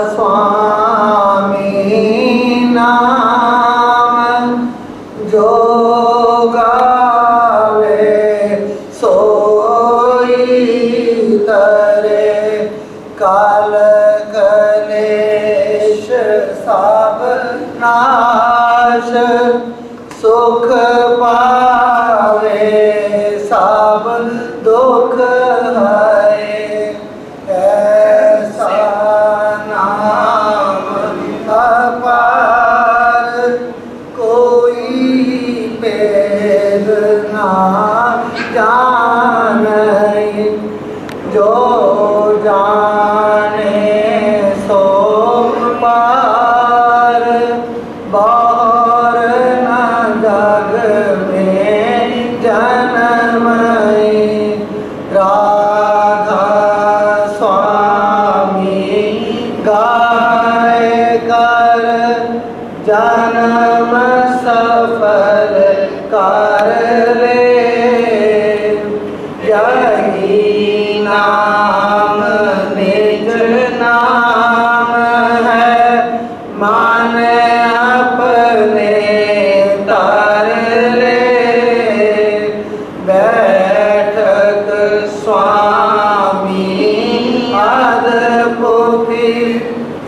स्वामी नाम जो गावे सोई तरे काल कलेश सब नाश सुख पावे सब दुख है जो जाने सो पार बाहर न जग में जन्मई राधा स्वामी गाय कर जन्म सफल कर ले यही नाम निज नाम है मान अपने तर ले बैठक स्वामी अद्भुति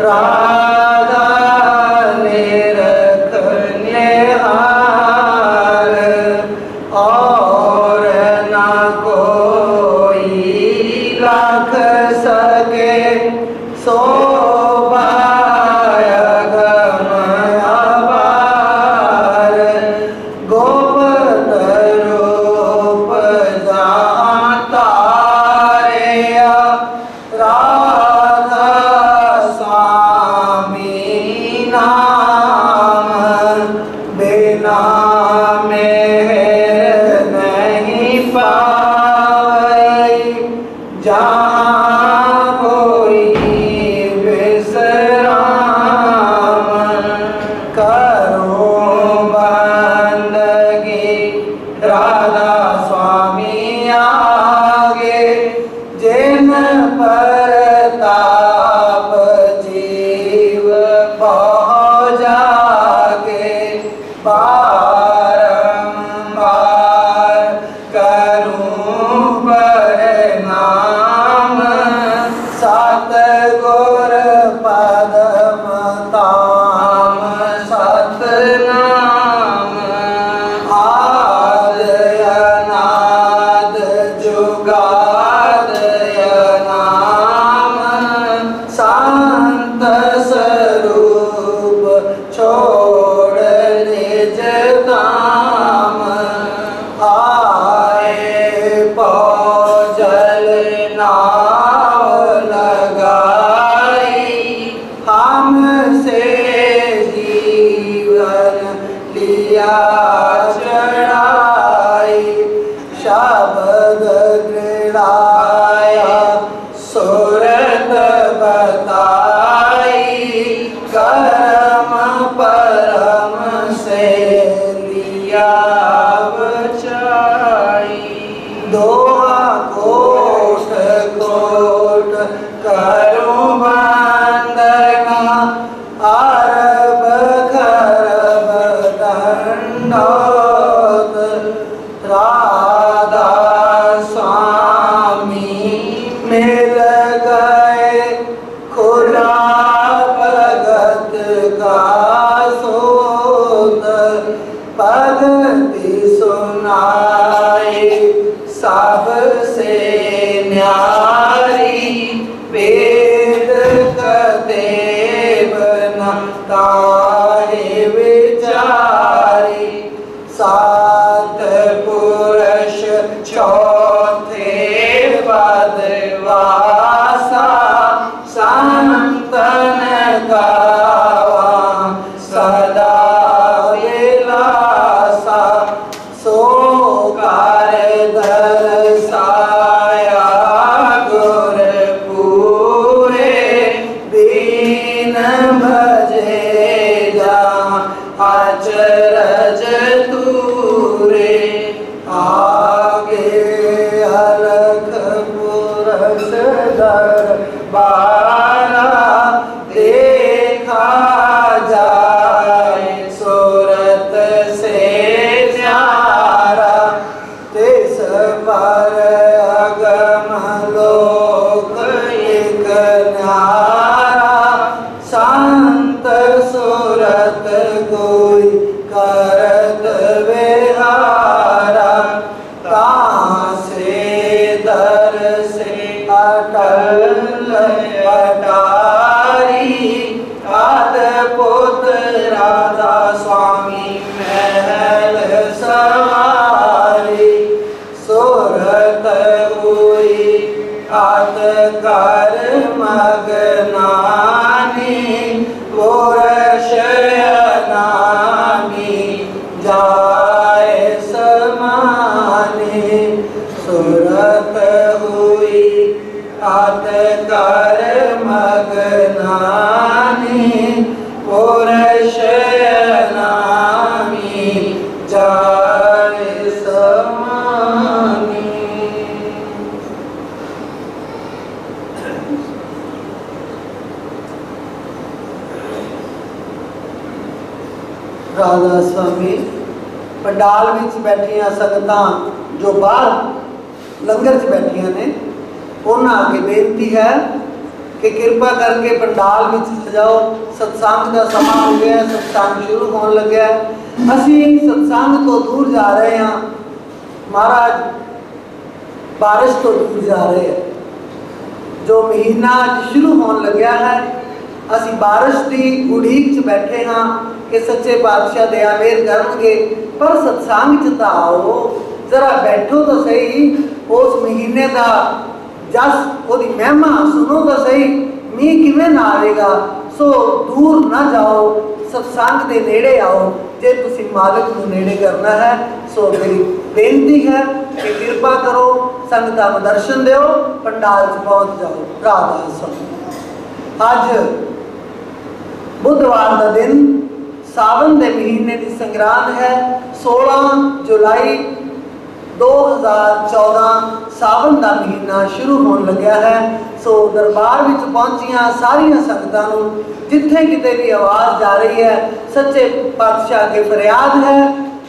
राधा निरखने हार और न कोई रख सके शोभाय गम अपार गोपत रूप जाता रे राधा स्वामी नाम बिना मेहर नहीं पाई जहाँ कोई विश्राम करो बंदगी राधा स्वामी आगे जिन पर ताप जीव बहु जागे बारंबार करूं प्रणाम सतगुर पदम ताम सतनाम आद अनाद जुगाद नाम शांत स्वरूप छोड़ निज धाम आए पौजल नाव लगाई हमसे जीवन लिया चढ़ाई शब्द गिराया सूरत बताई कर्म परम से लिया बचाई दोहा कोट कोट करूं वंदना अरब खरब दंडोत राधा स्वामी मिल गए खुला भगत का सूत भक्ति सुनाए सबसे न्यारी वेद कदेव न तारे विचारी सात पुरुष चौथे पदवासा संतन गावा सदा विलासा सो दर्शाया गुर पूरे दीन भजे न्यारा संत सुरत कोई करत विहारा कहाँ से दर से अटल अटारी अद्भुत राधा स्वामी महल सवारी सुरत हुई आत कर मगनानी शयनानी जाए समानी सुरत हुई आत कर मगनानी शयनानी जाए समानी। राधा स्वामी पंडाल विच बैठिया संगतां जो बाहर लंगर च बैठिया ने उन्हां अगे बेनती है कि कृपा करके पंडाल विच सजाओ। सत्संग का समा हो गया, सत्संग शुरू होने लगे। असी सत्संग तो दूर जा रहे हैं महाराज, बारिश तो दूर जा रहे हैं। जो महीना शुरू होने लग्या है असी बारिश की उड़ीक च बैठे हाँ कि सच्चे पातशाह दया मेहर करनगे। पर सत्संग च तां आओ, जरा बैठो तो सही, उस महीने का जस ओदी महिमा सुनो तो सही। मीह किवें ना आवेगा। सो दूर ना जाओ, सत्संग के नेड़े आओ जे तुसी मालिक नूं नेड़े करना है। सो मेरी बेनती है कि कृपा करो, संगतां नूं दर्शन दिओ, पंडाल च पहुँच जाओ। राधा स्वामी अज बुधवार का दिन सावन के महीने की संग्रांद है। 16 जुलाई 2014 सावन का महीना शुरू होने लग्या है। सो दरबार विच पहुंचिया सारिया संगतां नूं जिथे किते भी आवाज़ जा रही है, सच्चे पातशाह के फरियाद है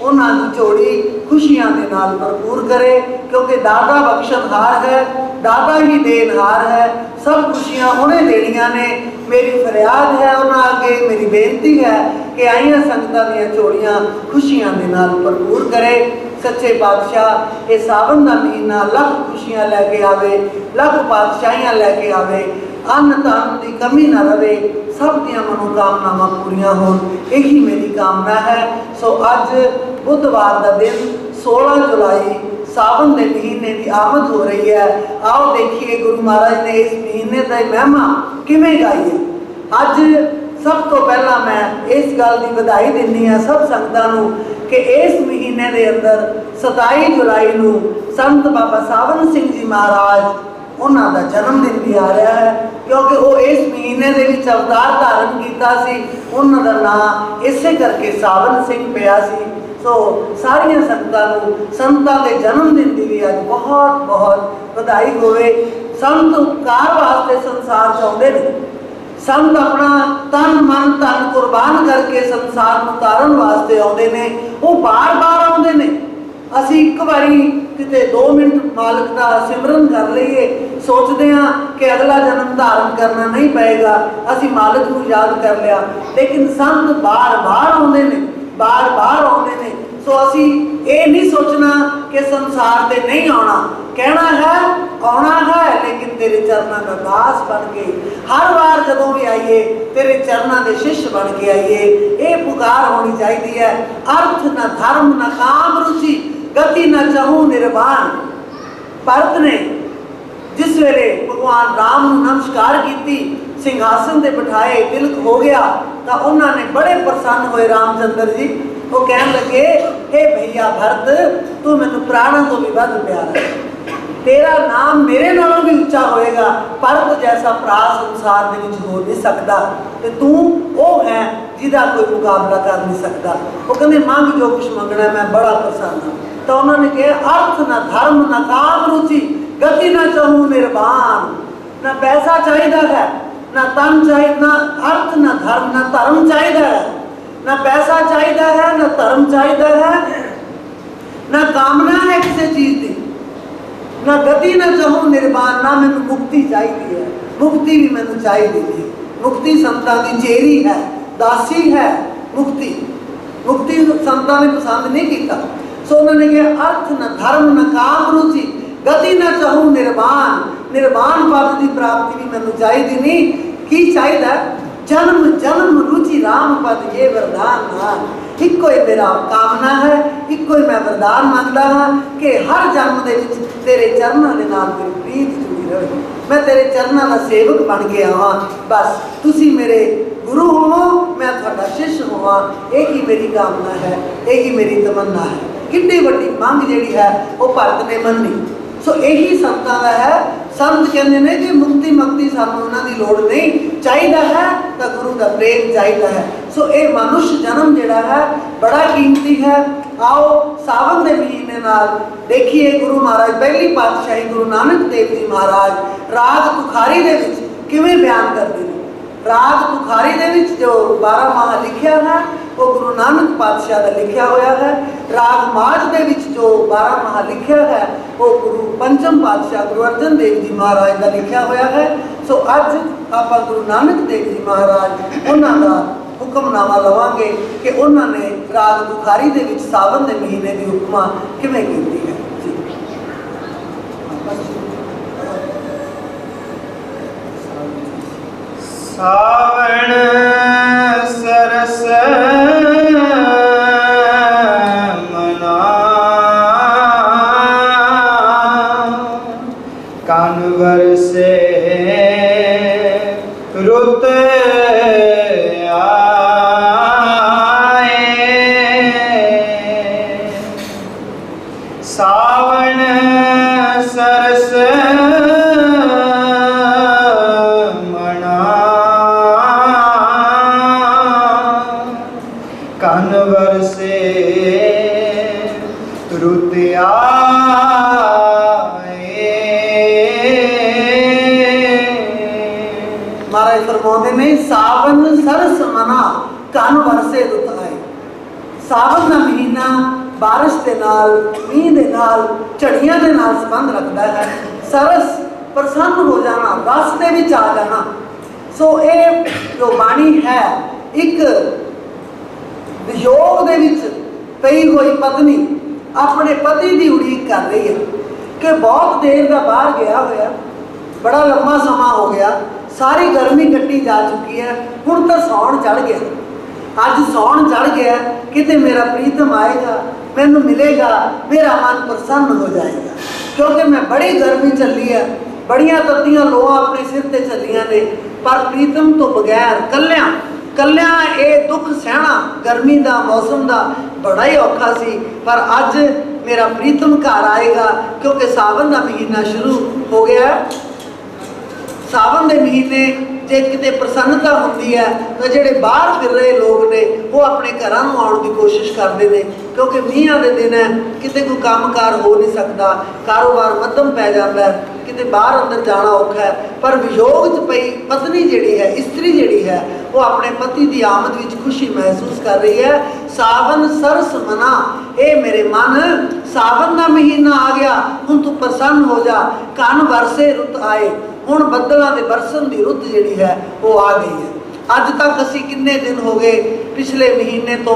उन्हां दी झोली खुशियां दे नाल भरपूर करे, क्योंकि दाता बख्शनहार है, दाता ही देनहार है। सब खुशियां उन्हें देनियां ने। मेरी फरियाद है उन्हां अगे, मेरी बेनती है कि आईयां संगतां दीयां झोलियां खुशियां दे नाल भरपूर करे। सच्चे पातशाह ये सावन का महीना लख खुशियां लैके आवे, लख पातशाहियां लैके आवे, अन्न धन की कमी ना रहे, सब दियां मनोकामनावां पूरियां होन, यही मेरी कामना है। सो अज बुधवार का दिन 16 जुलाई सावन के महीने की आमद हो रही है। आओ देखिए गुरु महाराज ने इस महीने का महिमा किवें गाई है। अज सब तो पहला मैं इस गल की बधाई दिनी है सब संगतां नूं कि इस महीने के अंदर 27 जुलाई नूं संत बाबा सावन सिंह जी महाराज उन्हां दा जन्मदिन भी आ रहा है, क्योंकि वो इस महीने के विच अवतार धारण किया सी। उन्हां दा नाम इसे करके सावन सिंह पिया सी। सो सारिया संगतां नूं संतां दे जन्मदिन की भी अज बहुत बहुत बधाई होवे। संत उपकार वास्ते संसार च आउंदे ने, संत अपना तन मन धन कुर्बान करके संसार नूं तारन वास्ते आउंदे ने। वो बार बार आउंदे ने। असी एक बारी किते 2 मिनट मालिक का सिमरन कर लीए, सोचते हाँ कि अगला जन्म धारण करना नहीं पएगा, असी मालिक नूं याद कर लिया। लेकिन संत बार बार आउंदे ने, बार बार आउंदे ने। सो असी ये नहीं सोचना कि संसार से नहीं आना, कहना है आना है, लेकिन तेरे चरणों का दास बन के हर बार जदों भी आइए तेरे चरणों के शिष्य बन के आइए। ये पुकार होनी चाहिए है। अर्थ न धर्म न काम रुचि गति न चाहूं निर्वाण। भरत ने जिस वेले भगवान राम नूं नमस्कार की, सिंहासन से बिठाए, तिलक हो गया, तो उन्होंने बड़े प्रसन्न हुए रामचंद्र जी। वो कहन लगे, हे भैया भरत, तू मैनू प्राणों तो भी वध प्यारा है, तेरा नाम मेरे नालों भी उच्चा होएगा, भरत जैसा भरा संसार दे विच हो नहीं सकता, ते तू वो है जिहदा कोई मुकाबला कर नहीं सकता। वो कहते मंग जो कुछ मंगना मैं बड़ा प्रसन्न हूँ। तो उन्होंने कहा अर्थ न धर्म न काम रुचि गति न चाहूं निर्वाण। न पैसा चाहिए है, न तन चाहिए, न अर्थ न धर्म न धर्म चाहिए है, न पैसा चाहिए है, न धर्म चाहिए है, न कामना है किसी चीज की, न गति न चाहूं निर्वाण, ना मैनू मुक्ति चाहिए है। मुक्ति भी मैनू चाहिए नहीं। मुक्ति संतां दी चेरी है, दासी है मुक्ति। मुक्ति संतां ने पसंद नहीं किया। सो उन्होंने कहा अर्थ न धर्म न काम रुचि गति न चाहूँ निर्वाण। निर्वाण पद की प्राप्ति भी मैनू चाहिए नहीं। की चाहिए? जन्म जन्म रुचि राम पद ये वरदान नाम। इको ही मेरा कामना है, इको ही मैं वरदान मांगता हाँ कि हर जन्म के तेरे चरणों के नाल मेरी प्रीत जुड़ी रहे। मैं तेरे चरणों का सेवक बन के आवां। बस तुसी मेरे गुरु होवो, मैं थोड़ा शिष्य होवां। यही मेरी कामना है, यही मेरी तमन्ना है। कितनी बड़ी मंग जिहड़ी है वो भगत ने मन्नी। सो यही संतां दा है। संत कहते हैं कि मुक्ति मुक्ति सानू उन्हां दी लोड़ नहीं, चाहिए है तो गुरु का प्रेम चाहिए है। सो ये मनुष्य जन्म जिहड़ा है बड़ा कीमती है। आओ सावन के महीने नाल देखिए गुरु महाराज पहली पातशाही गुरु नानक देव जी महाराज राग तुखारी दे विच किवें बयान करते हैं। राग तुखारी दे विच जो 12 माह लिखिया है वो गुरु नानक पातशाह का लिखा होया है। राग माज दे विच जो 12 माह लिखिया है वो गुरु पंचम पातशाह गुरु अर्जन देव जी महाराज का लिखा होया है। सो अज आपां गुरु नानक देव जी महाराज उन्हां दा हुक्मनामा लवांगे कि उन्होंने राग तुखारी दे विच सावन के महीने की उपमा किवें कीती है। सावण सरस मना कानवर से रुत आए। सावन सरस कानवर से रुत आए। महाराज फरमाते ने सावन सरस मना कानवर से रुत आए। सावन का महीना बारिश के नाल मीह के नाल झड़ियां के नाल संबंध रखता है। सरस प्रसन्न हो जाना, रस दे विच आ जाना। सो ये जो बाणी है एक वियोग दे विच पई हुई पत्नी अपने पति की उड़ीक कर रही है कि बहुत देर का बाहर गया होया, बड़ा लंबा समा हो गया, सारी गर्मी कट्टी जा चुकी है, हुण तो सौण चढ़ गया। अज सौण चढ़ गया, किते मेरा प्रीतम आएगा, मैनू मिलेगा, मेरा मन प्रसन्न हो जाएगा। क्योंकि मैं बड़ी गर्मी चली है, बड़ियां तत्तियां लोहां अपने सिर ते चलियां ने, पर प्रीतम तो बगैर कल्लियां कल्लियां ये दुख सहना गर्मी का मौसम का बड़ा ही औखा सी। पर अज मेरा प्रीतम घर आएगा क्योंकि सावन का महीना शुरू हो गया। सावन के महीने जे किते प्रसन्नता होती है तो जेडे बाहर फिर रहे लोग ने वो अपने घरों आने की कोशिश करते हैं। क्योंकि मीहां दे दिन है, किते कोई कामकार हो नहीं सकता, कारोबार मध्यम पै जाता है, किते बाहर अंदर जाना औखा है। पर वियोग च पई पत्नी जिहड़ी है, स्त्री जिहड़ी है, वो अपने पति की आमद विच खुशी महसूस कर रही है। सावन सरस मना, ए मेरे मन सावन का महीना आ गया, हुण तू प्रसन्न हो जा। कन वरसे रुत आए, हुण बदलों के बरसन की रुत जिहड़ी है वो आ गई है। अज तक असी किन्ने दिन हो गए, पिछले महीने तो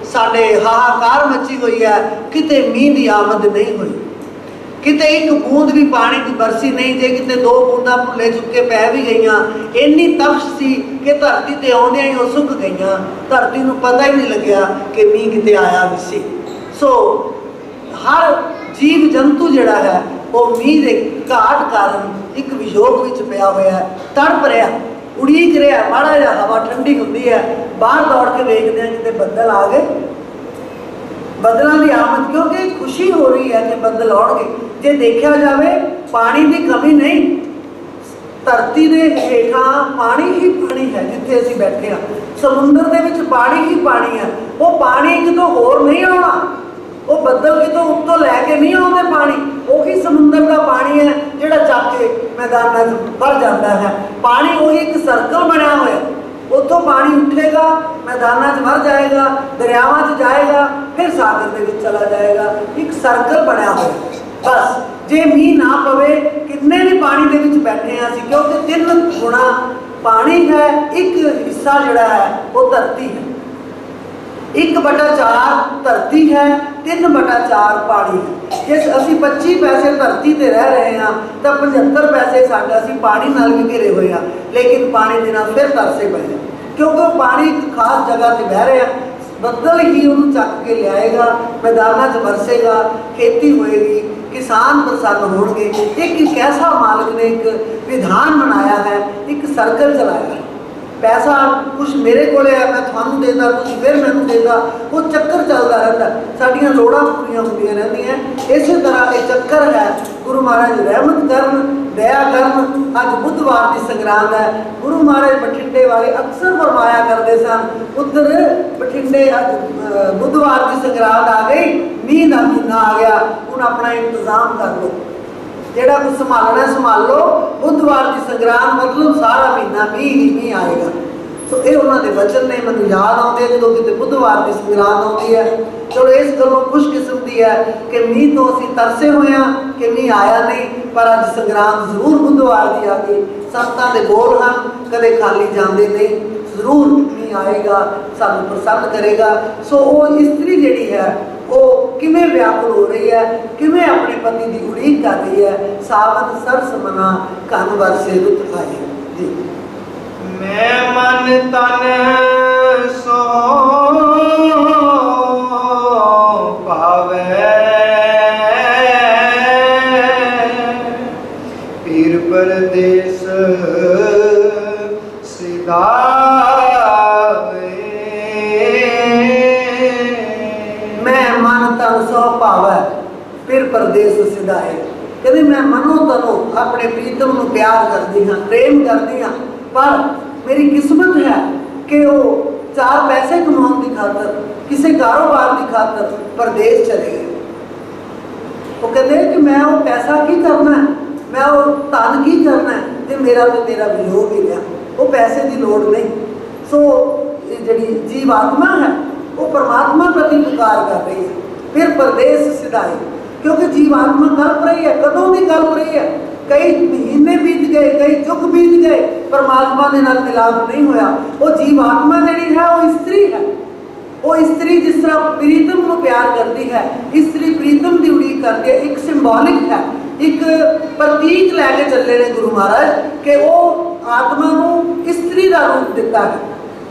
साडे हाहाकार मची हुई है, किते मीह की आमद नहीं हुई, किते एक बूंद भी पानी की बरसी नहीं। जे किते 2 बूंदा भुले चुके पै भी गई, इन्नी तपश सी कि धरती ते आउंदियां ही वो सुक गई, धरती नूं पता ही नहीं लग्या कि मीह किते आया भी सी। सो हर जीव जंतु जिहड़ा है वो मीह के घाट कारण एक वियोग विच पिया होया है, तड़प रहा, उड़ीक रहा। माड़ा जिहा हवा ठंडी होंदी है, बाहर दौड़ के वेखदे हैं किते बदल आ गए, बदलों की आमद, क्योंकि खुशी हो रही है कि बदल आउणगे। जे देखा जाए पानी की कमी नहीं, धरती के हेठां पानी ही पानी है। जिथे असीं बैठे हाँ समुद्र के विच पानी ही पानी है। वो पानी कितों होर नहीं आना, वो बदल कितों उत्तों लैके नहीं आते पानी, वही समुद्र का पानी है जिहड़ा चक के मैदानां च भर जाता है। पानी वही एक सर्कल बनया होया, उतों पानी उठेगा, मैदानां च भर जाएगा, दरियावां च जाएगा, फिर सागर दे विच चला जाएगा। एक सर्कल बनया होया। बस जे मीह ना पवे कितने भी पानी के विच बैठे हैं असीं, क्योंकि 3 गुणा पानी है, एक हिस्सा जिहड़ा है वो धरती है, 1/4 धरती है, 3/4 पानी है। जे असीं 25 पैसे धरती ते रह रहे हैं तो 75 पैसे साडे असीं पानी नाल भी घिरे हुए हैं, लेकिन पानी बिना फिर तरसे पे हैं, क्योंकि वो पानी एक खास जगह से बह रहा है। बदल ही उन्होंने चक के लियाएगा, मैदानों च बरसेगा, खेती होएगी, किसान प्रसन्न होंगे। एक ऐसा मालिक ने एक विधान बनाया है, एक सर्कल चलाया है। पैसा कुछ मेरे को है, मैं थानू देता, कुछ फिर मैनू देता, वो चक्कर चलता रहता, साड़ियाँ लोड़ां पूरियां होंदियां रहंदियां। इस तरह ये चक्कर है। गुरु महाराज रहमत करन, दया करन। अज बुधवार की संगरांद है। गुरु महाराज बठिंडे वाले अक्सर फरमाया करते सन, उधर बठिंडे अज बुधवार की संगरांद आ गई, मीह का महीना आ गया, हुण अपना इंतजाम कर लो, जेड़ा कुछ संभालना संभाल लो। बुधवार की संगरांद मतलब सारा महीना मीह ही मीह आएगा। तो ये उन्होंने वचन ने मैं याद आते जो कि बुधवार की संगरांद आती है। चलो इस गलों खुशकिस्मती है कि मीह तो असीं तरसे हुए हैं कि मीह आया नहीं, पर अज संगरांद जरूर बुधवार की आ गई। संतां दे बोल हैं, कदे खाली जाते नहीं, जरूर मीह आएगा, सानू प्रसन्न करेगा। सो वो इस्त्री जिहड़ी है वो किवें व्याकुल हो रही है, किवें अपने पति की उड़ीक कर रही है। सावन सरस मना घन वरसे रुत आए जी। मैं मन तन सो पावे, पीर परदेस सिधावे। मैं मन तन सो पावे, फिर परदेस सिधाए। कहते मैं मनो तनो अपने प्रीतम को प्यार करती हाँ, प्रेम करती हाँ, पर मेरी किस्मत है कि वो 4 पैसे कमाने की खातर, किसी कारोबार की खातर परदेश चले गए। वो कहते कि मैं वो पैसा की करना है, मैं वो धन की करना है, तो मेरा तो तेरा वियोग ही रहा, वो पैसे की लोड़ नहीं। सो जी जीवात्मा है वो परमात्मा प्रति पुकार कर रही है, फिर परदेश सिधाए, क्योंकि जीवात्मा कल्प रही है। कदों की कल्प रही है? कई महीने बीत गए, कई युग बीत गए, परमात्मा के नाल मिलाप नहीं होया। वो जीवात्मा जी है वो स्त्री है। वो स्त्री जिस तरह प्रीतम को प्यार करती है, स्त्री प्रीतम की उड़ीक करती है। एक सिंबॉलिक है, एक प्रतीक लैके चले ने गुरु महाराज कि वो आत्मा को स्त्री का रूप दिता है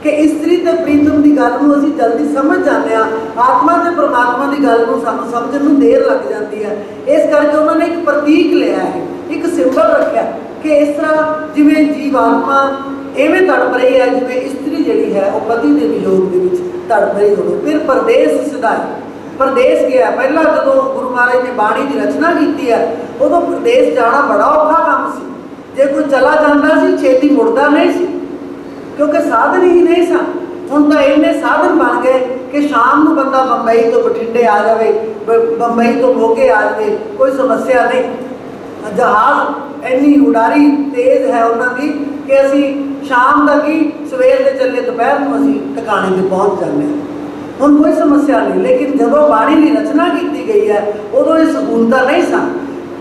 कि स्त्री ते प्रीतम की गल को असीं जल्दी समझ जाते हैं, आत्मा ते परमात्मा की गल को सानूं समझण नूं देर लग जाती है। इस करके उन्होंने एक प्रतीक लिया है, एक सिंबल रखा कि इस तरह जिवें जीवात्मा इवें तड़प रही है, जिवें स्त्री जिहड़ी है वो पति के वियोग के विच तड़प रही हो। फिर परदेश सिधाए, परदेश गया। पहला जो गुरु महाराज ने बाणी की रचना की है, उदों प्रदेश जाना बड़ा औखा काम सी। जे कोई चला जाता सी छेती मुड़दा नहीं सी, क्योंकि साधन ही नहीं सन। हुण तो इन्ने साधन बन गए कि शाम को बंदा बंबई तो बठिंडे आ जाए, बंबई तो मोगे आ जाए, कोई समस्या नहीं। जहाज इन्नी उडारी तेज़ है उन्होंने कि असी शाम तक ही सवेर से चले दोपहर को असी ठिकाने पर पहुँच जाते हैं। हुण कोई समस्या नहीं। लेकिन जब बाणी की रचना की गई है उदों ये सहूलतां नहीं सन।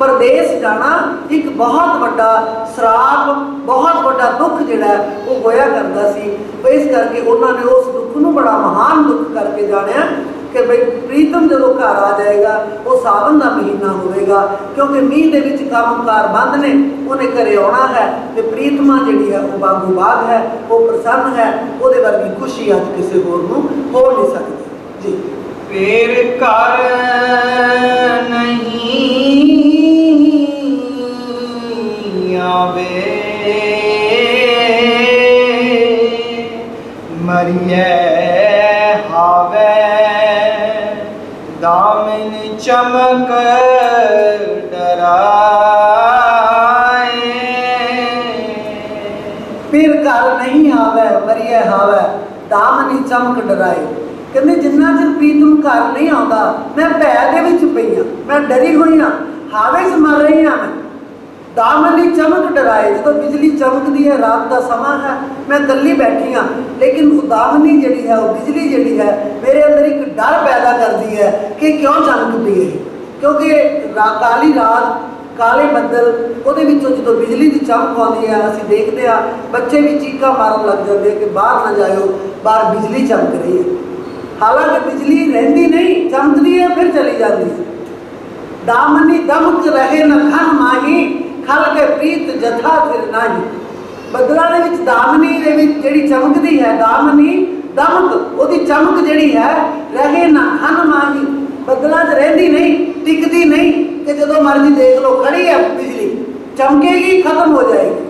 परदेश जाना एक बहुत बड़ा श्राप, बहुत बड़ा दुख जिहड़ा वो होया करता सी। तो इस करके उन्होंने उस दुख को बड़ा महान दुख करके जानिया कि भाई प्रीतम जो घर आ जाएगा वो सावन का महीना होगा, क्योंकि मीह के विच कामकार बंद ने, उन्हें घरे आना है। तो प्रीतमा जिहड़ी है वो बागो बाग है, वो प्रसन्न है, वो वर्गी खुशी अज किसी होर नूं हो नहीं सकती जी। फिर कर नहीं आवे, मरिए हावे, दामन चमक डराए। फिर घर नहीं आवे, मरिए हावे, दामन चमक डराए। कहते जिन्ना चर प्रीतम घर नहीं आता मैं भै दे विच पई हाँ, मैं डरी हुई हाँ, हावे च मर रही हाँ। मैं दामनी चमक डराए, जो बिजली चमकती है, रात का समा है, मैं कली बैठी हाँ, लेकिन वो दामनी जी है, वो बिजली जी है मेरे अंदर एक डर पैदा करती है कि क्यों चमक पी है, क्योंकि काली रात काले बदल ਉਹਦੇ ਵਿੱਚੋਂ ਜਦੋਂ ਬਿਜਲੀ ਦੀ ਚਮਕ ਆਉਂਦੀ ਹੈ ਅਸੀਂ ਦੇਖਦੇ ਆ ਬੱਚੇ ਵੀ ਚੀਕਾਂ ਮਾਰਨ ਲੱਗ ਜਾਂਦੇ ਕਿ ਬਾਹਰ ਨਾ ਜਾਇਓ ਬਾਹਰ ਬਿਜਲੀ ਚਮਕ ਰਹੀ ਹੈ। ਹਾਲਾਂਕਿ ਬਿਜਲੀ ਰਹਿੰਦੀ ਨਹੀਂ ਚਮਕਦੀ ਹੈ ਫਿਰ ਚਲੀ ਜਾਂਦੀ ਹੈ। दामनी दमक रहे न खन माही खल के प्रीत जथा फिर नाही। बदलों के विच दामनी दे विच जिहड़ी चमकदी है दामनी दमक ओदी चमक जिहड़ी है रहे न खन माही बदलों च रहिंदी नहीं टिकदी नहीं कि जदों मर्जी देख लो खड़ी है बिजली चमकेगी खत्म हो जाएगी।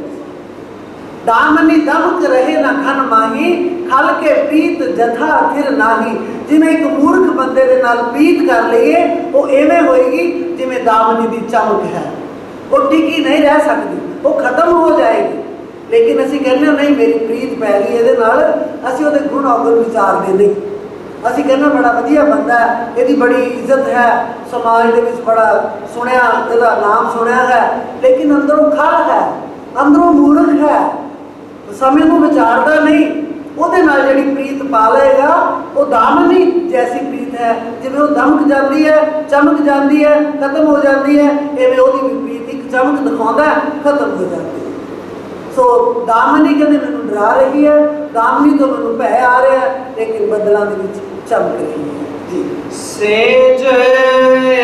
दामनी दमक रहे न खन माही खल के प्रीत जथा फिर नाही। जिवें एक मूर्ख बंदे दे नाल प्रीत कर लईए वो एवें होएगी जिवें दामनी दी चमक है वो टिकी नहीं रह सकती वो खत्म हो जाएगी। लेकिन असीं कहने नहीं मेरी प्रीत पै गई इहदे नाल असीं उहदे गुण अवगुण विचारदे नहीं। असीं कहने बड़ा वधिया बंदा है इहदी बड़ी इज्जत है समाज दे विच बड़ा सुनिया इहदा नाम सुनिया है लेकिन अंदरों खल है अंदरों मूर्ख है समय को विचारता नहीं। ਉਹਦੇ ਨਾਲ ਜਿਹੜੀ ਪ੍ਰੀਤ ਪਾ ਲਏਗਾ ਉਹ ਦਾਮਨੀ ਜੈਸੀ ਪ੍ਰੀਤ ਹੈ ਜਿਵੇਂ ਉਹ ਦਮਕ ਜਾਂਦੀ ਹੈ ਚਮਕ ਜਾਂਦੀ ਹੈ ਖਤਮ ਹੋ ਜਾਂਦੀ ਹੈ ਐਵੇਂ ਉਹਦੀ ਵੀ ਪ੍ਰੀਤ ਇੱਕ ਚਮਕ ਦਿਖਾਉਂਦਾ ਖਤਮ ਹੋ ਜਾਂਦੀ ਹੈ। ਸੋ ਦਾਮਨੀ ਕਹਿੰਦੇ ਮੈਨੂੰ ਡਰਾ ਰਹੀ ਹੈ ਦਾਮਨੀ ਤੋਂ ਮੈਨੂੰ ਭੈ ਆ ਰਿਹਾ ਹੈ ਲੇਕਿਨ ਬਦਲਾਂ ਦੇ ਵਿੱਚ ਚਮਕ ਰਹੀ ਹੈ। ਜੀ सेज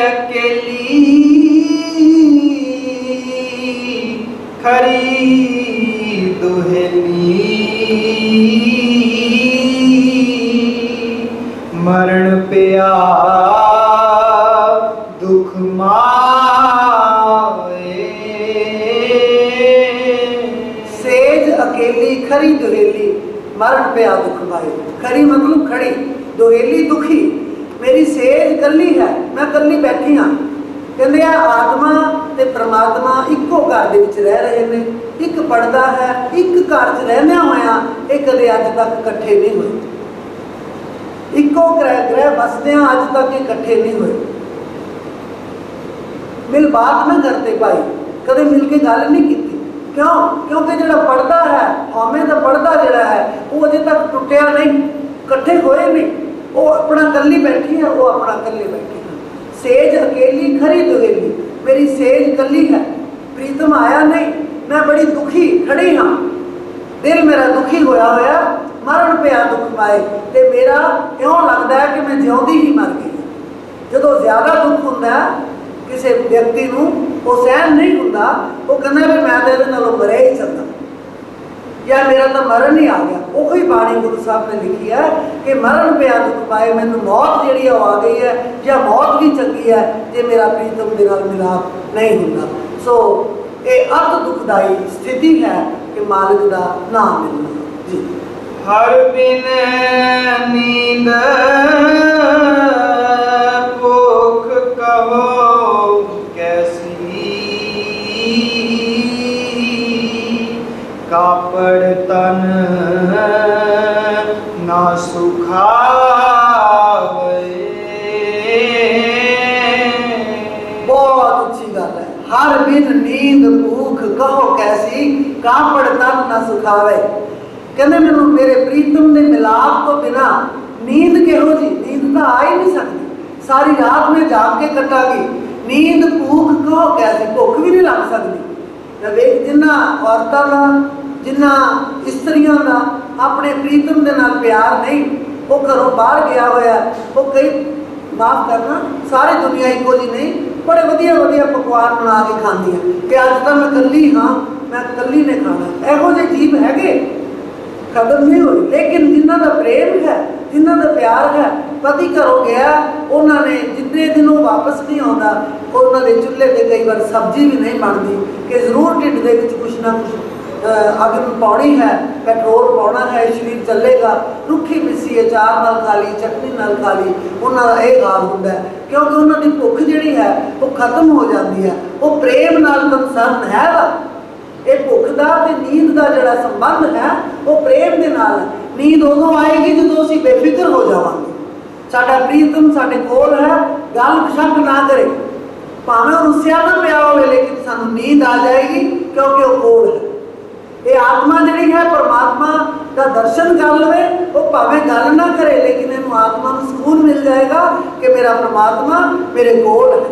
अकेली खरी दुहेली मरण पिया दुख माए। सेज अकेली खरी दुहेली मरण पिया दुख माए। खरी मतलब खड़ी दुहेली दुखी मेरी सेज कली है मैं कली बैठी हाँ। कहते हैं आत्मा ते परमात्मा इक्को घर दे विच रह रहे ने एक पढ़दा है एक घर च रहने होया ये कदे अज तक इकट्ठे नहीं हुए इक्को ग्रह बसदे अज तक इकट्ठे नहीं हुए मिल बात ना करते भाई कदे मिल के गल नहीं की। क्यों क्योंकि जो पढ़ता है हमें तो पढ़ता जोड़ा है वो अजे तक टुटिया नहीं इकट्ठे होए नहीं वो अपना कली बैठी है वो अपना कली बैठी है। सेज अकेली खरी दुहेली मेरी सेज कली है प्रीतम आया नहीं मैं बड़ी दुखी खड़ी हाँ दिल मेरा दुखी होया होया मरण पिया दुख पाए तो मेरा क्यों लगता है कि मैं जिउंदी ही मर गई। जो ज़्यादा दुख होंदा किसी व्यक्ति को वो सहन नहीं होंदा वो कहना भी मैं तो ये नालों मरे ही चलता या मेरा तो मरण ही आ गया। वही बाणी गुरु साहब ने लिखी है कि मरण पिया दुख पाए मैनू मौत जी आ गई है या मौत भी चंगी है जे मेरा प्रीतम दे नाल मिलाप नहीं होंदा। सो ये अत दुखदाई स्थिति है कि मालिक का नाम मिलना। जी हर बिन नींद भूख कहो कैसी कापड़ तन ना सुखावे। बहुत अच्छी गल है। हर बिन नींद भूख कहो कैसी कापड़ तन ना सुखावे। कहते मैनू मेरे प्रीतम के मिलाप तो बिना नींद किहो जी नींद तो आ ही नहीं सकती सारी रात में जाग के कटागी नींद भूख कहो कैसी भुख भी नहीं लग सकती। वेख जिन्ना औरतों का जिन्ना इस्त्रियों का अपने प्रीतम के नाल प्यार नहीं वो घरों बाहर गया होया वो कई माफ़ करना सारी दुनिया इको जी नहीं बड़े वधिया वधिया पकवान बना के खाती है कि अज तो मैं कली हाँ मैं कली ने खाना इहो जे जीव हैगे खत्म नहीं हुई। लेकिन जिन्हों का प्रेम है जिन्हों का प्यार है पति घरों गया उन्होंने जितने दिन वो वापस नहीं आता उन्होंने चूल्हे पर कई बार सब्जी भी नहीं बनती कि जरूर ढिड के कुछ ना कुछ अग पानी है पेट्रोल पाना है शरीर चलेगा रुखी मिस्सी अचार नाल खा ली चटनी नाल खा ली उन्होंने यह हाल होंगे क्योंकि उन्होंने भुख जी है वो खत्म हो जाती है वो प्रेम नाल कंसर्न है ये भुख का ते नींद का जोड़ा संबंध है वो प्रेम के नाल नींद उदों आएगी जो असीं बेफिक्र हो जावांगे साडा प्रीतम साडे कोल है गल शक ना करे भावें रुस्या ना पिया होवे लेकिन सानू नींद आ जाएगी क्योंकि वो कोल है। ये आत्मा जिहड़ी है परमात्मा का दर्शन कर लवे वो भावें गल ना करे लेकिन इनू आत्मा को सुकून मिल जाएगा कि मेरा परमात्मा मेरे कोल है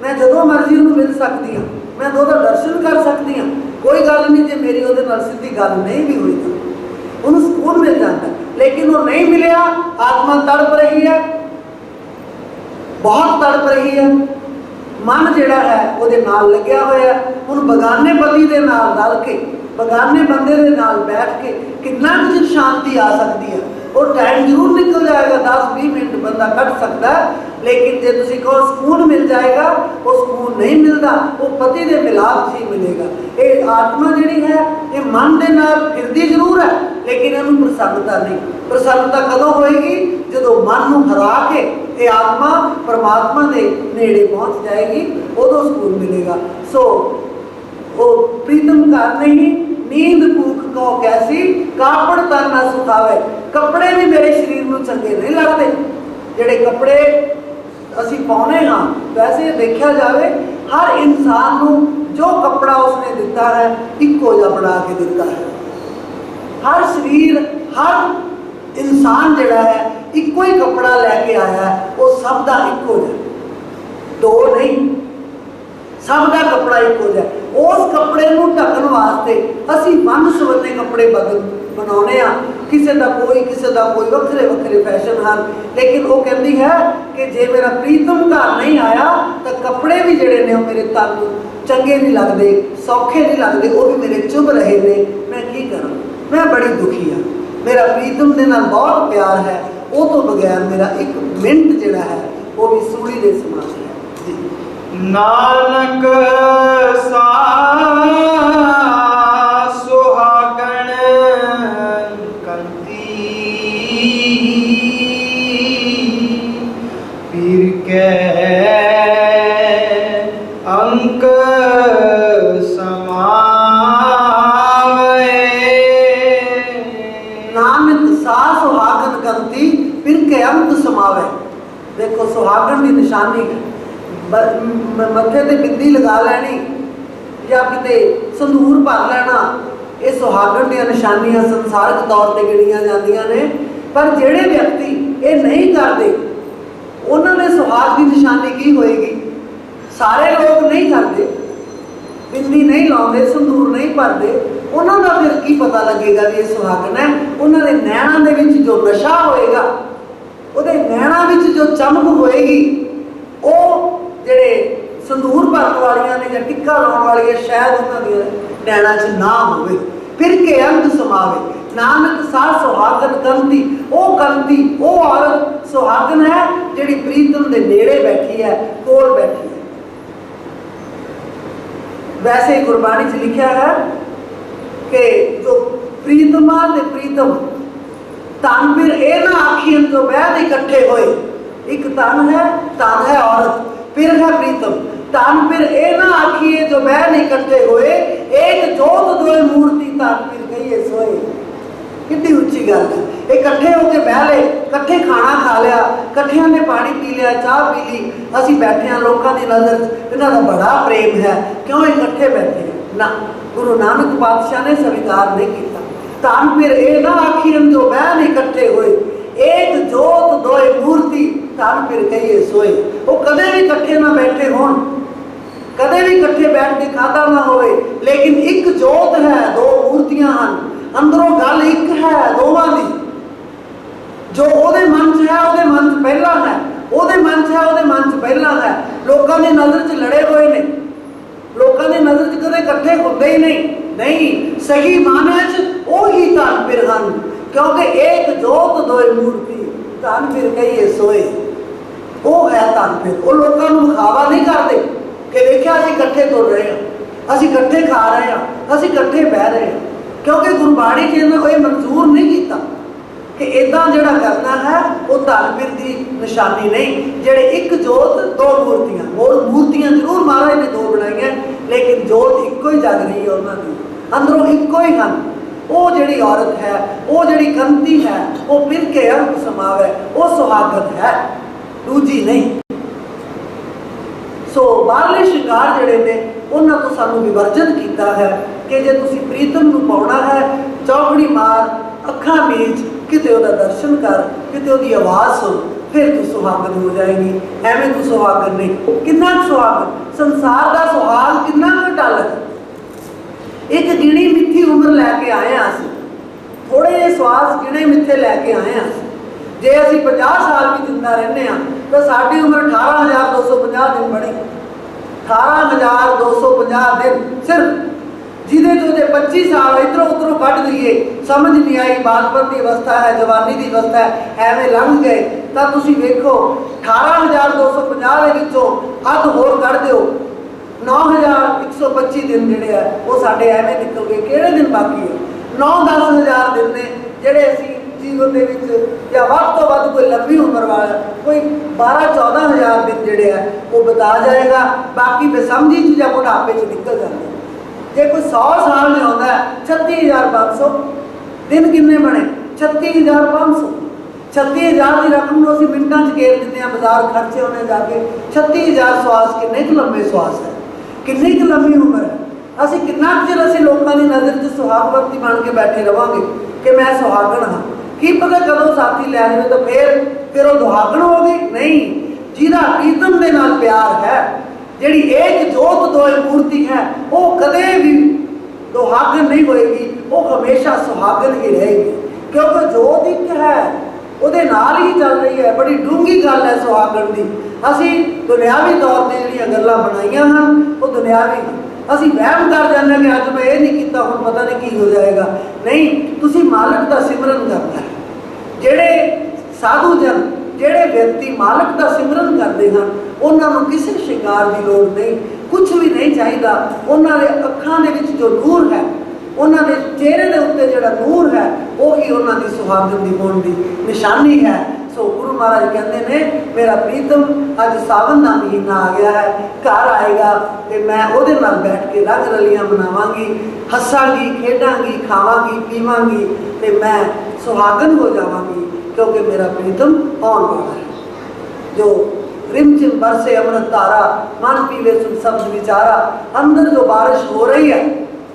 मैं ਜਦੋਂ ਮਰਜ਼ੀ ਉਹਨੂੰ ਮਿਲ ਸਕਦੀ ਹਾਂ, मैं ਉਹਦਾ ਦਰਸ਼ਨ ਕਰ ਸਕਦੀ ਹਾਂ। ਕੋਈ ਗੱਲ ਨਹੀਂ ਜੇ ਮੇਰੀ ਉਹਦੇ ਨਾਲ ਸਿੱਧੀ ਗੱਲ ਨਹੀਂ ਵੀ ਹੋਈ ਤਾਂ ਉਹਨੂੰ ਸਕੂਨ ਮਿਲ ਜਾਂਦਾ। ਲੇਕਿਨ ਉਹ ਨਹੀਂ ਮਿਲਿਆ, ਆਤਮਾ ਤੜਪ ਰਹੀ ਹੈ, ਬਹੁਤ ਤੜਪ ਰਹੀ ਹੈ। ਮਨ ਜਿਹੜਾ ਹੈ ਉਹਦੇ ਨਾਲ ਲੱਗਿਆ ਹੋਇਆ। ਹੁਣ ਬਗਾਨੇ ਪਤੀ ਦੇ ਨਾਲ ਰਲ ਕੇ, ਬਗਾਨੇ ਬੰਦੇ ਦੇ ਨਾਲ ਬੈਠ ਕੇ ਕਿੰਨਾ ਕੁ ਸ਼ਾਂਤੀ ਆ ਸਕਦੀ ਹੈ। ਉਹ ਟਾਈਮ ਜ਼ਰੂਰ ਨਿਕਲ ਜਾਏਗਾ, 10-20 ਮਿੰਟ ਬੰਦਾ ਕੱਢ ਸਕਦਾ, ਲੇਕਿਨ ਜੇ ਤੁਸੀਂ ਕਹੋ ਸਕੂਨ ਮਿਲ ਜਾਏਗਾ, ਉਹ ਸਕੂਨ ਨਹੀਂ ਮਿਲਦਾ, ਉਹ ਪਤੀ ਦੇ ਮਿਲਾਪ 'ਚ ਹੀ ਮਿਲੇਗਾ। ਇਹ ਆਤਮਾ ਜਿਹੜੀ ਹੈ ਇਹ ਮਨ ਦੇ ਨਾਲ ਫਿਰਦੀ ਜ਼ਰੂਰ ਹੈ, ਲੇਕਿਨ ਇਹਨੂੰ ਪ੍ਰਸੰਨਤਾ ਨਹੀਂ। ਪ੍ਰਸੰਨਤਾ ਕਦੋਂ ਹੋਏਗੀ? ਜਦੋਂ ਮਨ ਨੂੰ ਹਰਾ ਕੇ ਇਹ ਆਤਮਾ ਪਰਮਾਤਮਾ ਦੇ ਨੇੜੇ ਪਹੁੰਚ ਜਾਏਗੀ, ਉਦੋਂ ਸਕੂਨ ਮਿਲੇਗਾ। ਸੋ ਉਹ ਪ੍ਰੀਤਮ ਘਰ ਨਹੀਂ, ਨੀਂਦ ਭੂਖ ਕੋ ਕੈਸੀ, ਕਾਪੜ ਤਨ ਨਾ ਸੁਖਾਵੇ। ਕੱਪੜੇ ਵੀ ਮੇਰੇ ਸਰੀਰ ਨੂੰ ਚੰਗੇ ਨਹੀਂ ਲੱਗਦੇ। ਜਿਹੜੇ ਕੱਪੜੇ ਅਸੀਂ ਪਾਉਨੇ ਹਾਂ, ਵੈਸੇ ਦੇਖਿਆ ਜਾਵੇ ਹਰ ਇਨਸਾਨ ਨੂੰ ਜੋ ਕੱਪੜਾ ਉਸਨੇ ਦਿੱਤਾ ਹੈ ਇੱਕੋ ਜਿਹਾ ਬਣਾ ਕੇ ਦਿੱਤਾ ਹੈ। ਹਰ ਸਰੀਰ, ਹਰ ਇਨਸਾਨ ਜਿਹੜਾ ਹੈ ਇੱਕੋ ਹੀ ਕੱਪੜਾ ਲੈ ਕੇ ਆਇਆ ਹੈ, ਉਹ ਸਭ ਦਾ ਇੱਕੋ ਜਿਹਾ, ਦੋ ਨਹੀਂ, ਸਭ ਦਾ ਕੱਪੜਾ ਇੱਕੋ ਜਿਹਾ। ਉਸ ਕੱਪੜੇ ਨੂੰ ਢੱਕਣ ਵਾਸਤੇ ਅਸੀਂ ਵੰਨ ਸੁਵੰਨੇ ਕੱਪੜੇ ਬਣਾਉਣੇ ਆ। ਕਿਸੇ ਦਾ ਕੋਈ ਵੱਖਰੇ ਵੱਖਰੇ ਫੈਸ਼ਨ ਹਨ, ਲੇਕਿਨ ਉਹ ਕਹਿੰਦੀ ਹੈ ਕਿ ਜੇ ਮੇਰਾ ਪ੍ਰੀਤਮ ਘਰ ਨਹੀਂ ਆਇਆ ਤਾਂ ਕੱਪੜੇ ਵੀ ਜਿਹੜੇ ਨੇ ਉਹ ਮੇਰੇ ਤਨ ਨੂੰ ਚੰਗੇ ਨਹੀਂ ਲੱਗਦੇ, ਸੌਖੇ ਨਹੀਂ ਲੱਗਦੇ, ਉਹ ਵੀ ਮੇਰੇ ਚੁੱਭ ਰਹੇ ਨੇ। ਮੈਂ ਕੀ ਕਰਾਂ? ਮੈਂ ਬੜੀ ਦੁਖੀ ਹਾਂ। ਮੇਰਾ ਪ੍ਰੀਤਮ ਦੇ ਨਾਲ ਬਹੁਤ ਪਿਆਰ ਹੈ, ਉਹ ਤੋਂ ਬਗੈਰ ਮੇਰਾ ਇੱਕ ਮਿੰਟ ਜਿਹੜਾ ਹੈ ਉਹ ਵੀ ਸੂਲੀ ਦੇ ਸਮਾਨ ਹੈ। ਨਾਨਕ ਸੁਹਾਗਣ ਕੰਤੀ, ਪੀਰ ਕੈ ਅੰਕ ਸਮਾਵੇ। ਨਾਨਕ ਸਾ ਸੁਹਾਗਣ ਕੰਤੀ, ਫਿਰ ਕੇ ਅੰਕ ਸਮਾਵੇ। ਦੇਖੋ ਸੁਹਾਗਣ ਦੀ ਨਿਸ਼ਾਨੀ ਹੈ, ਮੱਥੇ ਤੇ ਬਿੰਦੀ ਲਗਾ ਲੈਣੀ ਜਾਂ ਕਿਤੇ ਸੰਧੂਰ ਭਰ ਲੈਣਾ, ਇਹ ਸੁਹਾਗਣ ਦੀਆਂ ਨਿਸ਼ਾਨੀਆਂ ਸੰਸਾਰਿਕ ਤੌਰ ਤੇ ਗਿਣੀਆਂ ਜਾਂਦੀਆਂ ਨੇ। ਪਰ ਜਿਹੜੇ ਵਿਅਕਤੀ ਇਹ ਨਹੀਂ ਕਰਦੇ, ਉਹਨਾਂ ਦੇ ਸੁਹਾਗ ਦੀ ਨਿਸ਼ਾਨੀ ਕੀ ਹੋਏਗੀ? ਸਾਰੇ ਲੋਕ ਨਹੀਂ ਕਰਦੇ, ਬਿੰਦੀ ਨਹੀਂ ਲਾਉਂਦੇ, ਸੰਧੂਰ ਨਹੀਂ ਭਰਦੇ, ਉਹਨਾਂ ਦਾ ਫਿਰ ਕੀ ਪਤਾ ਲੱਗੇਗਾ ਵੀ ਇਹ ਸੁਹਾਗਣ ਹੈ? ਉਹਨਾਂ ਦੇ ਨੈਣਾਂ ਦੇ ਵਿੱਚ ਜੋ ਨਸ਼ਾ ਹੋਏਗਾ, ਉਹਦੇ ਨੈਣਾਂ ਵਿੱਚ ਜੋ ਚਮਕ ਹੋਏਗੀ, ਉਹ ਜਿਹੜੇ ਸੰਧੂਰ ਭਰਨ ਵਾਲੀਆਂ ਨੇ ਜਾਂ ਟਿੱਕਾ ਲਾਉਣ ਵਾਲੀਆਂ, ਸ਼ਾਇਦ ਉਹਨਾਂ ਦੀਆਂ ਨੈਣਾਂ 'ਚ ਨਾ ਹੋਵੇ। ਫਿਰ ਕੇ ਅੰਗ ਸਮਾਵੇ। ਨਾਨਕ ਸਾ ਸੁਹਾਗਣ ਕੰਤੀ, ਉਹ ਕੰਤੀ, ਉਹ ਔਰਤ ਸੁਹਾਗਣ ਹੈ ਜਿਹੜੀ ਪ੍ਰੀਤਮ ਦੇ ਨੇੜੇ ਬੈਠੀ ਹੈ, ਕੋਲ ਬੈਠੀ ਹੈ। ਵੈਸੇ ਗੁਰਬਾਣੀ 'ਚ ਲਿਖਿਆ ਹੈ ਕਿ ਜੋ ਪ੍ਰੀਤਮਾ ਤੇ ਪ੍ਰੀਤਮ ਤਨ ਫਿਰ ਇਹ ਨਾ ਆਖੀਏ ਜੋ ਬਹਿ ਇਕੱਠੇ ਹੋਏ। ਇੱਕ ਤਨ ਹੈ ਔਰਤ, फिर है प्रीतम। तान फिर ए ना आखिए जो बहन इकट्ठे हुए, एक जोत दोए मूर्ति तान फिर कहिए सोए। कितनी ऊंची गल है। इकट्ठे होके बह ले, इकट्ठे खाना खा लिया, इकट्ठियां ने पानी पी लिया, चाह पी ली, असी बैठे हैं, लोगों की नज़र इन्हां दा बड़ा प्रेम है, क्यों इकट्ठे बैठे ना। गुरु नानक पातशाह ने स्वीकार नहीं किया। तान फिर ए ना आखिए जो बहन इकट्ठे हुए, एक जोत दोए मूर्ति तान फिर कहिए सोए। वो कदे भी इकट्ठे ना बैठे हों, कदे भी इकट्ठे बैठ के खाता ना होवे, लेकिन एक जोत है, दो मूर्तियां हैं, अंदरों गल एक है दोवां दी। जो ओदे मन च है ओदे मन च पहला है, ओदे मन च है ओदे मन च पहला है। लोगों की नज़र च लड़े हुए ने, लोगों की नज़र च कदे इकट्ठे होंदे ही नहीं। सही माने च ओही तान फिर हन, क्योंकि एक जोत दोए मूर्ति तान फिर कहिए सोए। वो है तान फिर। वो लोगों को विखावा नहीं करते कि देखिए असीं इकट्ठे तुर रहे हैं, असीं इकट्ठे खा रहे हैं, असीं इकट्ठे बह रहे हैं, क्योंकि गुरबाणी च इन्हां कोई मंजूर नहीं किया कि इदां जिहड़ा करना है वो तान फिर की निशानी नहीं। जिहड़े एक जोत दो मूर्तियां, और मूर्तियां जरूर महाराज ने दो बनाई, लेकिन जोत इक्को ही जग रही है, उन्होंने अंदरों इक्को ही हैं। वो जिहड़ी औरत है, वो जिहड़ी कंती है, वो फिर के अंग समावे, वो सुहागन है, दूजी नहीं। सो बाहरले शिंगार जिहड़े ने उन्हां तो सानू विवर्जन किया है कि जे तुसीं प्रीतम नूं पाउणा है, चौकड़ी मार, अखां मीच, किते उहदा दर्शन कर, किते उहदी आवाज़ सुन, फिर तू सुहागन हो जाएगी। एवं तू सुहागन नहीं। कितना सुहागन, संसार का सुहाग कितना टल है। एक गिणी मिठी उम्र लैके आए हैं असीं, थोड़े जे श्वास गिणे मिथे लैके आए हैं असीं। जे असीं 50 साल भी जिंदा रहने हैं तो साडी उम्र 18,250 दिन बनी। 18,250 दिन सिर्फ, जिदे तो जे 25 साल इधरों उधरों कट दईए, समझ नहीं आई, बालपन की अवस्था है, जवानी की अवस्था है, एवं लंघ गए, तो तुसीं वेखो 18,250 के विचों अध होर कढ़ दिओ, 9,125 दिन जिहड़े है वो साडे एवं निकल गए। किहड़े दिन बाकी है? 9-10 हज़ार दिन ने जिहड़े असीं जीवन दे विच, या वध तो वध कोई लंबी उम्र वाला कोई 12-14 हज़ार दिन जिहड़े है वो बता जाएगा। बाकी बेसमझी च या बुढ़ापे च निकल जाते। जे कोई 100 साल जिउंदा है, 36,500 दिन किन्ने बने? 36,500। 36,000 की रकम को असीं मिनटां च घेर दिंदे हां, बाजार खर्चे होने जाके 36,000 श्वास किन्ने क लंबे श्वास है, किन्नी क लंबी उम्र है। असीं कितना चिर असीं लोकां दी नज़र च सुहागवती बन के बैठे रवांगे कि मैं सुहागन हाँ। की पता कदों साथी लै जाए तो फिर वो दुहागन हो गई? नहीं। जिहदा प्रीतम दे नाल प्यार है, जिहड़ी एक जोत दोए मूर्ति है, वो कदे भी दुहागन नहीं होएगी, वो हमेशा सुहागन ही रहेगी। क्योंकि जोत एक है, ਉਹਦੇ ਨਾਲ ही चल रही है। बड़ी डूंगी गल है सुहागन की। असी दुनियावी तौर पर जिहड़ियां गल्लां बनाईयां हन वो दुनियावी हैं। असी वहम कर जाते कि अज मैं ये नहीं किया, हुण पता नहीं की हो जाएगा। नहीं, तुसी मालिक का सिमरन करना है। जिहड़े साधु जन, जिहड़े व्यक्ति मालिक का सिमरन करते हैं, उन्होंने किसी शिंगार की लोड़ नहीं, कुछ भी नहीं चाहिए। उन्होंने अखां दे विच जो नूर है, उन्होंने चेहरे के उत्ते जो नूर है, वो ही उन्होंने सुहागन की होने की निशानी है। सो गुरु महाराज कहते हैं, मेरा प्रीतम अज सावन का महीना आ गया है, घर आएगा तो मैं उहदे नाल बैठ के रंग रलियां मनावांगी, हसांगी, खेडांगी, खावांगी, पीवांगी, तो मैं सुहागन हो जावांगी, क्योंकि मेरा प्रीतम आने वाला है। जो रिमझिम बरसे अमृत धारा, मन पीवे सुन शब्द विचारा। अंदर जो बारिश हो रही है,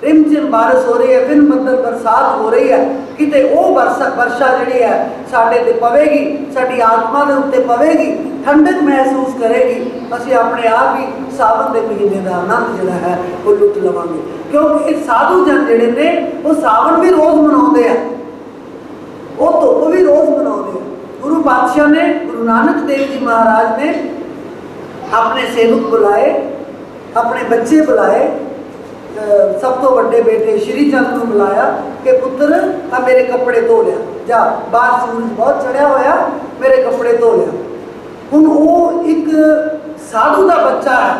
रिमझिम बारिश हो रही है, बिन बदल बरसात हो रही है, किते वो वर्षा जी है साढ़े ते पवेगी, साड़ी आत्मा के उत्ते पवेगी, ठंडक महसूस करेगी। असीं अपने आप ही सावन के महीने का आनंद जिहड़ा है वो लुट लवांगे। क्योंकि साधु जन जिहड़े ने वो सावन भी रोज़ मनाउंदे आ, वो धुप भी रोज़ मनाउंदे आ। गुरु पातशाह ने, गुरु नानक देव जी महाराज ने अपने सेवक बुलाए, अपने बच्चे बुलाए, सब तो बड़े बेटे श्री चंद को बुलाया कि पुत्र आ मेरे कपड़े धो लिया, जा बाहर सूरज बहुत चढ़िया होया, मेरे कपड़े धो लिया। हुण वो एक साधु का बच्चा है,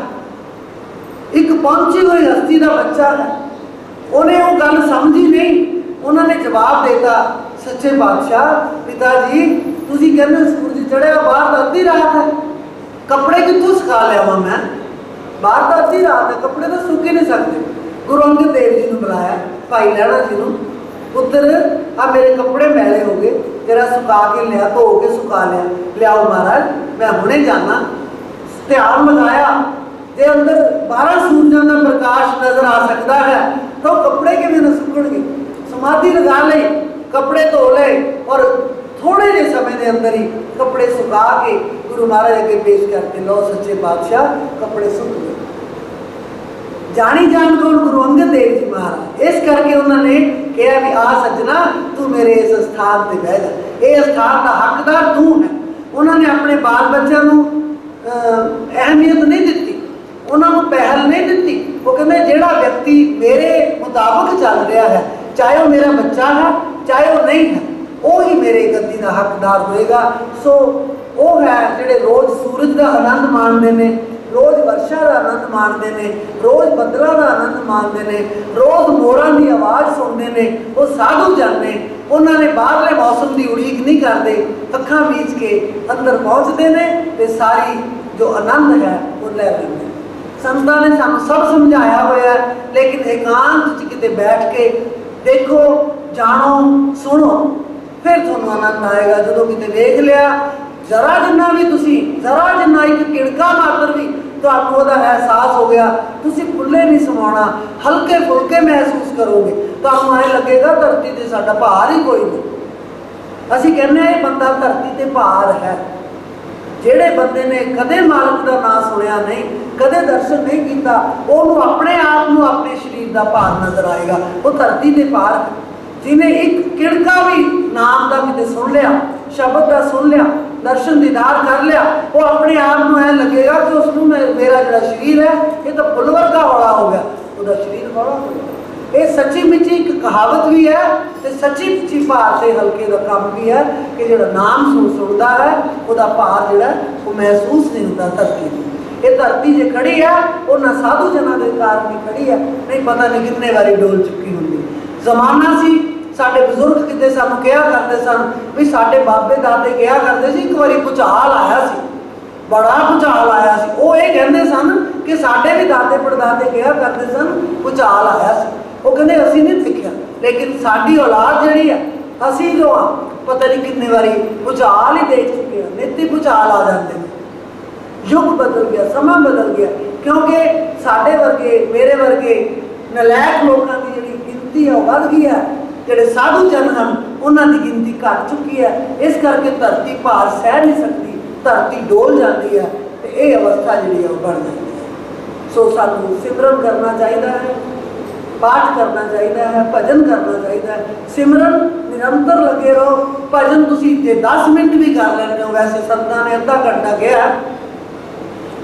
एक पहुंची हुई हस्ती का बच्चा है, उन्हें वो गल समझी नहीं। उन्होंने जवाब देता, सच्चे पातशाह पिताजी तुसीं कहंदे सूरज चढ़िया, बाहर तो अद्धी रात है, कपड़े कित्थों सुका लिया मैं? बाहर तो अद्धी रात है, कपड़े तो सुक ही नहीं सकते। गुरु अंगद देव जी ने बुलाया, भाई लैणा जी को, पुत्र आ मेरे कपड़े मैले हो गए, तेरा सुका के लिया, धो के सुका लिया, लियाओ महाराज मैं हुणे जाना। ध्यान लगाया, जे अंदर 12 सूरजों का प्रकाश नजर आ सकता है तो कपड़े किवें न सुकणगे। समाधि लगा ली, कपड़े धो ले और थोड़े जे समय के अंदर ही कपड़े सुका के गुरु महाराज अगे पेश करके, लो सच्चे पातशाह कपड़े सुक गए। जानी जान कौन? गुरु अंगद देव जी महाराज। इस करके उन्होंने कहा भी आ सज्जना तू मेरे इस स्थान पर बह जा, ये स्थान का हकदार तू है। उन्होंने अपने बाल बच्चों को अहमियत नहीं दी, उन्होंने पहल नहीं दी। वो कहते जिहड़ा व्यक्ति मेरे मुताबिक चल रहा है, चाहे वो मेरा बच्चा है चाहे वो नहीं है, वो ही मेरे गद्दी का हकदार होएगा। सो वो है जिहड़े रोज़ सूरज का आनंद माणते हैं, रोज़ वर्षा का आनंद माणते हैं, रोज़ बदलों का आनंद माणते हैं, रोज़ मोरां की आवाज़ सुनते हैं। वो साधु जन ने, उन्होंने बाहरले मौसम की उड़ीक नहीं करते, अखां मीच के अंदर पहुँचते हैं तो सारी जो आनंद है वो लै लेंगे। संतां ने सानू सब समझाया होया, लेकिन एकांत किते बैठ के देखो, जानो, सुनो, फिर तुहानू आनंद आएगा। जो किते वेख लिया, जरा जिन्ना भी तुसी, जरा जिन्ना एक किड़का मात्र भी तुहानू उहदा एहसास हो गया, तुसी फुल्ले नहीं समाना, हल्के फुल्के महसूस करोगे। तुहानू ऐ लगेगा धरती ते साडा भार ही कोई नहीं। असीं कहने ये बंदा धरती ते भार है, ਜਿਹੜੇ ਬੰਦੇ ਨੇ ਕਦੇ ਮਾਲਕ ਦਾ ਨਾਂ ਸੁਣਿਆ ਨਹੀਂ, ਕਦੇ ਦਰਸ਼ਨ ਨਹੀਂ ਕੀਤਾ, ਉਹਨੂੰ ਆਪਣੇ ਆਪ ਨੂੰ ਆਪਣੇ ਸਰੀਰ ਦਾ ਭਾਰ ਨਜ਼ਰ ਆਏਗਾ। ਉਹ ਧਰਤੀ ਦੇ ਭਾਰ, ਜਿਹਨੇ ਇੱਕ ਕਿੜਕਾ ਵੀ ਨਾਮ ਦਾ ਕਿਤੇ ਸੁਣ ਲਿਆ, ਸ਼ਬਦ ਦਾ ਸੁਣ ਲਿਆ, ਦਰਸ਼ਨ ਦੀਦਾਰ ਕਰ ਲਿਆ, ਉਹ ਆਪਣੇ ਆਪ ਨੂੰ ਐ ਲੱਗੇਗਾ ਕਿ ਉਸ ਨੂੰ ਮੇਰਾ ਜਿਹੜਾ ਸਰੀਰ ਹੈ ਇਹ ਤਾਂ ਫੁੱਲ ਵਰਗਾ ਹੌਲਾ ਹੋ ਗਿਆ, ਉਹਦਾ ਸਰੀਰ ਹੌਲਾ ਹੋ ਗਿਆ। ਇਹ ਸੱਚੀ ਮੁੱਚੀ ਇੱਕ ਕਹਾਵਤ ਵੀ ਹੈ ਤੇ ਸੱਚੀ ਮੁੱਚੀ ਭਾਰ ਦੇ ਹਲਕੇ ਦਾ ਕੰਮ ਵੀ ਹੈ ਕਿ ਜਿਹੜਾ ਨਾਮ ਸੁਣਦਾ ਹੈ ਉਹਦਾ ਭਾਰ ਜਿਹੜਾ ਉਹ ਮਹਿਸੂਸ ਨਹੀਂ ਹੁੰਦਾ ਧਰਤੀ ਨੂੰ। ਇਹ ਧਰਤੀ ਜੇ ਖੜੀ ਹੈ ਉਹਨਾਂ ਸਾਧੂ ਜਨਾਂ ਦੇ ਕਾਰਨ ਹੀ ਖੜੀ ਹੈ, ਨਹੀਂ ਪਤਾ ਨਹੀਂ ਕਿੰਨੇ ਵਾਰੀ ਡੋਲ ਚੁੱਕੀ ਹੁੰਦੀ। ਜ਼ਮਾਨਾ ਸੀ, ਸਾਡੇ ਬਜ਼ੁਰਗ ਕਿਤੇ ਸਾਨੂੰ ਕਿਹਾ ਕਰਦੇ ਸਨ ਵੀ ਸਾਡੇ ਬਾਬੇ ਦਾਦੇ ਕਿਹਾ ਕਰਦੇ ਸੀ ਇੱਕ ਵਾਰੀ ਭੁਚਾਲ ਆਇਆ ਸੀ, ਬੜਾ ਭੁਚਾਲ ਆਇਆ ਸੀ। ਉਹ ਇਹ ਕਹਿੰਦੇ ਸਨ ਕਿ ਸਾਡੇ ਵੀ ਦਾਦੇ ਪੜਦਾਦੇ ਕਿਹਾ ਕਰਦੇ ਸਨ ਭੁਚਾਲ ਆਇਆ ਸੀ। ਉਹ ਕਹਿੰਦੇ ਅਸੀਂ ਨਹੀਂ ਦੇਖਿਆ, ਲੇਕਿਨ ਸਾਡੀ ਔਲਾਦ ਜਿਹੜੀ ਹੈ, ਅਸੀਂ ਜੋ ਆ ਪਤਾ ਨਹੀਂ ਕਿੰਨੇ ਵਾਰੀ ਭੁਚਾਲ ਹੀ ਦੇਖ ਚੁੱਕੇ ਹਾਂ। ਨਿੱਤੀ ਭੁਚਾਲ ਆ ਜਾਂਦੇ ਨੇ। ਯੁੱਗ ਬਦਲ ਗਿਆ, ਸਮਾਂ ਬਦਲ ਗਿਆ, ਕਿਉਂਕਿ ਸਾਡੇ ਵਰਗੇ ਮੇਰੇ ਵਰਗੇ ਨਲਾਇਕ ਲੋਕਾਂ ਦੀ ਜਿਹੜੀ ਗਿਣਤੀ ਹੈ ਉਹ ਵੱਧ ਗਈ ਹੈ। ਜਿਹੜੇ ਸਾਧੂ ਜਨ ਹਨ ਉਹਨਾਂ ਦੀ ਗਿਣਤੀ ਘਟ ਚੁੱਕੀ ਹੈ। ਇਸ ਕਰਕੇ ਧਰਤੀ ਭਾਰ ਸਹਿ ਨਹੀਂ ਸਕਦੀ, ਧਰਤੀ ਡੋਲ ਜਾਂਦੀ ਹੈ ਤੇ ਇਹ ਅਵਸਥਾ ਜਿਹੜੀ ਹੈ ਉਹ ਬਣ ਜਾਂਦੀ ਹੈ। ਸੋ ਸਾਨੂੰ ਸਿਮਰਨ ਕਰਨਾ ਚਾਹੀਦਾ ਹੈ, ਪਾਠ ਕਰਨਾ ਚਾਹੀਦਾ ਹੈ, ਭਜਨ ਕਰਨਾ ਚਾਹੀਦਾ ਹੈ। ਸਿਮਰਨ ਨਿਰੰਤਰ ਲੱਗੇ ਰਹੋ। ਭਜਨ ਤੁਸੀਂ ਜੇ 10 ਮਿੰਟ ਵੀ ਕਰ ਲੈਂਦੇ ਹੋ, ਵੈਸੇ ਸੰਤਾਂ ਨੇ ਅੱਧਾ ਘੰਟਾ ਕਿਹਾ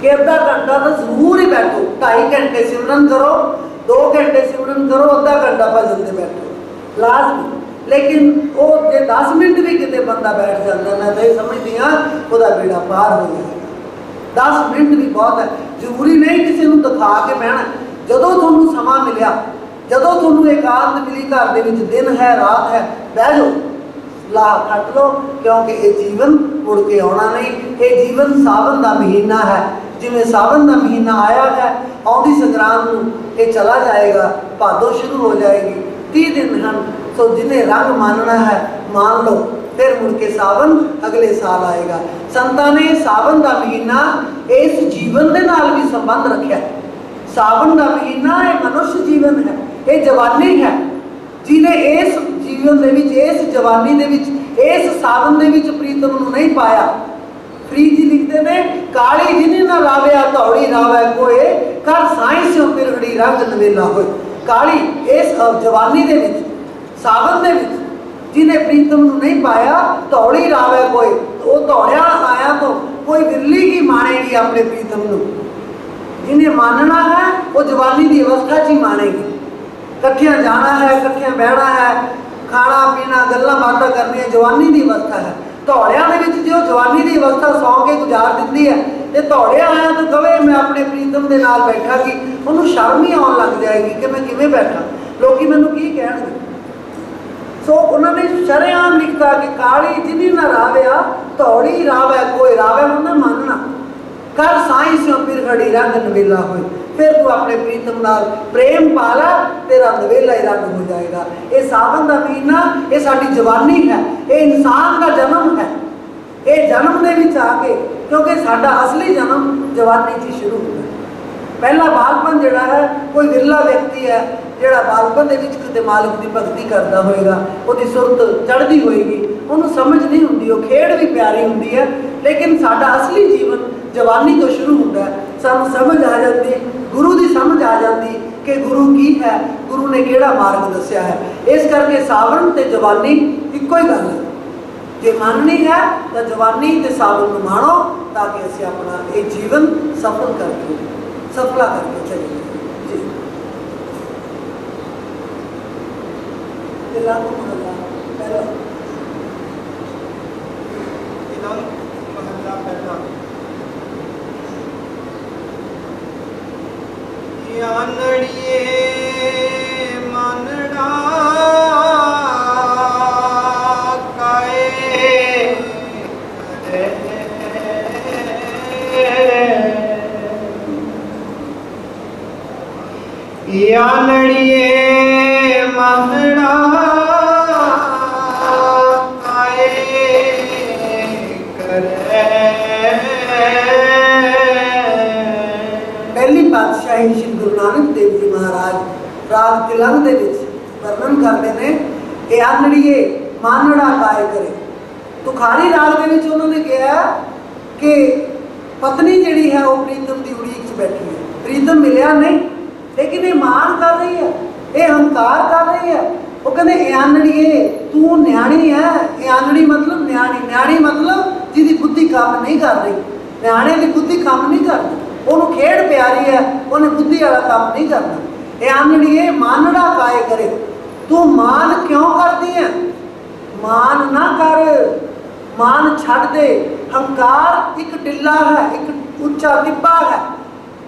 ਕਿ ਅੱਧਾ ਘੰਟਾ ਤਾਂ ਜ਼ਰੂਰ ਹੀ ਬੈਠੋ। 2.5 ਘੰਟੇ ਸਿਮਰਨ ਕਰੋ, 2 ਘੰਟੇ ਸਿਮਰਨ ਕਰੋ, ਅੱਧਾ ਘੰਟਾ ਭਜਨ ਤੇ ਬੈਠੋ ਲਾਜ਼ਮੀ। ਲੇਕਿਨ ਉਹ ਜੇ 10 ਮਿੰਟ ਵੀ ਕਿਤੇ ਬੰਦਾ ਬੈਠ ਜਾਂਦਾ, ਮੈਂ ਤਾਂ ਇਹ ਸਮਝਦੀ ਹਾਂ ਉਹਦਾ ਬੇੜਾ ਪਾਰ ਹੋ ਜਾਏਗਾ। 10 ਮਿੰਟ ਵੀ ਬਹੁਤ ਹੈ, ਜ਼ਰੂਰੀ ਨਹੀਂ ਕਿਸੇ ਨੂੰ ਦਿਖਾ ਕੇ ਬਹਿਣਾ। ਜਦੋਂ ਤੁਹਾਨੂੰ ਸਮਾਂ ਮਿਲਿਆ, ਜਦੋਂ ਤੁਹਾਨੂੰ ਇਕਾਂਤ ਮਿਲੀ, ਘਰ ਦੇ ਵਿੱਚ ਦਿਨ ਹੈ ਰਾਤ ਹੈ, ਬਹਿ ਜਾਓ, ਲਾਹ ਕੱਟ ਲਓ, ਕਿਉਂਕਿ ਇਹ ਜੀਵਨ ਮੁੜ ਕੇ ਆਉਣਾ ਨਹੀਂ। ਇਹ ਜੀਵਨ ਸਾਵਨ ਦਾ ਮਹੀਨਾ ਹੈ, ਜਿਵੇਂ ਸਾਵਨ ਦਾ ਮਹੀਨਾ ਆਇਆ ਹੈ, ਆਉਂਦੀ ਸੰਗਰਾਂਦ ਨੂੰ ਇਹ ਚਲਾ ਜਾਏਗਾ, ਭਾਦੋ ਸ਼ੁਰੂ ਹੋ ਜਾਏਗੀ, 30 ਦਿਨ ਹਨ। ਸੋ ਜਿਹਨੇ ਰੰਗ ਮਾਨਣਾ ਹੈ ਮਾਨ ਲਓ, ਫਿਰ ਮੁੜ ਕੇ ਸਾਵਨ ਅਗਲੇ ਸਾਲ ਆਏਗਾ। ਸੰਤਾਂ ਨੇ ਸਾਵਨ ਦਾ ਮਹੀਨਾ ਇਸ ਜੀਵਨ ਦੇ ਨਾਲ ਵੀ ਸੰਬੰਧ ਰੱਖਿਆ। ਸਾਵਨ ਦਾ ਮਹੀਨਾ ਇਹ ਮਨੁੱਖ ਜੀਵਨ ਹੈ, ਇਹ ਜਵਾਨੀ ਹੈ। ਜਿਹਨੇ ਇਸ ਜੀਵਨ ਦੇ ਵਿੱਚ, ਇਸ ਜਵਾਨੀ ਦੇ ਵਿੱਚ, ਇਸ ਸਾਵਨ ਦੇ ਵਿੱਚ ਪ੍ਰੀਤਮ ਨੂੰ ਨਹੀਂ ਪਾਇਆ। ਫਰੀਦ ਜੀ ਲਿਖਦੇ ਨੇ, ਕਾਲੀ ਜਿਹਨੇ ਨਾ ਰਾਵਿਆ ਧੌੜੀ ਰਾਵੈ ਕੋਏ, ਕਰ ਸਾਈਂ ਸਿਉ ਪਿਰਗੜੀ ਰੰਗ ਨਵੇਲਾ ਹੋਏ। ਕਾਲੀ ਇਸ ਜਵਾਨੀ ਦੇ ਵਿੱਚ, ਸਾਵਨ ਦੇ ਵਿੱਚ ਜਿਹਨੇ ਪ੍ਰੀਤਮ ਨੂੰ ਨਹੀਂ ਪਾਇਆ, ਧੌੜੀ ਰਾਵੈ ਕੋਏ, ਉਹ ਧੌੜਿਆ ਆਇਆ ਤੋਂ ਕੋਈ ਵਿਰਲੀ ਕੀ ਮਾਣੇਗੀ ਆਪਣੇ ਪ੍ਰੀਤਮ ਨੂੰ। ਜਿਹਨੇ ਮਾਨਣਾ ਹੈ ਉਹ ਜਵਾਨੀ ਦੀ ਅਵਸਥਾ 'ਚ ਹੀ ਮਾਣੇਗੀ। ਇਕੱਠਿਆਂ ਜਾਣਾ ਹੈ, ਇਕੱਠਿਆਂ ਬਹਿਣਾ ਹੈ, ਖਾਣਾ ਪੀਣਾ, ਗੱਲਾਂ ਬਾਤਾਂ ਕਰਨੀਆਂ, ਜਵਾਨੀ ਦੀ ਅਵਸਥਾ ਹੈ। ਧੌੜਿਆਂ ਦੇ ਵਿੱਚ ਜੋ ਜਵਾਨੀ ਦੀ ਅਵਸਥਾ ਸੌਂ ਕੇ ਗੁਜ਼ਾਰ ਦਿੰਦੀ ਹੈ, ਤੇ ਧੌੜਿਆ ਆਇਆ ਤਾਂ ਕਵੇ ਮੈਂ ਆਪਣੇ ਪ੍ਰੀਤਮ ਦੇ ਨਾਲ ਬੈਠਾਂਗੀ, ਉਹਨੂੰ ਸ਼ਰਮ ਹੀ ਆਉਣ ਲੱਗ ਜਾਏਗੀ ਕਿ ਮੈਂ ਕਿਵੇਂ ਬੈਠਾਂ, ਲੋਕੀ ਮੈਨੂੰ ਕੀ ਕਹਿਣਗੇ। ਸੋ ਉਹਨਾਂ ਨੇ ਸ਼ਰੇਆਮ ਲਿਖਤਾ ਕਿ ਕਾਲੀ ਜਿਹਨੀ ਨਾ ਰਾਵਿਆ ਧੌੜੀ ਰਾਵੈ ਕੋਈ, ਰਾਵੈ ਹੁੰਦਾ ਮੰਨਣਾ, ਕਰ ਸਾਈਂ ਸਿਉ ਪਿਰਗੜੀ ਰੰਗ ਨਵੇਲਾ ਹੋਏ। ਫਿਰ ਤੂੰ ਆਪਣੇ ਪ੍ਰੀਤਮ ਨਾਲ ਪ੍ਰੇਮ ਪਾ ਲੈ, ਤੇਰਾ ਨਵੇਲਾ ਹੀ ਰੰਗ ਹੋ ਜਾਏਗਾ। ਇਹ ਸਾਵਨ ਦਾ ਮਹੀਨਾ, ਇਹ ਸਾਡੀ ਜਵਾਨੀ ਹੈ, ਇਹ ਇਨਸਾਨ ਦਾ ਜਨਮ ਹੈ। ਇਹ ਜਨਮ ਦੇ ਵਿੱਚ ਆ ਕੇ, ਕਿਉਂਕਿ ਸਾਡਾ ਅਸਲੀ ਜਨਮ ਜਵਾਨੀ 'ਚ ਹੀ ਸ਼ੁਰੂ ਹੁੰਦਾ। ਪਹਿਲਾ ਬਾਲਪਨ ਜਿਹੜਾ ਹੈ, ਕੋਈ ਵਿਰਲਾ ਵਿਅਕਤੀ ਹੈ ਜਿਹੜਾ ਬਾਲਪਨ ਦੇ ਵਿੱਚ ਕਿਤੇ ਮਾਲਕ ਦੀ ਭਗਤੀ ਕਰਦਾ ਹੋਏਗਾ, ਉਹਦੀ ਸੁਰਤ ਚੜ੍ਹਦੀ ਹੋਏਗੀ, ਉਹਨੂੰ ਸਮਝ ਨਹੀਂ ਹੁੰਦੀ, ਉਹ ਖੇਡ ਵੀ ਪਿਆਰੀ ਹੁੰਦੀ ਹੈ। ਲੇਕਿਨ ਸਾਡਾ ਅਸਲੀ ਜੀਵਨ ਜਵਾਨੀ ਤੋਂ ਸ਼ੁਰੂ ਹੁੰਦਾ ਹੈ। ਸਾਨੂੰ ਸਮਝ ਆ ਜਾਂਦੀ, ਗੁਰੂ ਦੀ ਸਮਝ ਆ ਜਾਂਦੀ ਕਿ ਗੁਰੂ ਕੀ ਹੈ, ਗੁਰੂ ਨੇ ਕਿਹੜਾ ਮਾਰਗ ਦੱਸਿਆ ਹੈ। ਇਸ ਕਰਕੇ ਸਾਵਨ ਤੇ ਜਵਾਨੀ ਇੱਕੋ ਹੀ ਗੱਲ ਹੈ। ਜੇ ਮੰਨਣੀ ਹੈ ਤਾਂ ਜਵਾਨੀ ਤੇ ਸਾਵਨ ਨੂੰ ਮਾਣੋ, ਤਾਂ ਕਿ ਅਸੀਂ ਆਪਣਾ ਇਹ ਜੀਵਨ ਸਫਲਾ ਕਰਕੇ ਚੱਲੀਏ ਜੀ। ਲਾਗੂ ਮਹੱਲਾ ਪਹਿਲਾ। ਮਹੱਲਾ ਪਹਿਲਾ। ਆਨੜੀਏ ਮਨੜਾ ਕਾਏ, ਆਨੜੀਏ ਮਨੜਾ ਕਾਏ ਕਰੇ। ਪਹਿਲੀ ਪਾਤਸ਼ਾਹੀ ਸ਼੍ਰੀ ਗੁਰੂ ਨਾਨਕ ਦੇਵ ਜੀ ਮਹਾਰਾਜ ਰਾਗ ਤਿਲੰਗ ਦੇ ਵਿੱਚ ਵਰਣਨ ਕਰਦੇ ਨੇ ਕਿ ਆਨੜੀਏ ਮਾਨੜਾ ਕਾਇ ਕਰੇ। ਤੁਖਾਰੀ ਰਾਗ ਦੇ ਵਿੱਚ ਉਹਨਾਂ ਨੇ ਕਿਹਾ कि पत्नी जिहड़ी है वो प्रीतम की उड़ीक च बैठी है, प्रीतम मिलिया नहीं, लेकिन ये मान कर रही है, ये हंकार कर रही है। वो कहते इयानड़िए तू न्याणी है, इयानड़ी मतलब न्याणी, न्याणी मतलब जिहदी बुद्धि काम नहीं कर रही, न्याणे की बुद्धि काम नहीं करती, ਉਹਨੂੰ खेड प्यारी है, उन्हें बुद्धि वाला काम नहीं करना। इयानड़िए मानड़ा काए करे, तू मान क्यों करती है, मान ना कर, मान छड़ दे। हंकार एक टिल्ला है, एक उच्चा टिब्बा है।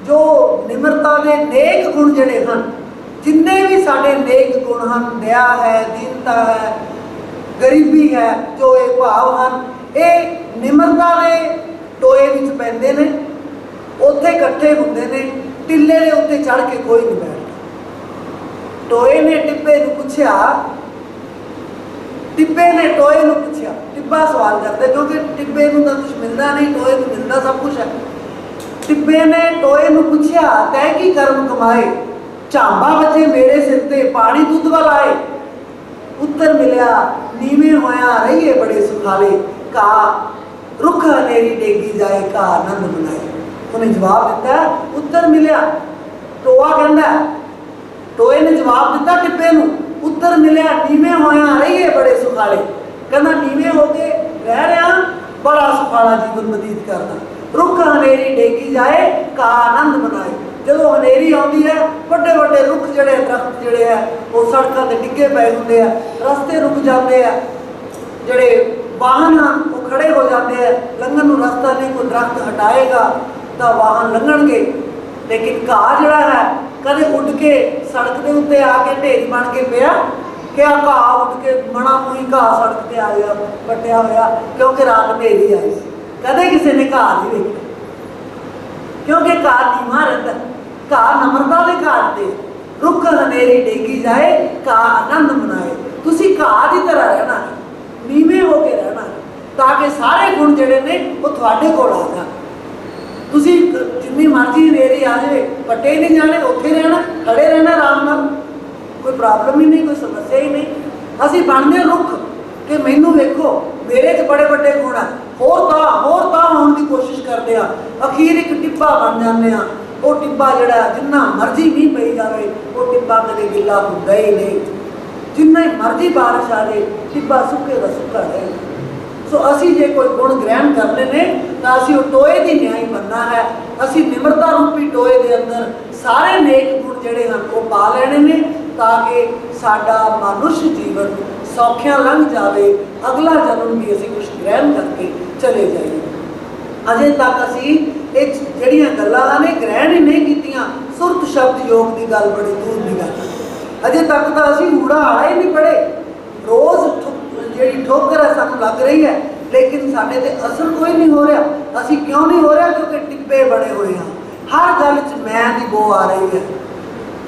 जो निमरता के नेक गुण जिहड़े हैं, जिन्ने भी साडे नेक गुण हैं, दया है, दीनता है, गरीबी है, जो ये भाव हैं, ये निमरता के टोए विच पैंदे ने, उत्थे इकट्ठे हुंदे ने। टिल्ले दे उत्ते चढ़ के कोई नहीं बैठदा। टोए ने टिब्बे नूं पुछया, टिब्बे ने टोए नूं पुछया, टिब्बा सवाल करदा क्योंकि टिब्बे नूं तां कुछ मिलदा नहीं, टोए नूं मिलदा सब कुछ है। टिब्बे ने टोए नूं पुछया, तैं की कर्म कमाए, झांबा बजे मेरे सिर ते पानी दुध वाल आए। उत्तर मिलिया, नीवे होया रहिए बड़े सुखाले, का रुख हनेरी डेगी जाए, का आनंद मनाए। उन्हें जवाब दिता, उत्तर मिलिया। टोआ कहंदा, टोए ने जवाब दिता टिब्बे नूं, उत्तर मिलिया, नीवे होया रहिए बड़े सुखाले। कहना नीवे हो के रह रहा, बड़ा सुखाला जीवन बतीत करना। रुख हनेरी डेगी जाए, का आनंद मनाए। जो हनेरी आती है, बड़े बड़े रुख जड़े दरख्त जड़े है वो सड़कों के डिगे पे होंगे, रस्ते रुक जाते हैं, जड़े वाहन हैं वो खड़े हो जाते हैं, लंघन को रास्ता नहीं, कोई दरख्त हटाएगा तो वाहन लंघणगे। लेकिन घाह जड़ा है कदे उड़ के सड़क के उत्ते आके ढेरी बन के पिया, क्या घाह उड़ के मणा मुई घाह सड़क पर आ गया पट्टिया होया, क्योंकि रात हनेरी आई, कदे किसी ने घाह नहीं देखा, क्योंकि घाह नीवां रहिंदा, घाह नम्रता के घाट ते। रुख हनेरी डेगी जाए, का आनंद मनाए। तुसी घाह की तरह रहना है, नीवे होके रहना है, ताकि सारे गुण जिहड़े ने वो तुहाडे कोल आ जाण। तुसी जिन्नी मर्जी हनेरी आ जाए, पट्टे नहीं जाने, उत्थे रहना, खड़े रहना आराम नाल, कोई प्रॉब्लम ही नहीं, कोई समस्या ही नहीं। असीं बनदे रुख कि मैनू वेखो मेरे च बड़े बड़े गुण है, होर तां होने की कोशिश करते हैं, अखीर एक टिब्बा बन जाते हैं। वो टिब्बा जिहड़ा जिन्ना मर्जी मीह पई जाए, वो टिब्बा कदे गिला हुंदा ही नहीं, जिन्ना ही मर्जी बारिश आ जाए, टिब्बा सुके दा सुक्का रहे। सो असी जे कोई गुण ग्रहण करने ने तो असी वो टोए की न्याय बनना है। असी निमरता रूपी टोए के अंदर सारे नेक गुण जिहड़े हैं वो पा लेने ने, ताकि साडा मनुष्य जीवन सौखिया लंघ जाए, अगला जन्म भी असी कुछ ग्रहण करके चले जाइए। अजे तक असी ये जिहड़ियां गल्लां ने ग्रहण ही नहीं कीतियां। सुरत शब्द योग की गल बड़ी दूर की गल, अजे तक तो असी ऊड़ा आड़ा ही नहीं पढ़े। रोज़ जिहड़ी ठोकर है सानूं लग रही है, लेकिन साडे ते असर कोई नहीं हो रहा। असी क्यों नहीं हो रहा? क्योंकि टिब्बे बड़े हुए हैं, हर गल च मैं की बो आ रही है।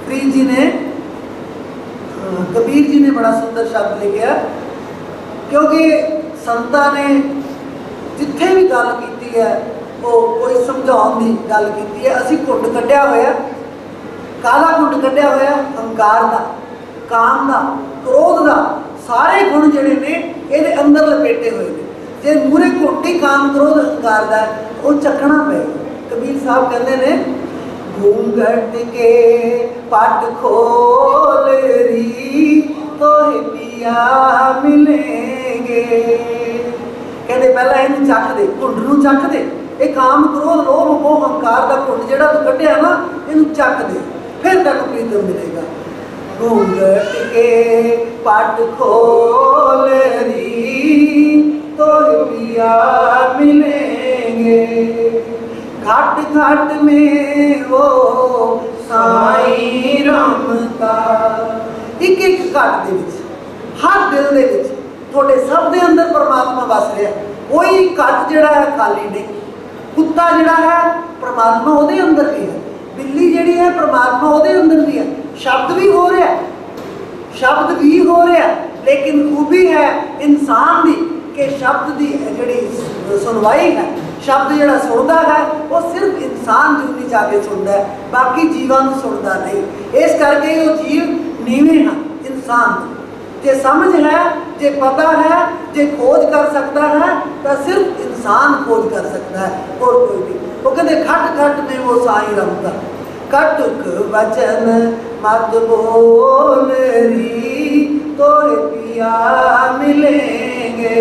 फरीद जी ने, कबीर जी ने बड़ा सुंदर शब्द लिखा, क्योंकि संतां ने जिथे भी गल की है वो कोई समझाउण की गल की है। असी घुंड कढ़िया होया, काला घुंड कढ़िया होया, हंकार का, काम का, क्रोध का, सारे गुण जिहड़े ने ये अंदर लपेटे हुए हैं। जे मूरे घुंडी काम क्रोध हंकार का वो चकना पेगा। कबीर साहब कहते हैं, घूंघट के पट खोल री तो पिया मिलेंगे। कहते पहला इन्हू चक दे, घुंड नूं चक दे, ये काम क्रोध लोभ मोह हंकार का घुंड जिहड़ा तू कढ़िया ना, इन्हू चक दे, फिर तेनू प्रीतम मिलेगा। घूंघट के पट खोल री तो पिया मिलेंगे, घाट घाट में वो साईं रमता। एक एक घाट दे विच, हर दिल दे विच थोड़े सब दे अंदर परमात्मा वस रहा। कोई घट जिहड़ा है खाली नहीं। कुत्ता जिहड़ा है परमात्मा उहदे अंदर भी है, बिल्ली जिहड़ी है परमात्मा उहदे अंदर भी है। शब्द भी हो रहा है, शब्द भी हो रहा है, लेकिन खूबी है इंसान की कि शब्द की जिहड़ी सुनवाई है, शब्द जिहड़ा सुनता है वो सिर्फ इंसान जूनी जाके सुनता है, बाकी जीवां नूं सुनता नहीं। इस करके वो जीव नीवे हैं इंसान। जे समझ है, जे पता है, जे खोज कर सकता है तो सिर्फ इंसान खोज कर सकता है और कोई नहीं। वो कहते खट खट में वो साई रमता, कटुक वचन मत बोल री तो पिया मिलेंगे।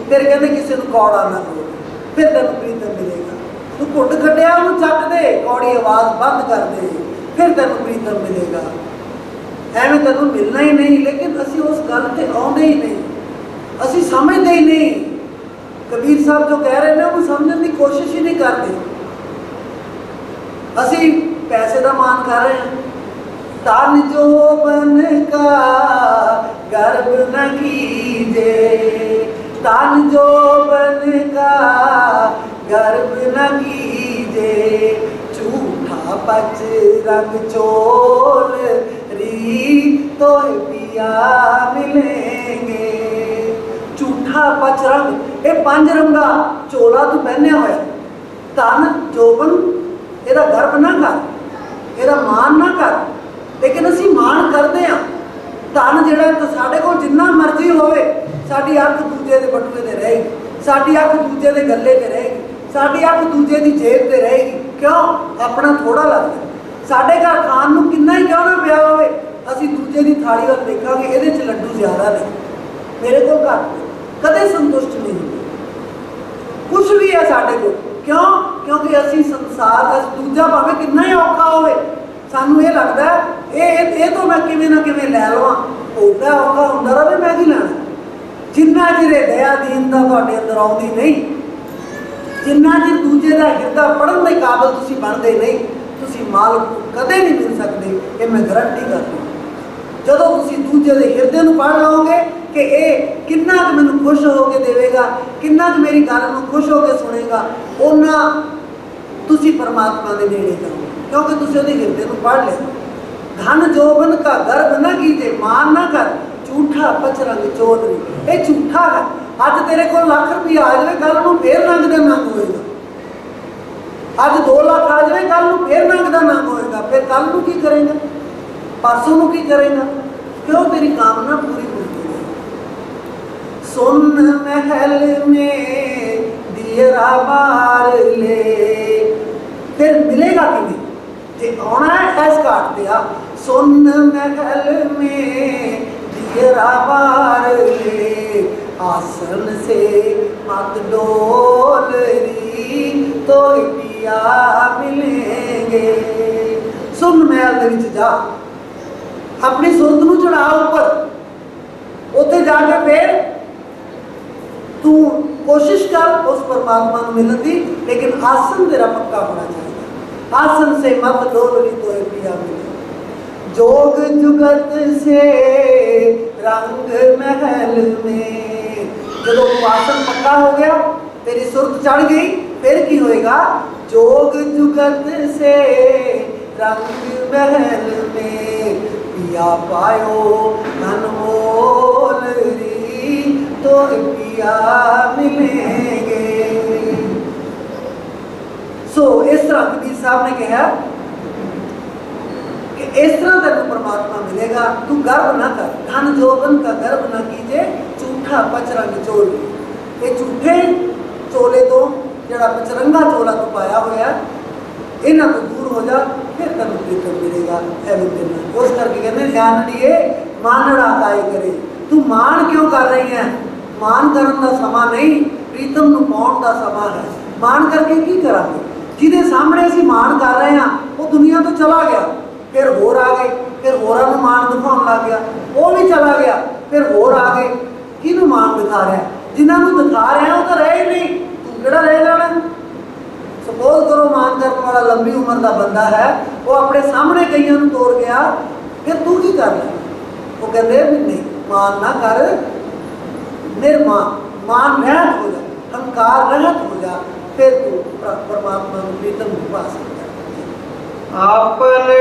फिर कहते किसी को कौड़ा ना बोल, फिर तेन प्रीतम मिलेगा। तू घुट खटिया चक दे, कौड़ी आवाज़ बंद कर दे, फिर तेन प्रीतम मिलेगा। एवं तेन मिलना ही नहीं, लेकिन असी उस गल से आते ही नहीं, असी समझते ही नहीं। कबीर साहब जो कह रहे हैं वो समझने की कोशिश ही नहीं करते। असी पैसे का मान कर रहे हैं, तन जोबन का गर्व न कीजे, तन जोबन का गर्व न कीजे, झूठा पच रंग चोल री तो पिया मिलेंगे। झूठा पच रंग, ये 5 रंगा चोला तू पहनया होया, तन जोबन ਇਹਦਾ ਗਰਬ ਨਾ ਕਰ, ਇਹਦਾ ਮਾਣ ਨਾ ਕਰ। लेकिन असी मान करते हैं। धन जिहड़ा तो साडे कोल जिन्ना मर्जी होवे, साडी अख दूजे दे बटूए ते रहेगी, साडी अख दूजे दे गल्ले ते रहेगी, साडी अख दूजे दी जेब ते रहेगी। क्यों? अपना थोड़ा लगदा। साडे घर खान नूं किन्ना ही क्यों ना पिया होवे, असी दूजे दी थाली वल देखांगे इहदे च लड्डू ज़्यादा ने, मेरे कोल घट, कदे संतुष्ट नहीं होंदे। कुछ भी है साडे कोल, क्यों? क्योंकि असी संसार का दूजा भावें किन्ना ही औखा होवे, सानू ये लगता है ये तो मैं किवें ना किवें लै लवां, होता औखा होंदा रहे मैं की लैणा। जिन्ना चिर दया दीनता तुहाडे अंदर आउंदी नहीं, जिन्ना चिर दूजे का हिरदा पढ़न के काबिल तुसीं बनदे नहीं, तुसीं मालक कदे नहीं मिल सकते। ये मैं गारंटी करदा। जदों तुसीं दूजे के हिरदे नूं पढ़ लओगे कि ये किन्ना क मैनूं खुश होकर देवेगा, किन्ना क मेरी गल नूं खुश होकर सुनेगा, उन्ना तुसीं परमात्मा दे नेड़े जाओगे, क्योंकि तुसीं उहदे हिरदे नूं पढ़ लिया। धन जोबन का गर्व न कीजे, मान ना कर, झूठा पचरंग चौधरी, ये झूठा है। अज तेरे को लाख रुपया आ जाए, कल नूं फिर नंग दा नंग होएगा। अज 2 लाख आ जाए, कल नूं फिर नंग दा नंग होएगा। फिर कल नूं की करेगा, परसों नूं की करेगा? क्यों? तेरी कामना पूरी होती है। सुन महल में दियरा बार ले, फिर मिलेगा किवें? जे आना है ऐस काट दिया। सुन महल में दियरा बार ले, आसन से मत डोल री तो पिया मिलेंगे। सुन महल दे विच जा, अपनी सुरत नूं चढ़ा ऊपर, उत्थे जाके फिर तू कोशिश कर उस परमात्मा नूं मिलण दी, लेकिन आसन तेरा पक्का होना चाहिए। आसन से मत डोल री तो पिया मिले। जोग जुगत से रंग महल में, जब तू आसन पक्का हो गया, तेरी सुरत चढ़ गई, फिर की होएगा? जोग जुगत से रंग महल में, पिया पायो अनमोल री तो पिया मिलेंगे। सो इस तरह कबीर साहब ने कहा कि इस तरह तेन परमात्मा मिलेगा। तू गर्व ना कर, धन जोबन का गर्व ना कीजे, झूठा पचरंग चोल। ये झूठे चोले तो जड़ा पचरंगा चोला तू पाया होया, इन्हां तो दूर हो जा, फिर तेन प्रीतम मिलेगा। उस करके कहते ध्यानड़िए मानड़ा काय करे। तू मान क्यों कर रही है? मान करन दा समा नहीं, प्रीतम नूं पाउण दा समा है। मान करके की करांगे? जिहदे सामने असीं मान कर रहे हैं वो दुनिया तो चला गया, फिर होर आ गए, फिर होरां नूं मान दिखाउण लग गया, वो भी चला गया, फिर होर आ गए। किहनूं मान दिखा रहा है? जिन्हां नूं दिखा रहे हैं वो तो रहे ही नहीं, तू किहड़ा रह जाना? सपोज करो मान करने वाला लंबी उम्र का बंदा है, वो अपने सामने कईयों को तोड़ गया, फिर तू की कर ले? वो कहते भी नहीं, मान ना कर, निर्मान, मान रहत हो जा, अहंकार रहत हो जा, फिर तू परमात्मा को प्रीतम पा सकता है। आपलड़े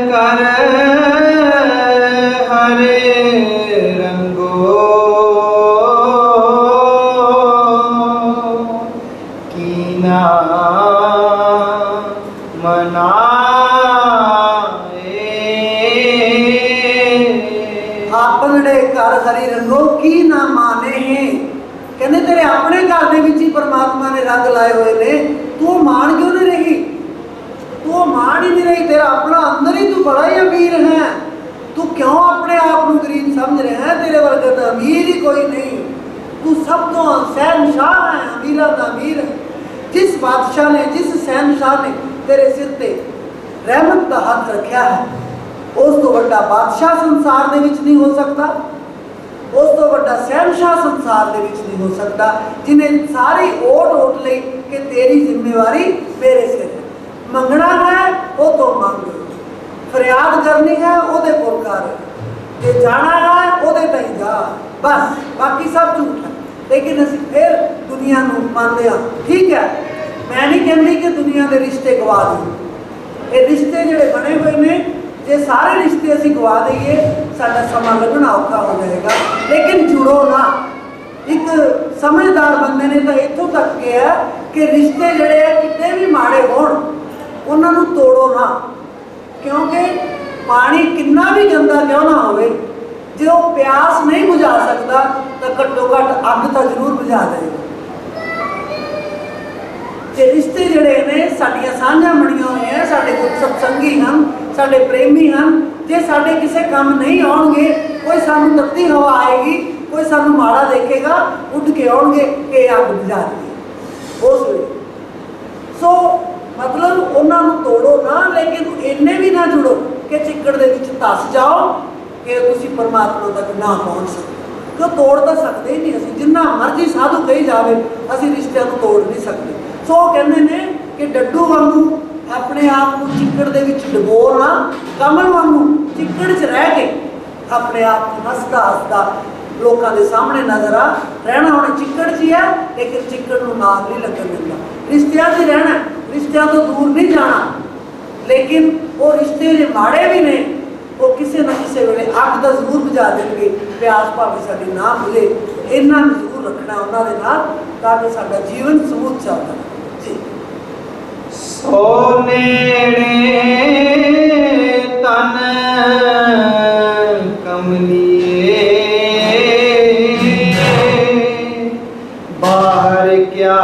कर हरे रंगो कीना मनाए। नहीं। कहते तेरे अपने घर के विच ही परमात्मा ने रंग लाए हुए ने, तू मान क्यों नहीं रही? तू मान ही नहीं रही। तेरा अपना अंदर ही तू बड़ा ही अमीर है। तू क्यों अपने आप को गरीब समझ रहे हैं? तेरे वर्ग तो अमीर ही कोई नहीं। तू सब तो शहनशाह है, अमीरा का अमीर है। जिस बादशाह ने, जिस शहनशाह ने तेरे सिर पे रहमत का हाथ रखा है, उस तो बड़ा बादशाह संसार दे विच नहीं हो सकता, उस तो बड़ा शहनशाह संसार दे विच नहीं हो सकता, जिन्हें सारी ओट ली कि तेरी जिम्मेवारी मेरे सिर है। मंगना है वो तो मंग, फरियाद करनी है ओदे कोल कर, जे जाना है ओदे तई जा, बस बाकी सब झूठ है। लेकिन असीं फिर दुनिया नूं मानते हैं। ठीक है, मैं नहीं कहती कि दुनिया के रिश्ते गवा दें। ये रिश्ते जिहड़े बने हुए ने, जे सारे रिश्ते असीं गवा दईए साडा समा लगना औखा हो जाएगा। लेकिन जुड़ो ना। एक समझदार बंदे ने तो इत्थों तक कहा कि रिश्ते जिहड़े कितने भी माड़े होण उन्होंने तोड़ो ना, क्योंकि पानी कितना भी गंदा क्यों ना हो, जो प्यास नहीं बुझा सकता तो घट्टो घट अग तो जरूर बुझा देगा। जे रिश्ते जिहड़े ने साडियां सांझां बणीਆਂ होईयां, साडे कुछ सत्संगी हैं, साडे प्रेमी हैं, जे साडे किसी काम नहीं आउणगे, कोई सानू तत्ती हवा आएगी, कोई सानू माड़ा देखेगा, उठ के आउणगे कि अग बुझा दी उस वे। सो मतलब उन्होंने तोड़ो ना, लेकिन इन्ने भी ना जुड़ो कि चिक्कड़ दे विच धस जाओ कि तुसी परमात्मा तक ना पहुँच सकते। क्यों तोड़ तो सकते ही नहीं। असीं जिन्ना मर्जी साधु कही जाए, असीं रिश्तिਆਂ को तोड़ नहीं सकते। सो कहते हैं कि डड्डू वांगू अपने आप को चिक्कड़ दे विच डुबो ना, कमल वांगू चिक्कड़ च रह के अपने आप को हसदा हसदा लोगों के सामने नजर आ रहना। उन्हें चिक्कड़ च ही है, लेकिन चिक्कड़ को नाग नहीं लगन देता। रिश्तिਆਂ से रहना, रिश्तिਆਂ तो दूर नहीं जाना, लेकिन वो रिश्ते जो माड़े भी ने वो किसी न किसी वेले अग तो जरूर बुझा देंगे। प्यास भावें साडी ना बुझे, इन्ना जरूर रखना उन्होंने नाल, ताकि साडा जीवन समूह चलता जी। सो नेड़े तन कमलिए, बाहर क्या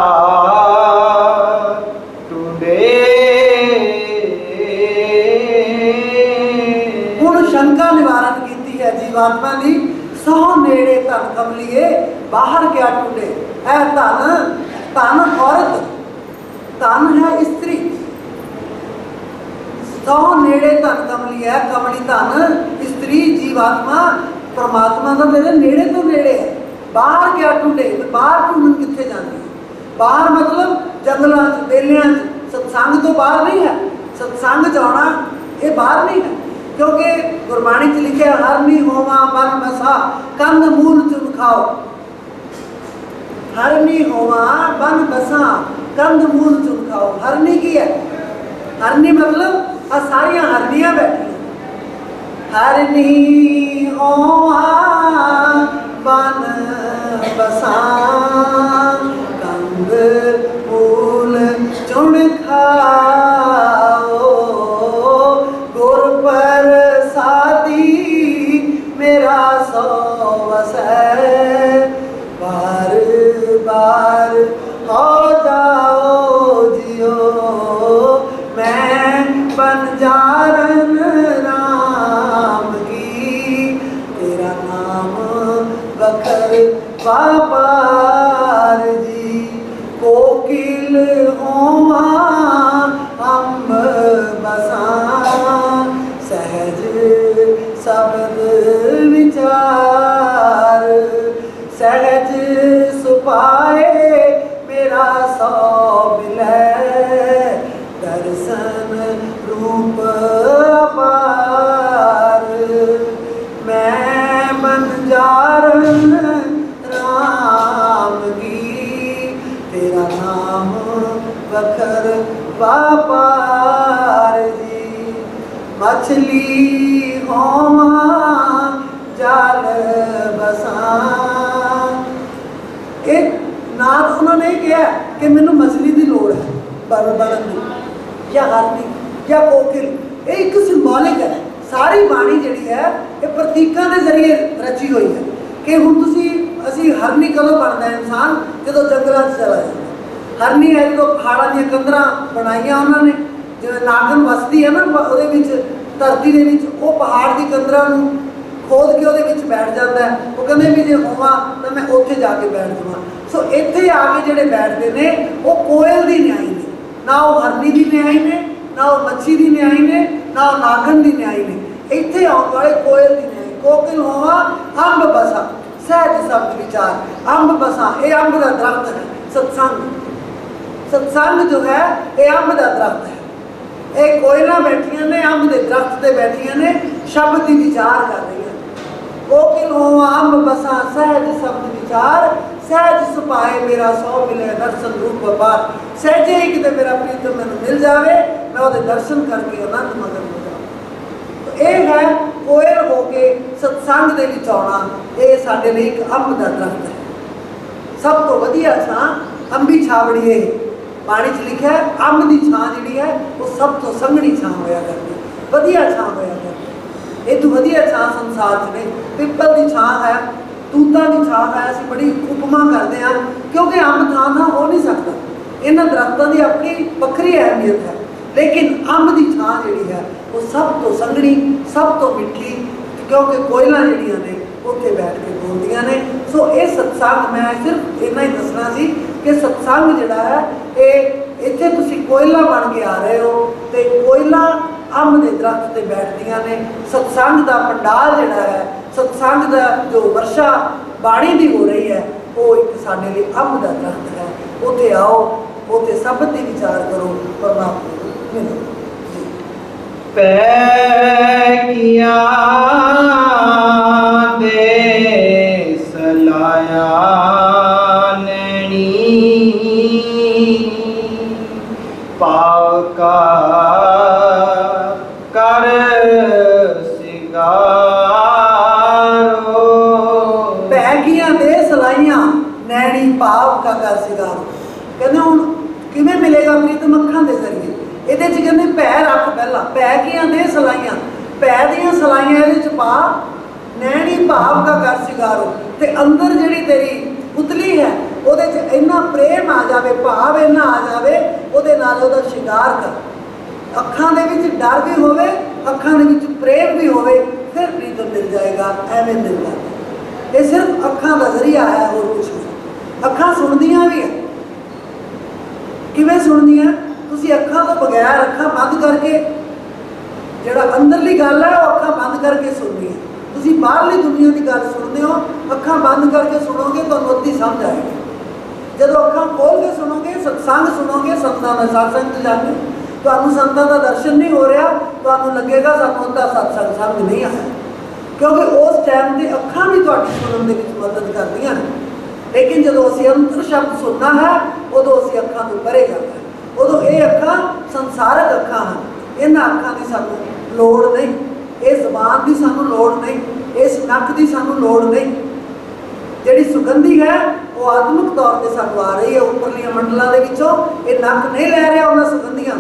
शंका निवारण की है जीवात्मा की। सौ नेड़े धन कमलिए, बाहर क्या टूटे। है धन, धन औरत, धन है स्त्री। सौ नेड़े धन कमली है, कमली धन स्त्री जीवात्मा परमात्मा का मेरे नेड़े तो नेड़े है। बाहर क्या टूटे, बाहर ढूंढन कितने जाती है। बाहर मतलब जंगलों बेलियां, सत्संग तो बाहर नहीं है। सत्संग जाना ये बाहर नहीं है, क्योंकि गुरबाणी च लिखे हरनी होवा बन बसा कंद मूल चुन खाओ। हरनी होवा बन बसा कंद मूल चुन खाओ। हरनी की है, हरनी मतलब आ सारिया हरनियां बैठी। हरनी होवा बन बसा कंद मूल चुन खाओ। गुर पर मेरा सो वसै, बार बार हो जाओ जियो। मैं बंजारन राम की, तेरा नाम बखर बापार जी। कोकिल होवा अम्ब बसा, सहज शब्द विचार। सहज सुपाए मेरा सौ मिलै, दर्शन रूप अपार। मैं बंजारन राम की, तेरा नाम बखर बापार जी। मछली होवा जाल बसा। एक नाथ उन्होंने कहा कि मैनू मछली की लोड़ है बनन की, या हरनी या कोकिल। ये एक सिंबॉलिक है। सारी बाणी जी है ये प्रतीकों के जरिए रची हुई है कि हुण तुसीं ਅਸੀਂ ਹਰਨੀ ਕਦੋਂ ਬਣਦਾ ਇਨਸਾਨ? ਜਦੋਂ ਜੰਗਲਾਂ 'ਚ ਚਲਾ ਜਾਂਦਾ। ਹਰਨੀ ਹੈ ਜਦੋਂ ਪਹਾੜਾਂ ਦੀਆਂ ਕੰਦਰਾਂ ਬਣਾਈਆਂ ਉਹਨਾਂ ਨੇ, ਜਿਵੇਂ ਨਾਗਨ ਵਸਦੀ ਹੈ ਨਾ ਉਹਦੇ ਵਿੱਚ, ਧਰਤੀ ਦੇ ਵਿੱਚ, ਉਹ ਪਹਾੜ ਦੀ ਕੰਦਰਾਂ ਨੂੰ ਖੋਦ ਕੇ ਉਹਦੇ ਵਿੱਚ ਬੈਠ ਜਾਂਦਾ ਹੈ। ਉਹ ਕਹਿੰਦੇ ਵੀ ਜੇ ਹੋਵਾਂ ਤਾਂ ਮੈਂ ਉੱਥੇ ਜਾ ਕੇ ਬੈਠ ਜਾਵਾਂ। ਸੋ ਇੱਥੇ ਆ ਕੇ ਜਿਹੜੇ ਬੈਠਦੇ ਨੇ ਉਹ ਕੋਇਲ ਦੀ ਨਿਆਈ ਨੇ, ਨਾ ਉਹ ਹਰਨੀ ਦੀ ਨਿਆਈ ਨੇ, ਨਾ ਉਹ ਮੱਛੀ ਦੀ ਨਿਆਈ ਨੇ, ਨਾ ਉਹ ਨਾਗਨ ਦੀ ਨਿਆਈ ਨੇ। ਇੱਥੇ ਆਉਣ ਵਾਲੇ ਕੋਇਲ ਦੀ ਨਿਆਈ। ਕੋਕਿਲ ਹੋਵਾਂ ਅੰਬ ਬਸਾ ਸਹਿਜ ਸ਼ਬਦ ਵਿਚਾਰ। ਅੰਬ ਬਸਾ, ਇਹ ਅੰਬ ਦਾ ਦਰਖਤ ਹੈ। सत्संग जो है ये अंब का दरख्त है। ये कोयलां बैठियां ने अंब के दरख्त से बैठियां ने, शब्द की विचार कर रही हैं। कोकिल होवा अंब बसा सहज शब्द विचार, सहज सुपाए मेरा सौ मिले दर्शन रूप व्यापार। सहजे ही किते मेरा प्रीतम मैनूं मिल जाए, मैं वो दर्शन करके आनंद मगन हो जाऊं। तो ये है कोयल होके सत्संग दे विच आउणा। ये साडे लई एक अंब का दरख्त है। सब तो वधिया छां अंबी छावड़ी है। पानी च लिखा है अंब की छां जिहड़ी है वो सब तो संघनी छां होया करदी, वधिया छां होया करदी। ये तो वधिया छां संसार च नहीं। पिपल की छां है, तूतां की छां है, असीं बड़ी उपमा करते हैं क्योंकि अंब थां थां हो नहीं सकता। इन्हां दरख्तां की अपनी वक्री अहमियत है, लेकिन अंब की छां जिहड़ी है वो सब तो संघनी, सब तो मिठी, क्योंकि कोयलां जिहड़ियां ने उत्थे बैठ के बोलदियां ने। सो ये सत्संग मैं सिर्फ इन्ना ही दसना सी कि सत्संग जिहड़ा है ये इत्थे तुसीं कोयला बन के आ रहे हो, तो कोयला अंब के दरख्त से बैठदियां ने। सत्संग का पंडाल जिहड़ा है, सत्संग का जो वर्षा बाणी की हो रही है, वो एक साडे लई अंब का दरख्त है। उत्थे आओ, उत्थे शब्द की विचार करो, परमात्मा नूं मिलो। पैकिया दे सलाया नैनी, पावका कर सिगारो। पैकिया दे सलाइयां नैनी भाव का कर सिगारो। कहते हुण किवें मिलेगा प्रीतम? अखां दे जरिए। ਇਹਦੇ ਚ ਕਹਿੰਦੇ ਭੈ ਰੱਖ ਪਹਿਲਾਂ, ਪੈ ਕੀਆਂ ਦੇ ਸਲਾਈਆਂ, ਪੈ ਦੀਆਂ ਸਲਾਈਆਂ ਇਹਦੇ ਚ ਪਾ, ਨੈਣੀ ਭਾਵ ਦਾ ਕਰ ਸਿਗਾਰੋ। ਤੇ ਅੰਦਰ ਜਿਹੜੀ ਤੇਰੀ ਪੁਤਲੀ ਹੈ ਉਹਦੇ ਚ ਇੰਨਾ ਪ੍ਰੇਮ ਆ ਜਾਵੇ, ਭਾਵ ਇੰਨਾ ਆ ਜਾਵੇ, ਉਹਦੇ ਨਾਲ ਉਹਦਾ ਸ਼ਿੰਗਾਰ ਕਰ। ਅੱਖਾਂ ਦੇ ਵਿੱਚ ਡਰ ਵੀ ਹੋਵੇ, ਅੱਖਾਂ ਦੇ ਵਿੱਚ ਪ੍ਰੇਮ ਵੀ ਹੋਵੇ, ਫਿਰ ਪ੍ਰੀਤਮ ਮਿਲ ਜਾਏਗਾ। ਐਵੇਂ ਮਿਲਦਾ ਇਹ ਸਿਰਫ ਅੱਖਾਂ ਦਾ ਜ਼ਰੀਆ ਹੈ, ਹੋਰ ਕੁਛ ਨਹੀਂ। ਅੱਖਾਂ ਸੁਣਦੀਆਂ ਵੀ ਹੈ। ਕਿਵੇਂ ਸੁਣਦੀਆਂ? ਤੁਸੀਂ ਅੱਖਾਂ ਤੋਂ ਬਗੈਰ, ਅੱਖਾਂ ਬੰਦ ਕਰਕੇ, ਜਿਹੜਾ ਅੰਦਰਲੀ ਗੱਲ ਹੈ ਉਹ ਅੱਖਾਂ ਬੰਦ ਕਰਕੇ ਸੁਣਨੀ ਹੈ। ਤੁਸੀਂ ਬਾਹਰਲੀ ਦੁਨੀਆ ਦੀ ਗੱਲ ਸੁਣਦੇ ਹੋ, ਅੱਖਾਂ ਬੰਦ ਕਰਕੇ ਸੁਣੋਗੇ ਤੁਹਾਨੂੰ ਅੱਧੀ ਸਮਝ ਆਏਗੀ। ਜਦੋਂ ਅੱਖਾਂ ਖੋਲ੍ਹ ਕੇ ਸੁਣੋਗੇ, ਸਤਸੰਗ ਸੁਣੋਗੇ, ਸੰਤਾਂ ਦਾ ਸਤਸੰਗ 'ਚ ਜਾਂਦੇ, ਤੁਹਾਨੂੰ ਸੰਤਾਂ ਦਾ ਦਰਸ਼ਨ ਨਹੀਂ ਹੋ ਰਿਹਾ, ਤੁਹਾਨੂੰ ਲੱਗੇਗਾ ਸਾਨੂੰ ਅੱਧਾ ਸਤਸੰਗ ਸਮਝ ਨਹੀਂ ਆਇਆ, ਕਿਉਂਕਿ ਉਸ ਟਾਈਮ 'ਤੇ ਅੱਖਾਂ ਵੀ ਤੁਹਾਡੀ ਸੁਣਨ ਦੇ ਵਿੱਚ ਮਦਦ ਕਰਦੀਆਂ ਨੇ। ਲੇਕਿਨ ਜਦੋਂ ਅਸੀਂ ਅੰਤਰ ਸ਼ਬਦ ਸੁਣਨਾ ਹੈ, ਉਦੋਂ ਅਸੀਂ ਅੱਖਾਂ ਤੋਂ ਪਰੇ ਜਾਂਦੇ ਹਾਂ। ਉਦੋਂ ਇਹ ਅੱਖਾਂ ਸੰਸਾਰਕ ਅੱਖਾਂ ਹਨ। ਇਹਨਾਂ ਅੱਖਾਂ ਦੀ ਸਾਨੂੰ ਲੋੜ ਨਹੀਂ, ਇਹ ਜ਼ਬਾਨ ਦੀ ਸਾਨੂੰ ਲੋੜ ਨਹੀਂ, ਇਸ ਨੱਕ ਦੀ ਸਾਨੂੰ ਲੋੜ ਨਹੀਂ। ਜਿਹੜੀ ਸੁਗੰਧੀ ਹੈ ਉਹ ਆਤਮਿਕ ਤੌਰ 'ਤੇ ਸਾਨੂੰ ਆ ਰਹੀ ਹੈ ਉੱਪਰਲੀਆਂ ਮੰਡਲਾਂ ਦੇ ਵਿੱਚੋਂ। ਇਹ ਨੱਕ ਨਹੀਂ ਲੈ ਰਿਹਾ ਉਹਨਾਂ ਸੁਗੰਧੀਆਂ।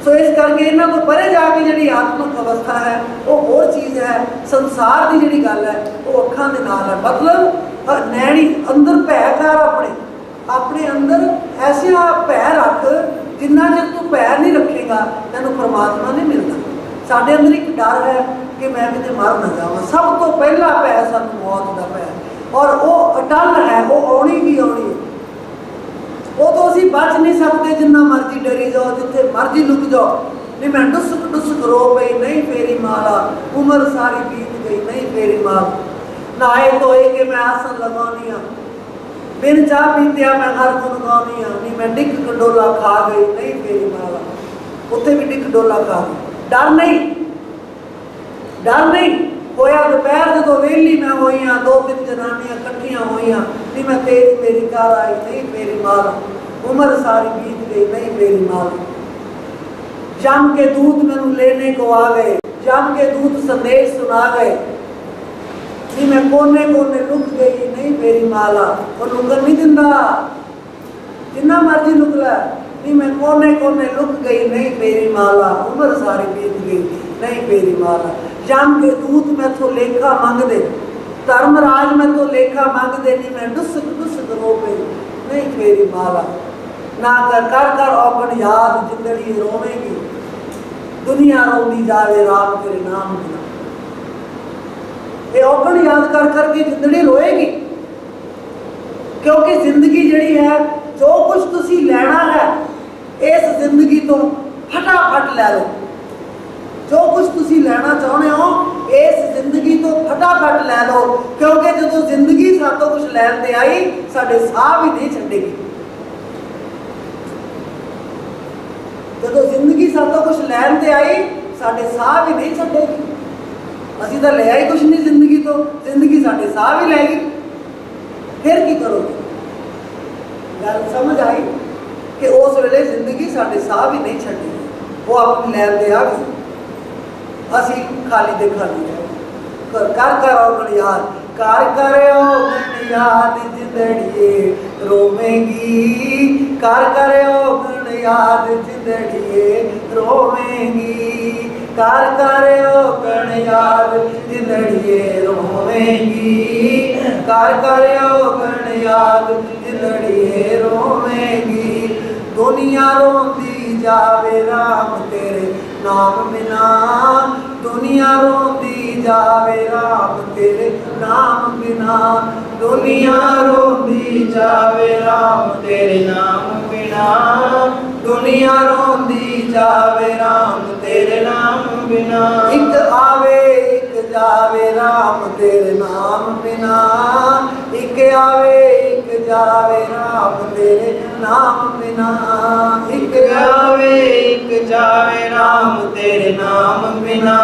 ਸੋ ਇਸ ਕਰਕੇ ਇਹਨਾਂ ਤੋਂ ਪਰੇ ਜਾ ਕੇ ਜਿਹੜੀ ਆਤਮਿਕ ਅਵਸਥਾ ਹੈ ਉਹ ਹੋਰ ਚੀਜ਼ ਹੈ। ਸੰਸਾਰ ਦੀ ਜਿਹੜੀ ਗੱਲ ਹੈ ਉਹ ਅੱਖਾਂ ਦੇ ਨਾਲ ਹੈ। ਮਤਲਬ ਨੈਣੀ ਅੰਦਰ ਭੈ ਕਰ, ਆਪਣੇ ਅੰਦਰ ਐਸਾ ਭੈ ਰੱਖ, ਜਿੰਨਾ ਚਿਰ ਤੂੰ ਭੈ ਨਹੀਂ ਰੱਖੇਗਾ ਤੈਨੂੰ ਪਰਮਾਤਮਾ ਨਹੀਂ ਮਿਲਦਾ। ਸਾਡੇ ਅੰਦਰ ਇੱਕ ਡਰ ਹੈ ਕਿ ਮੈਂ ਕਿਤੇ ਮਰ ਨਾ ਜਾਵਾਂ। ਸਭ ਤੋਂ ਪਹਿਲਾ ਭੈ ਸਾਨੂੰ ਮੌਤ ਦਾ ਭੈ, ਔਰ ਉਹ ਅਟਲ ਹੈ, ਉਹ ਆਉਣੀ ਹੀ ਆਉਣੀ ਹੈ। ਉਹ ਤੋਂ ਅਸੀਂ ਬਚ ਨਹੀਂ ਸਕਦੇ। ਜਿੰਨਾ ਮਰਜ਼ੀ ਡਰੀ ਜਾਓ, ਜਿੱਥੇ ਮਰਜ਼ੀ ਲੁਕ ਜਾਓ, ਨਹੀਂ ਮੈਂ ਡੁਸਕ ਡੁਸਕ ਰੋ ਪਈ, ਨਹੀਂ ਫੇਰੀ ਮਾਲਾ, ਉਮਰ ਸਾਰੀ ਬੀਤ ਗਈ, ਨਹੀਂ ਫੇਰੀ ਮਾਲ। ਨਹਾਏ ਧੋਏ ਕੇ ਮੈਂ ਆਸਨ ਲਗਾਉਣੀ ਹਾਂ, बिन चाह पीतिया मैं हर गुण गानी हाँ, नहीं मैं डिक कंडोला खा गई, नहीं फेरी माला, उत्थे भी डिक डोला खा गई। डर नहीं, डर नहीं होया। दोपहर जो वेली मैं हुई हाँ, 2-3 जनानियां कट्ठियां हुई हाँ, नहीं मैं तेरी मेरी कार आई, नहीं फेरी माला, उम्र सारी बीत गई, नहीं फेरी माला। जम के दूत मैनू लेने को आ गए, जम के दूत संदेश सुना गए, नहीं मैं कोने कोने लुक गई, नहीं फेरी माला। और लुकन नहीं दिंदा, जिन्ना मर्जी लुक लै, नहीं मैं कोने कोने लुक गई, नहीं फेरी माला, उम्र सारी बीत गई, नहीं फेरी माला। जम के दूत मैथों लेखा मंगदे, धर्मराज मैं तो लेखा मंगदे नहीं, मैं डुसक डुसक रोवे नहीं फेरी माला। ना कर कर कर औगण याद जिंदड़ी रोवेगी, दुनिया रोंदी जावे राम तेरे नाम बिना। ये औगण याद कर करके जिंदड़ी रोएगी, क्योंकि जिंदगी जड़ी है जो कुछ तुसी लेना है इस जिंदगी तो फटाफट ले लो। जो कुछ तुसी लेना चाहते हो इस जिंदगी तो फटाफट ले लो, क्योंकि जो जिंदगी सातों कुछ लैन ते आई साडे साह भी नहीं छड्डेगी। जो जिंदगी सातों कुछ लैन ते आई साडे साह भी नहीं छड्डेगी। असीं तां ले आई कुछ नहीं जिंदगी तो, जिंदगी साडे साह भी लैगी। फिर की करोगे? गल समझ आई कि उस वेले जिंदगी साडे साह भी नहीं छड्डेगी, वो अपनी लैन ते आ गई। असी खाली दे खाली कर कर औगण याद, कर कर औगण याद जिंदड़िए रोवेगी, कर औगण याद जिंदड़िए रोवेगी, कर औगण याद जिंदड़िए रोवेगी, कर औगण याद जिंदड़िए रोवेगी। दुनिया रोंदी जावे राम तेरे नाम बिना, दुनिया रोंदी जावे राम तेरे नाम बिना, दुनिया रोंदी जावे राम तेरे नाम बिना, दुनिया रोंदी जावे राम तेरे नाम बिना। एक आवे एक जावे राम तेरे नाम बिना, एक आवे एक जावे राम तेरे नाम बिना, एक आवे एक जावे राम तेरे नाम बिना,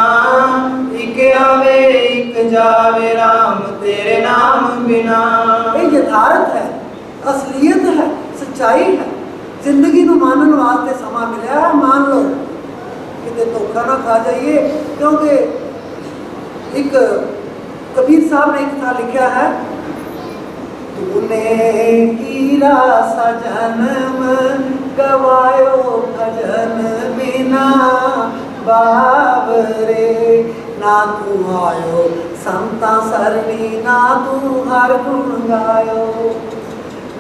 एक आवे एक जावे राम तेरे नाम बिना। ये यथार्थ है, असलियत है, सच्चाई है। जिंदगी को मानने वास्ते समा मिला है, मान लो, किते धोखा ना खा जाइए। क्योंकि एक कबीर साहब ने एक था लिखा है, तूने हीरा सा जन्म गवायो भजन बिना बाबरे, ना तू आयो संता सरणी, ना तू हर गुण गायो,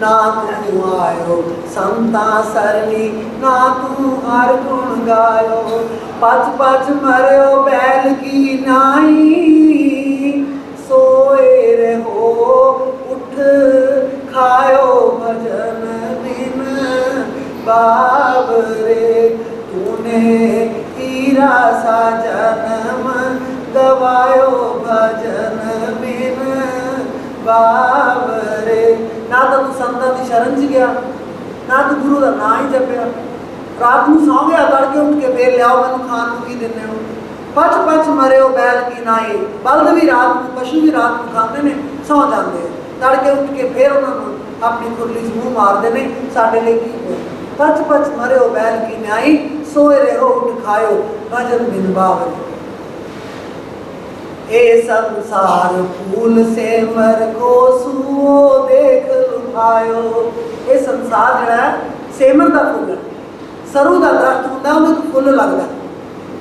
ना तू आयो संता सरणी, ना तू हर गुण गायो। पच पच मरियो बैल की नाई, सोए रहो उठ खायो भजन बिन बाबरे, तूने हीरा सा जन्म गवायो भजन बिन बाबरे। ना तो तू संतां दी शरण च गया, ना तू गुरु का नाम ही जपिया। रात को सौ गया, तड़के उठ के फिर लियाओ मैनू खान की देने हो। पच पच मरे बैल की नाई, बल्द भी रात को, पशु भी रात को खाते हैं, सौ जाते हैं। तड़के उठ के फिर उन्होंने अपनी खुरली च मूँह मारते हैं। साढ़े लिए की पच पच मरे बैल की नाई, सोए रहो उठ खायो भजन बिन बाबरे। ए संसार फूल से मर को सुओ देख लुभायो। ये संसार जड़ा सेमर का फुल है, सरू का दरख्त होंगे उन्हें फुल लगता है,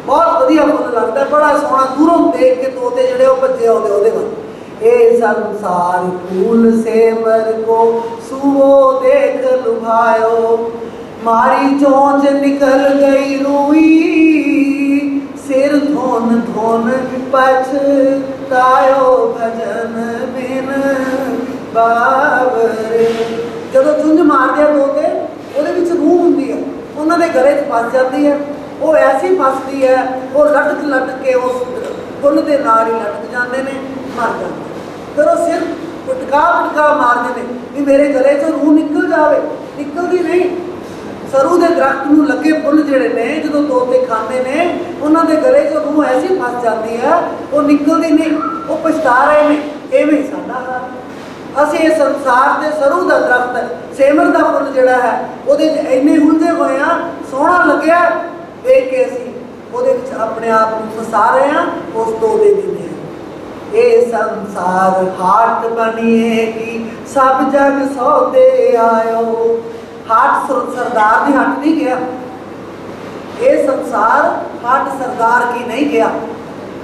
बहुत वधिया फुल लगता है, बड़ा सोहना। दूरों देख के तोते जड़े भजे आते वो वाल। ए संसार फूल से मर को सुओ देख लुभायो, मारी चोंच निकल गई रुई, सिर धोन धोन पछतायो भजन बिन बाबरे। जो चुंझ मारते हैं तोते, वो रूह होंगी है, उन्होंने गले च फस जाती है, वो ऐसी फसती है, वो लटक लटक के उस फुल के नाल ही लटक जाते हैं, मर जाते। फिर वो सिर पटका पटका मारते हैं कि मेरे गले चो रूह निकल जाए, निकलती नहीं। सरू के दरख्त में लगे फुल जोड़े ने जो तोते खाते हैं, उन्होंने गले चो रूह ऐसी फस जाती है, वो निकलती नहीं, वो पछता रहे हैं। इवें साडा हाल। असीं इस संसार के सरू का दरख्त सेमर का फुल जोड़ा है, वो इन्ने उलझे हुए हैं, सोहना लग्या देख के असीं ਉਹਦੇ ਵਿੱਚ ਆਪਣੇ ਆਪ ਨੂੰ ਫਸਾ ਰਹੇ ਹਾਂ, ਉਸ ਤੋਂ ਦੇ ਦਿੰਦੇ ਹਾਂ। ਇਹ ਸੰਸਾਰ ਹਾਟ ਬਣੀਏਗੀ ਸਭ ਜਗ ਸੌਦੇ ਆਇਓ। हाट सरदार की हट नहीं गया, ये संसार हट सरदार की नहीं गया।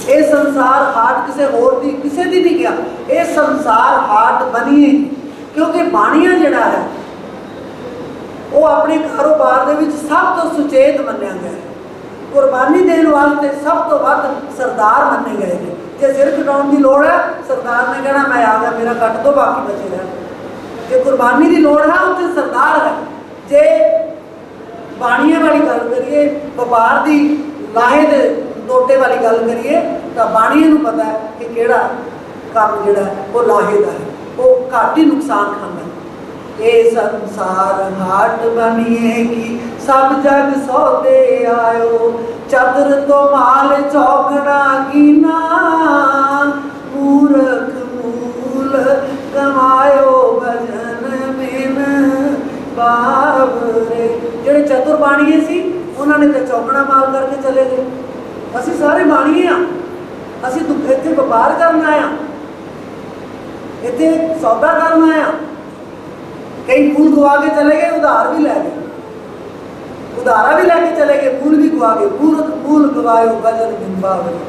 ये संसार हाट किसी होर दी किसी दी नहीं गया, ये संसार हाट बनीए क्योंकि बाणिया जिहड़ा है वो अपने कारोबार दे विच सब तो सुचेत मन्निया गया है। कुर्बानी देने वास्ते सब तो वध सरदार मन्ने गए हैं। जे सिर कटाउण की लोड़ है, सरदार ने कहना मैं आ गया, मेरा कट दो, बाकी बचे रह। जे कुर्बानी की लोड़ है उत्थे सरदार है। जे बाणिया वाली गल करिए, व्यापार की लाहे दे टोटे वाली गल करिए तो बाणिए नूं पता है कि किहड़ा काम जिहड़ा है वो लाहे दा है, वो घट ही नुकसान खांदा है। ये संसार हाट बनिएगी सब जग सौदे आयो, चदर तो माल चौकड़ा कीना, मूर्ख मूल कमायो भजन बिन बावरे। जेड़े चतुर बाणिए सी उन्होंने तो चौकड़ा माल करके चले गए। असी सारे बाणिए हाँ, असी इत्थे व्यापार करना आया, इत्थे सौदा करना आया। कई फूल गवा के चले गए, उधार भी लै गए, उधारा भी लैके चले गए, फूल भी गवा गए। फूल गवायो भजन बिन बावरे।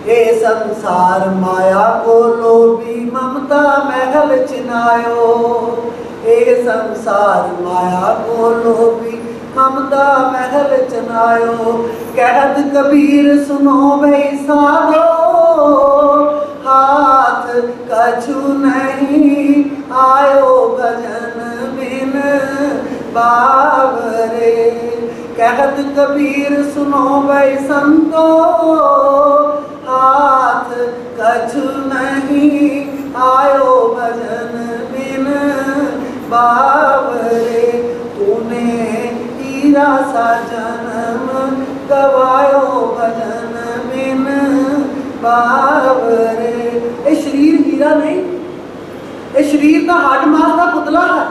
ये संसार माया को लोभी ममता महल चिनायो, ये संसार माया को लोभी ममता महल चनायो। कहत कबीर सुनो भई साधो, हाथ कछु नहीं आयो भजन बिन बावरे। कहत कबीर सुनो भई संतो, हाथ कछु नहीं आयो भजन बिन बावरे। तूने हीरा सा जन्म गवायो भजन बिन बावरे। ये शरीर हीरा नहीं, ये शरीर का हड्ड मास का पुतला है।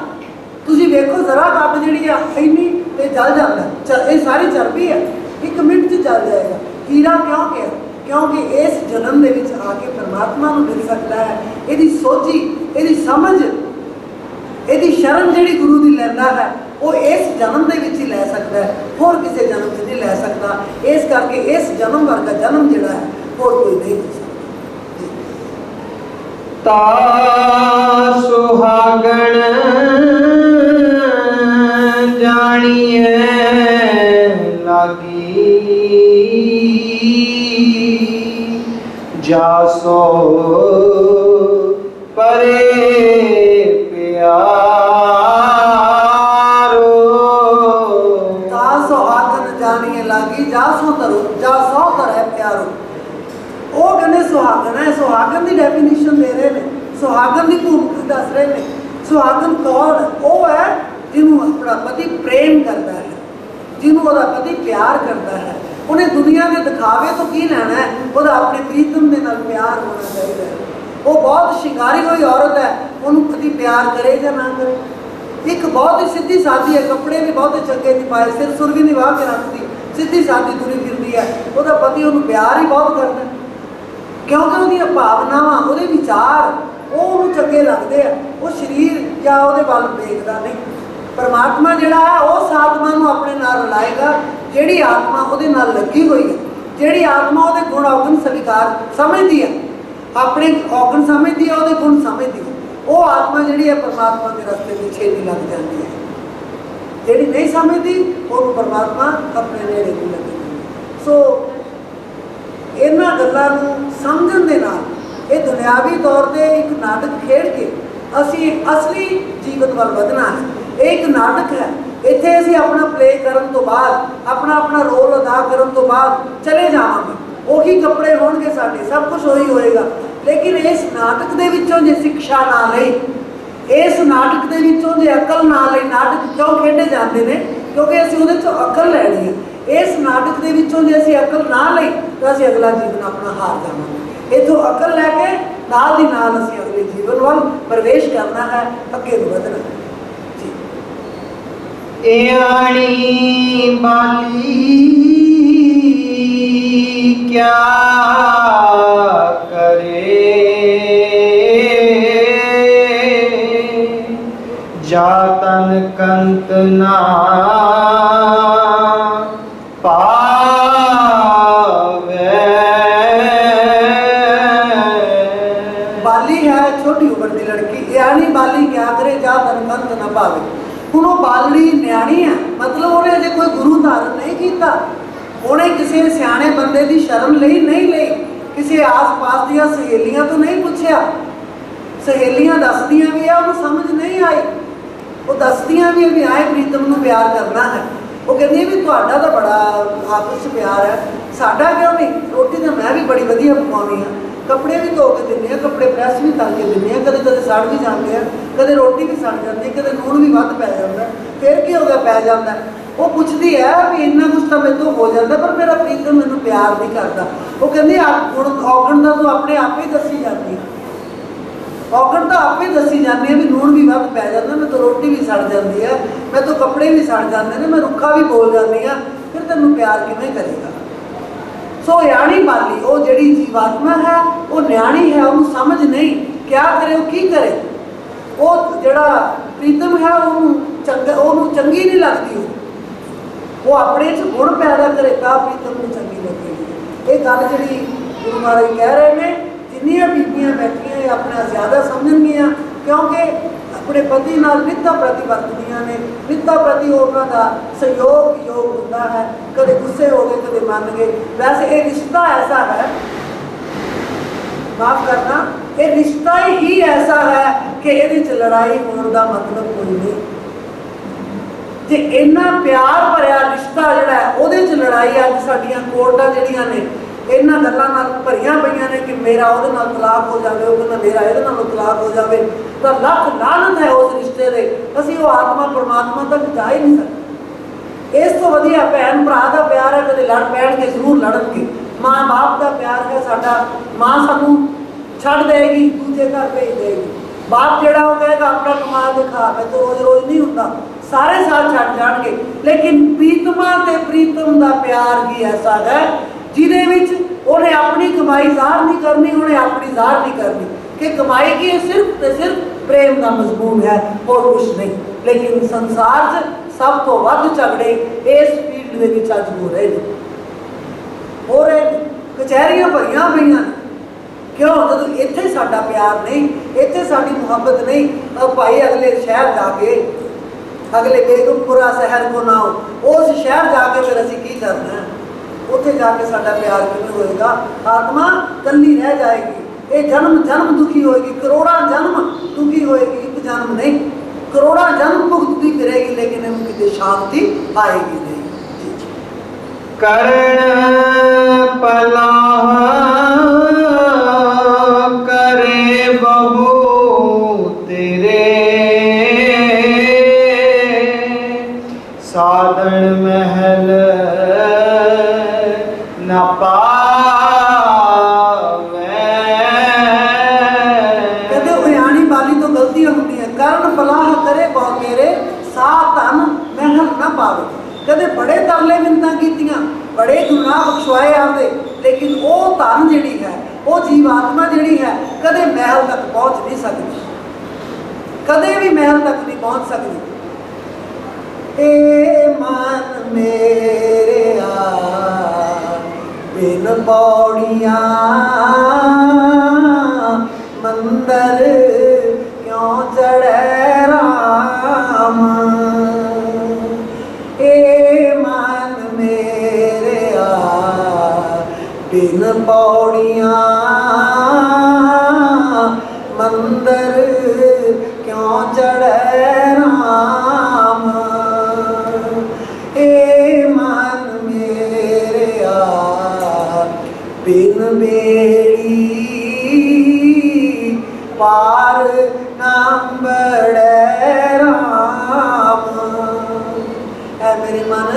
तुसी वेखो जरा कप जी इन्नी जल जाता, ये सारी चर्बी है, एक मिनट च जल जाएगा। हीरा क्यों कहा? क्योंकि इस जन्म के विच आके परमात्मा को मिल सकता है। यदि सोची, यदि समझ, यदि शरण जी गुरु की लैंदा है वो इस जन्म के विच ही लै सकता है, होर किसी जन्म से नहीं लै सकता। इस करके इस जन्म वर्गा जन्म जिहड़ा है होर कोई नहीं दे सकता। ता सुहागण जानिए लागी, जासो परे प्यारो। ता सुहागन जानिए लागी, जासो तरो, जासो तरह प्यारो। वो कहने सुहागन है, सुहागन की डेफिनेशन दे रहे हैं, सुहागन की भूमिका दस रहे हैं। सुहागन कौन है? वो है जिन्होंने अपना पति प्रेम करता है, जिन्होंने वह पति प्यार करता है। उन्हें दुनिया के दिखावे तो की लेना है, वह अपने प्रीतम के नाल प्यार होना चाहिए। वो बहुत शिंगारी हुई औरत है, उन्होंने पति प्यार करे या ना करे। एक बहुत ही सीधी सादी है, कपड़े भी बहुत ही चंगे नहीं पाए, सिर सुर भी निभा के रखती, सीधी सादी तुरी फिरती है, वह पति उन्होंने प्यार ही बहुत करता है। क्योंकि उसकी भावनावां, वो विचार वो चंगे लगते हैं। वो शरीर या वो वल देखता नहीं। परमात्मा जिहड़ा है उस आत्मा को अपने नाल लाएगा जिहड़ी आत्मा उसदे नाल लगी हुई है, जिहड़ी आत्मा उसदे गुण अवगुण स्वीकार समझती है, अपने औगण समझती है, उसदे गुण समझती है। वो आत्मा जिहड़ी है परमात्मा के रस्ते में छेती लग जाती है। जिहड़ी नहीं समझती वो परमात्मा अपने नेड़े नहीं लगेगी। सो इन्हां गल्लां नूं समझण दे नाल ये दुनियावी तौर पर एक नाटक खेड के असी असली जीवन वाल वधना है। एक नाटक है, इत्थे असी अपना प्ले करन तो बाद अपना अपना रोल अदा करन तो बाद चले जावांगे। ਉਹੀ कपड़े होणगे साडे, सब कुछ होई होएगा। लेकिन इस नाटक दे विचों जे शिक्षा ना लई, इस नाटक दे विचों जे अकल ना लई, नाटक क्यों खेडे जाते हैं? क्योंकि असीं उहदे चों अकल लैणी है। इस नाटक दे विचों जे असीं अकल ना लई तो असीं अगला जीवन अपना हार जावांगे। इथों अकल लैके नाल दी नाल असीं अगले जीवन वाल प्रवेश करना है, अगे वधना है। एआणी बाली क्या करे, जातन कंत ना पावे। यानी बाली क्या करे जा तन कंत न पावे। हुण वो बालड़ी न्याणी है, मतलब उन्हें अजे कोई गुरु धारण नहीं किया, उन्हें किसी सियाणे बंदे की शरण ली नहीं ली, किसी आस पास दियां सहेलियां तो नहीं पूछया। सहेलियां दसदियां भी है, उन्हें समझ नहीं आई, वो दसदियां भी है भी आए प्रीतम नूं प्यार करना है। वो कहती भी तुहाडा तो बड़ा आपस च प्यार है, साडा क्यों नहीं। रोटी तो मैं भी बड़ी वधिया पकाउणी हाँ, कपड़े भी धो के दिन्नी, कपड़े प्रैस भी करके दिन्नी, कदे कदे सड़ भी जाते हैं, कदे रोटी भी सड़ जाती, कदे लूण भी वध पै जाता है, फिर की हो गया पै जाता है। वो पूछती है भी इन्ना कुछ तो मेरे तो हो जाता, पर मेरा प्रीतम मैनूं प्यार नहीं करता। वो कहती हुण औगण का तू अपने आप ही दसी जाती है, औगण तो आप ही दसी जाती है भी लूण भी वध पै जाता, मैं तो रोटी भी सड़ जाती है, मैं तो कपड़े भी सड़ जाते हैं, मैं रुखा भी बोल जाती हाँ, फिर तेनों प्यार किवें करेगा। सो न्याणी बाली वो जिहड़ी जीवात्मा है, वो न्याणी है, उन्होंने समझ नहीं क्या करे, वो की करे। वो जिहड़ा प्रीतम है उन्होंने चंगी नहीं लगती, वो अपने च गुण पैदा करे तो प्रीतम को चंगी लगेगी। ये गल जिहड़ी गुरु महाराज कह रहे हैं, जिन्नियां बीबियां बैठियां अपना ज़्यादा समझणगियां, क्योंकि अपने पति नाल नित्ता प्रति वरतदियां ने, नित्ता प्रति उन्हां दा सहयोग योग होंदा है, कदे गुस्से हो गए कदे मन गए। वैसे ये रिश्ता ऐसा है, माफ करना, ये रिश्ता ही ऐसा है कि इहदे च लड़ाई होने का मतलब कोई नहीं। जे इन्ना प्यार भरिया रिश्ता जिहड़ा है उहदे च लड़ाई अज साडियां कोर्टां जिहड़ियां ने इन्हां गल्लां नाल भरियां पईयां ने कि मेरा उहदे नाल तलाक हो जावे, वो कहंदा मेरा इहदे नाल तलाक हो जावे, तो लख लानत है उस रिश्ते दे, असीं वो आत्मा परमात्मा तक जा ही नहीं सकते। इस तो वधिया भैन भरा का प्यार है, कदे लड़ पैणगे जरूर लड़नगे। माँ बाप का प्यार है साडा, माँ सानू छड़ देगी दूजे घर भेज देगी, बाप जिहड़ा वो कहेगा अपना कमा के खा, मैं तो रोज रोज नहीं हुंदा, सारे साल छड़ जाणगे। लेकिन प्रीतमा ते प्रीतम का प्यार ही ऐसा है जिहदे विच उन्हें अपनी कमाई ज़ाहिर नहीं करनी, उन्हें अपनी ज़ाहिर नहीं करनी कि कमाई की सिर्फ तो सिर्फ प्रेम का मजमून है और कुछ नहीं। लेकिन संसार च सब तो वध झगड़े इस फील्ड के विच अज हो रहे हैं, हो रहे कचहरियां भरियां पईयां। क्यों? जो इत्थे साडा प्यार नहीं, इत्थे साडी मुहब्बत नहीं, अब भाई अगले शहर जाके, अगले बेगमपुरा शहर को नाओ, उस शहर जाके फिर असीं की करना है, उत्थे जाके साडा प्यार किवें होएगा। आत्मा कल्ली रह जाएगी, ये जन्म जन्म दुखी होएगी, करोड़ा जन्म दुखी होएगी, एक जन्म नहीं, करोड़ा जन्म भुगतती करेगी, लेकिन इन्हें कितने शांति आएगी नहीं। कर्ण पलाह करे बहु तेरे, साधन महल न पावे। कहते उयाणी बाली तो गलतियां होती है, कर्ण पलाह करे बहु तेरे, साधन महल न पावे। कहते बड़े तरले मिन्नतां कीतियां, बड़े गुनाह बख्शवाए आंदे, लेकिन वो धन जिहड़ी है, वो जीवात्मा जिहड़ी है, कदे महल तक पहुँच नहीं सकती, कदे भी महल तक नहीं पहुँच सकती। ए मन मेरे बिन पौड़ियां मंदर क्यों चढ़े राम, ए मन मेरे बिन पौड़ियां मंदर क्यों चढ़े राम, ए मन मेरे बिन बेड़ी पार न बड़े राम। ऐ मेरे मन,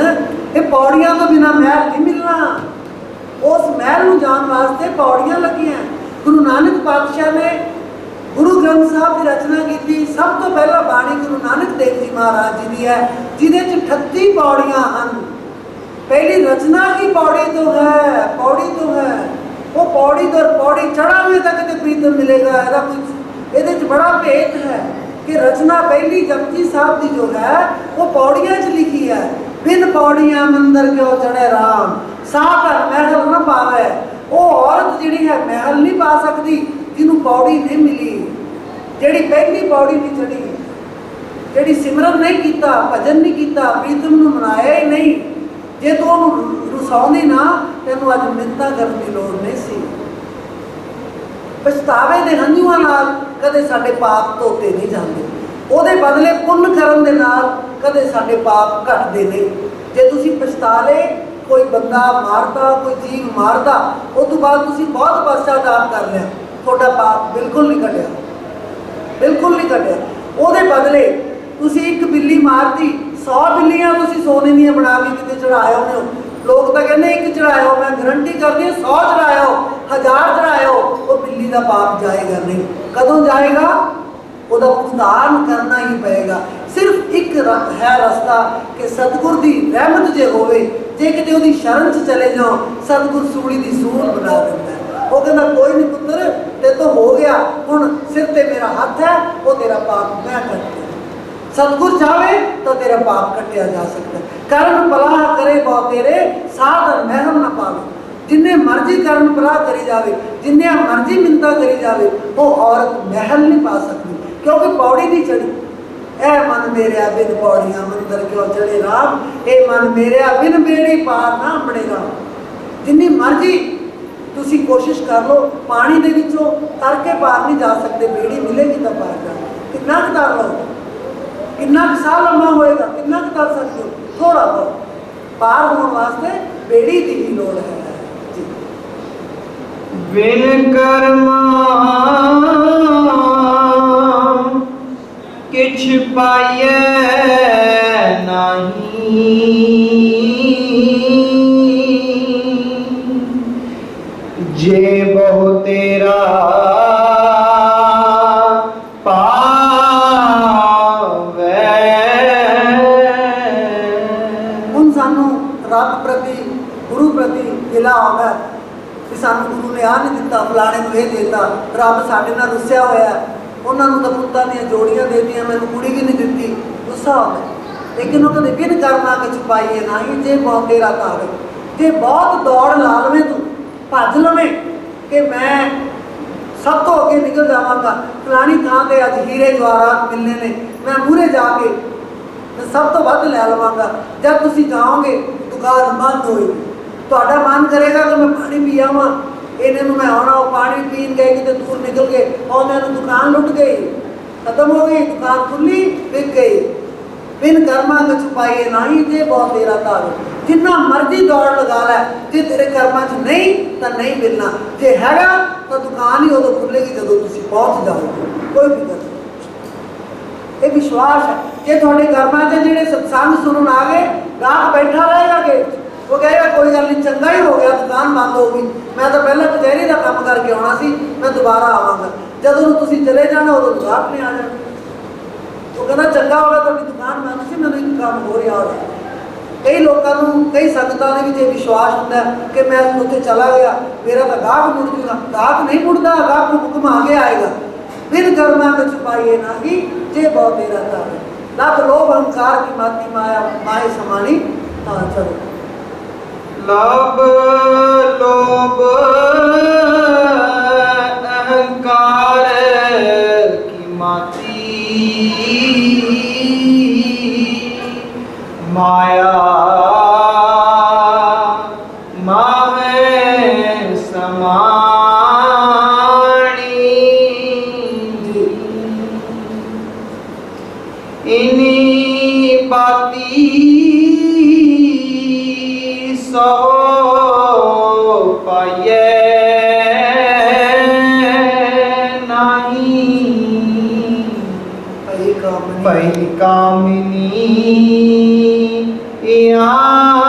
ये पौड़ियां तो बिना महल नहीं मिलना, उस महल में जाने वास्ते पौड़ियां लगियां। गुरु नानक पातशाह ने गुरु ग्रंथ साहब की रचना की, सब तो पहला बाणी गुरु नानक देव जी महाराज जी की है, जिदे 38 पौड़ियां हैं। पहली रचना की पौड़ी तो है, पौड़ी तो है, वो पौड़ी तो पौड़ी चढ़ावे तक तो प्रीतम मिलेगा, ऐसा कुछ ये बड़ा भेद है कि रचना पहली जपजी साहब की जो है वो पौड़ियां च लिखी है, बिन पौड़ियां मंदिर क्यों चढ़े राम, साकर महल न पावे। वो औरत जिहड़ी है महल नहीं पा सकती जिन्हों पौड़ी नहीं मिली, ਜਿਹੜੀ ਪਹਿਲੀ ਪੌੜੀ ਨਹੀਂ ਚੜੀ, ਜਿਹੜੀ ਸਿਮਰਨ ਨਹੀਂ ਕੀਤਾ, ਭਜਨ ਨਹੀਂ ਕੀਤਾ, ਪ੍ਰੀਤਮ ਨੂੰ ਮਨਾਇਆ ਹੀ ਨਹੀਂ, ਜੇ ਤੂੰ ਉਹਨੂੰ ਰੁਸਾਉਂਦੀ ਨਾ, ਤੈਨੂੰ ਅੱਜ ਮਿੰਨਤਾਂ ਕਰਨ ਦੀ ਲੋੜ ਨਹੀਂ ਸੀ। ਪਛਤਾਵੇ ਦੇ ਹੰਝੂਆਂ ਨਾਲ ਕਦੇ ਸਾਡੇ ਪਾਪ ਧੋਤੇ ਨਹੀਂ ਜਾਂਦੇ, ਉਹਦੇ ਬਦਲੇ ਪੁੰਨ ਕਰਨ ਦੇ ਨਾਲ ਕਦੇ ਸਾਡੇ ਪਾਪ ਘਟਦੇ ਨਹੀਂ। ਜੇ ਤੁਸੀਂ ਪਛਤਾ ਲਏ, ਕੋਈ ਬੰਦਾ ਮਾਰਦਾ, ਕੋਈ ਜੀਵ ਮਾਰਦਾ, ਉਸ ਤੋਂ ਬਾਅਦ ਤੁਸੀਂ ਬਹੁਤ ਪਛਤਾਵਾ ਕਰ ਲਿਆ, ਤੁਹਾਡਾ ਪਾਪ ਬਿਲਕੁਲ ਨਹੀਂ ਘਟਿਆ, ਬਿਲਕੁਲ ਨਹੀਂ ਘਟਿਆ। ਉਹਦੇ ਬਦਲੇ ਤੁਸੀਂ ਇੱਕ ਬਿੱਲੀ ਮਾਰਤੀ, 100 ਬਿੱਲੀਆਂ ਤੁਸੀਂ ਸੋਨੇ ਦੀਆਂ ਬਣਾ ਕੇ ਕਿਤੇ ਚੜਾਇਆ ਹੋ। ਲੋਕ ਤਾਂ ਕਹਿੰਦੇ ਇੱਕ ਚੜਾਇਓ, ਮੈਂ ਗਰੰਟੀ ਕਰਦੀ ਹਾਂ 100 ਚੜਾਇਓ, 1000 ਚੜਾਇਓ, ਉਹ ਬਿੱਲੀ ਦਾ ਪਾਪ ਜਾਏਗਾ ਨਹੀਂ। ਕਦੋਂ ਜਾਏਗਾ? ਉਹਦਾ ਭੁਗਤਾਨ ਕਰਨਾ ਹੀ ਪਏਗਾ। ਸਿਰਫ ਇੱਕ ਹੈ ਰਸਤਾ ਕਿ ਸਤਿਗੁਰ ਦੀ ਰਹਿਮਤ ਜੇ ਹੋਵੇ, ਜੇ ਕਿਤੇ ਉਹਦੀ ਸ਼ਰਨ 'ਚ ਚਲੇ ਜਾਓ, ਸਤਿਗੁਰ ਸੂਲੀ ਦੀ ਸੂਲ ਬਣਾ ਦਿੰਦਾ ਹੈ। ਉਹ ਕਹਿੰਦਾ ਕੋਈ ਨਹੀਂ ਪੁੱਤਰ, ਤੇ ਤੋਂ ਹੋ ਗਿਆ, ਹੁਣ ਸਿਰ ਤੇ ਮੇਰਾ ਹੱਥ ਹੈ, ਉਹ ਤੇਰਾ ਪਾਪ ਮੈਂ ਕੱਟ ਦਿਆਂ। ਸਤਿਗੁਰ ਚਾਹੇ ਤਾਂ ਤੇਰਾ ਪਾਪ ਕੱਟਿਆ ਜਾ ਸਕਦਾ। ਕਰਨ ਭਲਾ ਕਰੇ ਬਹੁ ਤੇਰੇ, ਸਾਧਨ ਮਹਿਮ ਨਾ ਪਾਵੇ। ਜਿੰਨੇ ਮਰਜ਼ੀ ਕਰਨ ਭਲਾ ਕਰੀ ਜਾਵੇ, ਜਿੰਨੇ ਮਰਜ਼ੀ ਮਿੰਨਤਾਂ ਕਰੀ ਜਾਵੇ, ਉਹ ਔਰਤ ਮਹਿਲ ਨਹੀਂ ਪਾ ਸਕਦੀ, ਕਿਉਂਕਿ ਪੌੜੀ ਨਹੀਂ ਚੜੀ। ਇਹ ਮਨ ਮੇਰਿਆ ਬਿਨ ਪੌੜੀਆਂ ਮੰਦਰ ਕਿਉਂ ਚੜੇ ਰਾਮ, ਇਹ ਮਨ ਮੇਰਿਆ ਬਿਨ ਬੇੜੀ ਪਾਰ ਨਾ ਬੜੇ ਰਾਮ। ਜਿੰਨੀ ਮਰਜ਼ੀ ਤੁਸੀਂ ਕੋਸ਼ਿਸ਼ ਕਰ ਲਓ, ਪਾਣੀ ਦੇ ਵਿੱਚੋਂ ਤਰ ਕੇ ਪਾਰ ਨਹੀਂ ਜਾ ਸਕਦੇ, ਬੇੜੀ ਮਿਲੇਗੀ ਤਾਂ ਪਾਰ ਜਾ। ਕਿੰਨਾ ਕੁ ਤਰ ਲਓ, ਕਿੰਨਾ ਕੁ ਸਾਹ ਲੰਮਾ ਹੋਏਗਾ, ਕਿੰਨਾ ਕੁ ਤਰ ਸਕਦੇ ਹੋ? ਥੋੜਾ ਬਹੁਤ। ਪਾਰ ਹੋਣ ਵਾਸਤੇ ਬੇੜੀ ਦੀ ਹੀ ਲੋੜ ਹੈ। ਬਿਨ ਕਰਮਾ किछ पाइए नहीं, जे बहु तेरा पावे। ਹੁਣ ਸਾਨੂੰ ਰੱਬ ਪ੍ਰਤੀ, ਗੁਰੂ ਪ੍ਰਤੀ ਗਿਲਾ ਆਉਂਦਾ ਕਿ ਸਾਨੂੰ ਗੁਰੂ ਨੇ ਆ ਨਹੀਂ ਦਿੱਤਾ, ਫਲਾਣੇ ਨੂੰ ਇਹ ਦਿੱਤਾ। ਰੱਬ ਸਾਡੇ ਨਾਲ ਰੁੱਸਿਆ ਹੋਇਆ, ਉਹਨਾਂ ਨੂੰ ਤਾਂ ਪੁੱਤਾਂ ਦੀਆਂ ਜੋੜੀਆਂ ਦੇ ਦਿੱਤੀਆਂ, ਮੈਨੂੰ ਕੁੜੀ ਵੀ ਨਹੀਂ ਦਿੱਤੀ, ਗੁੱਸਾ ਆਉਂਦਾ। ਲੇਕਿਨ ਉਹ ਕਹਿੰਦੇ ਬਿਨ ਕਰਮਾਂ ਕਿ ਛੁਪਾਈਏ ਨਹੀਂ, ਜੇ ਬਹੁਤ ਤੇਰਾ ਤਾਵੇ। ਜੇ ਬਹੁਤ ਦੌੜ ਲਾ ਲਵੇਂ, ਤੂੰ ਭੱਜ ਲਵੇਂ ਕਿ ਮੈਂ ਸਭ ਤੋਂ ਅੱਗੇ ਨਿਕਲ ਜਾਵਾਂਗਾ, ਫਲਾਣੀ ਥਾਂ ਤੇ ਅੱਜ ਹੀਰੇ ਜਵਾਹਰਾਤ ਮਿਲਨੇ ਨੇ, ਮੈਂ ਮੂਹਰੇ ਜਾ ਕੇ ਸਭ ਤੋਂ ਵੱਧ ਲੈ ਲਵਾਂਗਾ। ਜਦ ਤੁਸੀਂ ਜਾਓਗੇ ਦੁਕਾਨ ਬੰਦ ਹੋਏਗੀ, ਤੁਹਾਡਾ ਮਨ ਕਰੇਗਾ ਕਿ ਮੈਂ ਪਾਣੀ ਪੀ ਆਵਾਂ, ਇਹਨਾਂ ਨੂੰ ਮੈਂ ਆਉਣਾ, ਉਹ ਪਾਣੀ ਪੀਣ ਗਏ, ਕਿਤੇ ਦੂਰ ਨਿਕਲ ਗਏ, ਉਹਨਾਂ ਨੂੰ ਦੁਕਾਨ ਲੁੱਟ ਗਈ, ਖਤਮ ਹੋ ਗਈ, ਦੁਕਾਨ ਖੁੱਲੀ, ਵਿਕ ਗਈ। ਬਿਨ ਕਰਮਾਂ ਕਿ ਛੁਪਾਈਏ ਨਹੀਂ, ਜੇ ਬਹੁਤ ਤੇਰਾ ਤਾਵੇ। ਜਿੰਨਾ ਮਰਜ਼ੀ ਦੌੜ ਲਗਾ ਲੈ, ਜੇ ਤੇਰੇ ਕਰਮਾਂ 'ਚ ਨਹੀਂ ਤਾਂ ਨਹੀਂ ਮਿਲਣਾ, ਜੇ ਹੈਗਾ ਤਾਂ ਦੁਕਾਨ ਹੀ ਉਦੋਂ ਖੁੱਲੇਗੀ ਜਦੋਂ ਤੁਸੀਂ ਪਹੁੰਚ ਜਾਓਗੇ। ਕੋਈ ਫਿਕਰ ਨਹੀਂ, ਇਹ ਵਿਸ਼ਵਾਸ ਹੈ। ਜੇ ਤੁਹਾਡੇ ਕਰਮਾਂ 'ਚ ਜਿਹੜੇ ਸਤਸੰਗ ਸੁਣਨ ਆ ਗਏ, ਗਾਹਕ ਬੈਠਾ ਰਹੇਗਾ ਗੇਟ 'ਚ, ਉਹ ਕਹੇਗਾ ਕੋਈ ਗੱਲ ਨਹੀਂ, ਚੰਗਾ ਹੀ ਹੋ ਗਿਆ, ਦੁਕਾਨ ਬੰਦ ਹੋ ਗਈ, ਮੈਂ ਤਾਂ ਪਹਿਲਾਂ ਕਚਹਿਰੀ ਦਾ ਕੰਮ ਕਰਕੇ ਆਉਣਾ ਸੀ, ਮੈਂ ਦੁਬਾਰਾ ਆਵਾਂਗਾ। ਜਦੋਂ ਤੁਸੀਂ ਚਲੇ ਜਾਣਾ, ਉਦੋਂ ਗਾਹਕ ਨਹੀਂ ਆ ਜਾਣਾ। ਉਹ ਕਹਿੰਦਾ ਚੰਗਾ ਹੋ ਗਿਆ ਤੁਹਾਡੀ ਦੁਕਾਨ ਬੰਦ ਸੀ, ਮੈਨੂੰ ਇੱਕ ਕੰਮ ਹੋ ਰਿਹਾ ਹੋਇਆ। ਕਈ ਲੋਕਾਂ ਨੂੰ, ਕਈ ਸੰਗਤਾਂ ਦੇ ਵਿੱਚ ਇਹ ਵਿਸ਼ਵਾਸ ਹੁੰਦਾ ਕਿ ਮੈਂ ਉੱਥੇ ਚਲਾ ਗਿਆ, ਮੇਰਾ ਤਾਂ ਗਾਹਕ ਮੁੜ ਜੂਗਾ। ਗਾਹਕ ਨਹੀਂ ਮੁੜਦਾ, ਗਾਹਕ ਨੂੰ ਹੁਕਮ ਆ ਕੇ ਆਏਗਾ। ਬਿਨ ਕਰਮਾਂ ਕਿ ਛੁਪਾਈਏ ਨਹੀਂ, ਜੇ ਬਹੁਤ ਤੇਰਾ ਤਾਵੇ। ਲੱਭ ਲੋਭ ਅਹੰਕਾਰ ਕੀ ਮਾਤੀ ਮਾਇਆ, ਮਾਏ ਸਮਾਣੀ। ਹਾਂ ਚਲੋ। लभ लोभ अहंकार की माती, माया माहे समाणी। इन्हीं बाती सो पाइए नहीं, पई कामिनी यानी।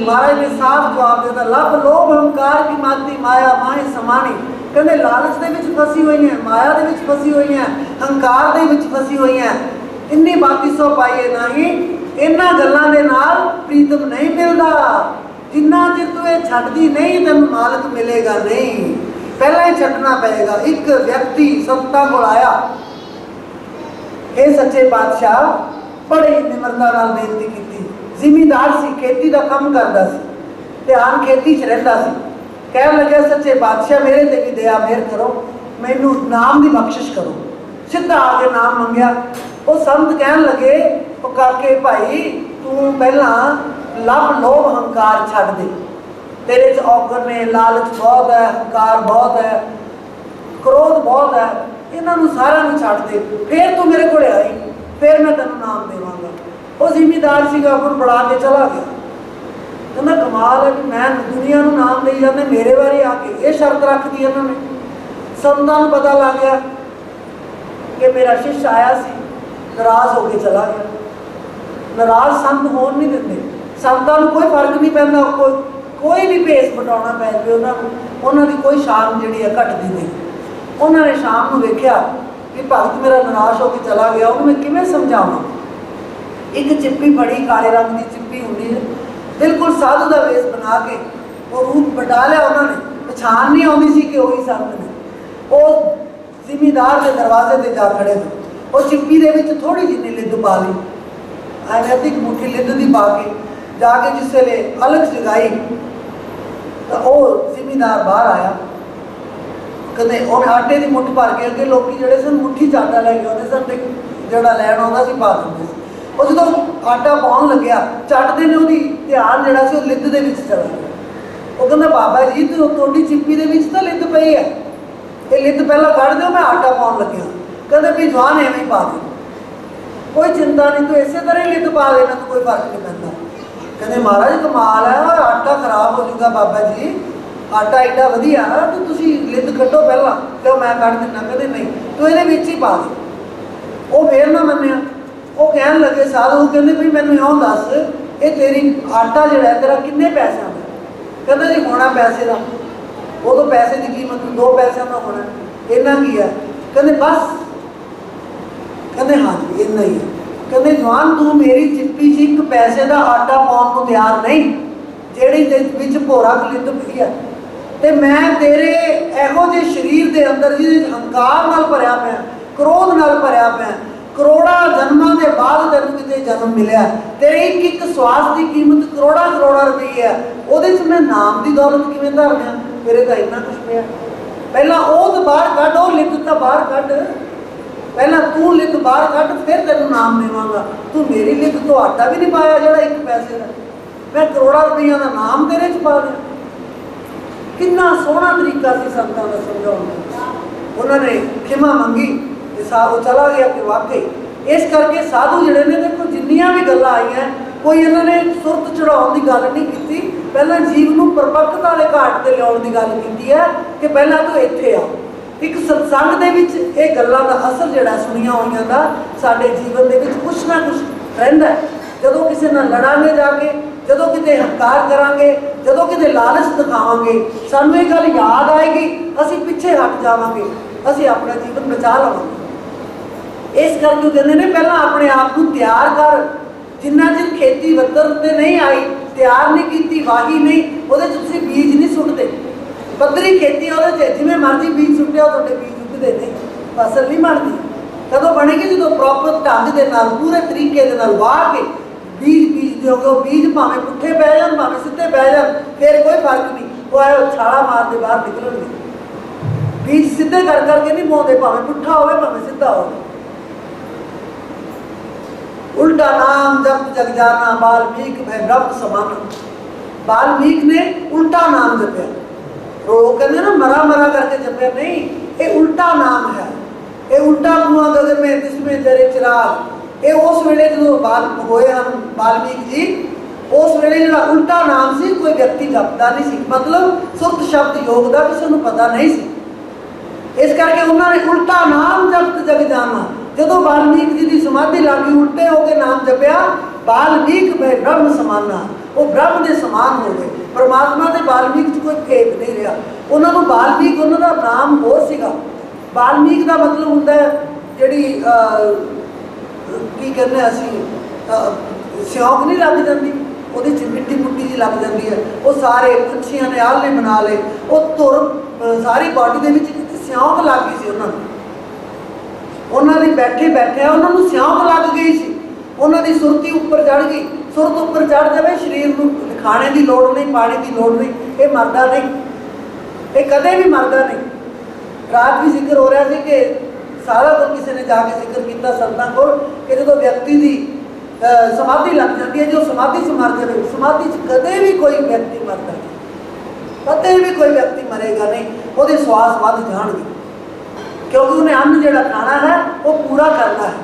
महाराज ने साफ जवाब देता, लभ लोभ अहंकार की माती, माया माहे समानी। कहते लालच ਦੇ ਵਿੱਚ ਫਸੀ ਹੋਈ ਹੈ, ਮਾਇਆ ਦੇ ਵਿੱਚ ਫਸੀ ਹੋਈ ਹੈ, ਹੰਕਾਰ ਦੇ ਵਿੱਚ ਫਸੀ ਹੋਈ ਹੈ। ਇੰਨੀ ਬਾਤੀ ਸੋ ਪਾਈਏ ਨਹੀਂ, ਇਹਨਾਂ ਗੱਲਾਂ ਦੇ ਨਾਲ ਪ੍ਰੀਤਮ ਨਹੀਂ ਮਿਲਦਾ। ਜਿੰਨਾ ਚਿਰ ਤੂੰ ਇਹ ਛੱਡਦੀ ਨਹੀਂ, ਤੈਨੂੰ ਮਾਲਕ ਮਿਲੇਗਾ ਨਹੀਂ, ਪਹਿਲਾਂ ਹੀ ਛੱਡਣਾ ਪਏਗਾ। ਇੱਕ ਵਿਅਕਤੀ ਸੰਤਾਂ ਕੋਲ ਆਇਆ, ਇਹ ਸੱਚੇ ਪਾਤਸ਼ਾਹ, ਬੜੀ ਨਿਮਰਤਾ ਨਾਲ ਬੇਨਤੀ ਕੀਤੀ। ਜ਼ਿਮੀਂਦਾਰ ਸੀ, ਖੇਤੀ ਦਾ ਕੰਮ ਕਰਦਾ ਸੀ, ਧਿਆਨ ਖੇਤੀ 'ਚ ਰਹਿੰਦਾ ਸੀ। कह लगे सच्चे पातशाह मेरे ते भी दया मेहर करो, मैनू नाम की बख्शिश करो। सीधा आके नाम मंगया। वो संत कह लगे ओ काके भाई तू पहला लभ लोभ हंकार छड्ड दे, तेरे च औगण ने, लालच बहुत है, हंकार बहुत है, क्रोध बहुत है, इन्हों सारा छड्ड दे, फिर तू मेरे को आई, फिर मैं तेन नाम देवांगा। वो जिमीदार सीगा अपन बढ़ा के चला गया। कहना कमाल है कि मैं दुनिया को नाम दे जाते, मेरे बारे आके ये शर्त रख दी इन्होंने। संतां नूं पता लग गया कि मेरा शिष्य आया सी, नाराज होके चला गया। नाराज संत होण नहीं देते, संतां नूं कोई फर्क नहीं पैंदा, कोई भी भेस बटाउणा पै जाए उन्होंने, की कोई शान जी है घटती नहीं। उन्होंने शाम को वेख्या कि भगत मेरा नाराज होकर चला गया, उन्होंने मैं किवें समझावां। एक चिप्पी बड़ी काले रंग की चिप्पी होंगी है, बिल्कुल साधु का वेश बना के वो रूप बटा लिया उन्होंने, पछाण नहीं आती सी कि वही संत ने। वो जिमीदार के दरवाजे से जा खड़े थे, वो चिप्पी के विच थोड़ी जिन्नी लिद्द पा ली, अनैतिक मुट्ठी लिद्द की पा के जाके जिस वे अलग जगाई तो वह जिमीदार बाहर आया। कहते उन्हें आटे की मुठ भर के अगे लोग जोड़े सन मुट्ठी च आटा लैके आते सन, जोड़ा लैन आता सी पा देंगे। वो जो आटा पाउन लग्या चटते ने वो ध्यान जोड़ा से लिद्द के चला गया। वो कहता बाबा जी थोड़ी चिप्पी के तो लिद्द पई है, ये लिद्द पहला कढ़ दो, मैं आटा पाउन लग्या। कहते भी जवान एवं ही पा दे, कोई चिंता नहीं, तू इसे तरह ही लिद्द पा देना, तो कोई फर्क नहीं पैंदा। कहते महाराज कमाल है, और आटा खराब हो जाऊगा बाबा जी, आटा एडा वधिया तो तुसी लिद्द कड्डो पहला, तो मैं कढ़ दिना। कहते नहीं तू ये ही पा दे। वो फिर ना मन्निया, वो कह लगे साधु कहते भी मैनू इउं दस ये तेरी आटा जोड़ा तेरा किन्ने पैसों का? कहते जी होना पैसे का, वो तो पैसे की कीमत 2 पैसों का होना, इन्ना की है? कहते बस, कहते हाँ जी इन्ना ही है। कहते जवान तू मेरी चिप्पी च 1 पैसे का आटा पाउण को तैयार नहीं, जिहड़ी भोरा लिद्द पई है, तो मैं तेरे इहो जे शरीर के अंदर जिहदे हंकार नाल भरिया पिया, क्रोध नाल भरिया पिया, करोड़ा जन्मों के बाद तेन कितने जन्म मिले, तेरे एक श्वास की कीमत करोड़ा रुपये है, वो मैं नाम की दौलत किवें धर दियां? मेरे तो इन्ना कुछ पिया। पहला वो तो बाहर कढ़, वो लिद्द तो बाहर कढ़, पहला तू लिद्द बाहर कढ़, फिर तेन नाम देवांगा। तू मेरी लिद्द तो आटा भी नहीं पाया जोड़ा 1 पैसे का, मैं करोड़ा रुपया का नाम तेरे च पा दिया। कितना सोहना तरीका से संतां का समझाउण। उन्होंने खिमा मंगी, वो चला गया कि वाकई इस करके साधु जोड़े ने देखो जिन्नियां भी गल्लां आईयां, कोई इन्होंने सुरत चढ़ाउण की गल नहीं की, पहला जीव को परपक्वता के घाट से लियाउण की गल की है कि पहला तो इत्थे आ। एक सत्संग दे विच ये गल्लां दा असर जिहड़ा सुनिया होईयां दा साडे जीवन दे विच कुछ ना कुछ रहिंदा है। जदों किसी नाल लड़ांगे जाके, जदों किते हंकार करांगे, जदों किते लालच दिखावांगे, सानूं ये गल याद आएगी, असीं पिछे हट जावांगे, असीं अपना जीवन बचा लवांगे। इस करके कहते हैं पहला अपने आप को तैयार कर, जिन्ना चिर खेती वत्तर ते नहीं आई, तैयार नहीं की, वाही नहीं, वो बीज नहीं सुटते। पद्धरी खेती वो जिमें मर्जी बीज सुटिया तो बीज उगते नहीं, फसल नहीं बनती। कदों बनेगी जो प्रॉपर ढंग के नाल पूरे तरीके के नाल वाह के बीज बीज दोगे, बीज भावें पुट्ठे पै जान भावें सीधे पै जान, फिर कोई फर्क नहीं, वो आए छाला मार के बाहर निकलणगे। बीज सीधे कर करके नहीं बोते, भावें पुट्ठा हो भावें सीधा हो। उल्टा नाम जप जग जाना, वाल्मीक भय ब्रह्म समाना। वाल्मीक ने उल्टा नाम जपया, वो कहते ना मरा मरा करके जपया नहीं, ये उल्टा नाम है। ये उल्टा कुआं गगन में तिसमें जरे चिराग, ये उस वेले जो होए हम वाल्मीक जी, उस वेले जो उल्टा नाम से कोई व्यक्ति जपता नहीं सी, मतलब सुरत शब्द योग का किसी को पता नहीं सी। इस करके उन्होंने उल्टा नाम जप जग जाना। जो वाल्मीक जी की समाधि लागी उल्टे होकर नाम जपया, वाल्मीक में ब्रह्म समाना, वो ब्रह्म के समान हो गए। परमात्मा के वाल्मीक कोई भेद नहीं रहा। उन्होंने वाल्मीक उन्होंने नाम होर सीगा। वाल्मीक का मतलब होंदा है जिहड़ी की कहने असीं सिਉਂक नहीं लग जाती, वो मिट्टी मुट्टी जी लग जाती है, वो सारे पंछियों ने आले बना ले, वो तुर सारी बॉडी के सिਉਂक लग गई सी उन्होंने बैठे बैठे उन्होंने सिਉਂक लग गई सी, उन्होंने सुरती उपर चढ़ गई। सुरत उपर चढ़ जाए शरीर को खाने की लोड़ नहीं, पानी की लोड़ नहीं, ये मरदा नहीं। ये कदे भी मरदा नहीं। रात भी जिक्र हो रहा है कि सारा कुछ किसी ने जाके जिक्र किया संतां को कि जो व्यक्ति की समाधि लग जाती है, जो समाधि से मर जाए, समाधि कदे भी कोई व्यक्ति मरता नहीं, कदे भी कोई व्यक्ति मरेगा नहीं, वो श्वास वध जाएंगे, क्योंकि उन्हें अन्न जो खाना है वो पूरा करना है।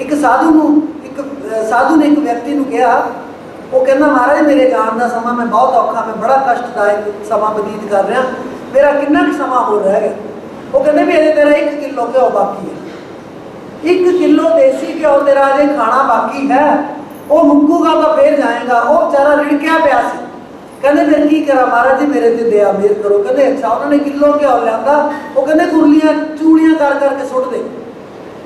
एक साधु ने एक व्यक्ति को कहा, वो कहना महाराज मेरे जान का समा मैं बहुत औखा, मैं बड़ा कष्टदायक समा बतीत कर रहा, मेरा कितना समा हो रहा है। वो कहते भी अजे तेरा 1 किलो घ्यो बाकी है, 1 किलो देसी घ्यो तेरा अजे खाना बाकी है, वो मुक्कूगा तो फिर जाएगा। वो बेचारा रिड़किया पिया से, कहते फिर की करा महाराज जी मेरे ते दया मेहर करो। कहते अच्छा, उन्होंने किलो घ्यो लिया, वो कहते गुरलियां चूड़ियां कर करके सुट दे,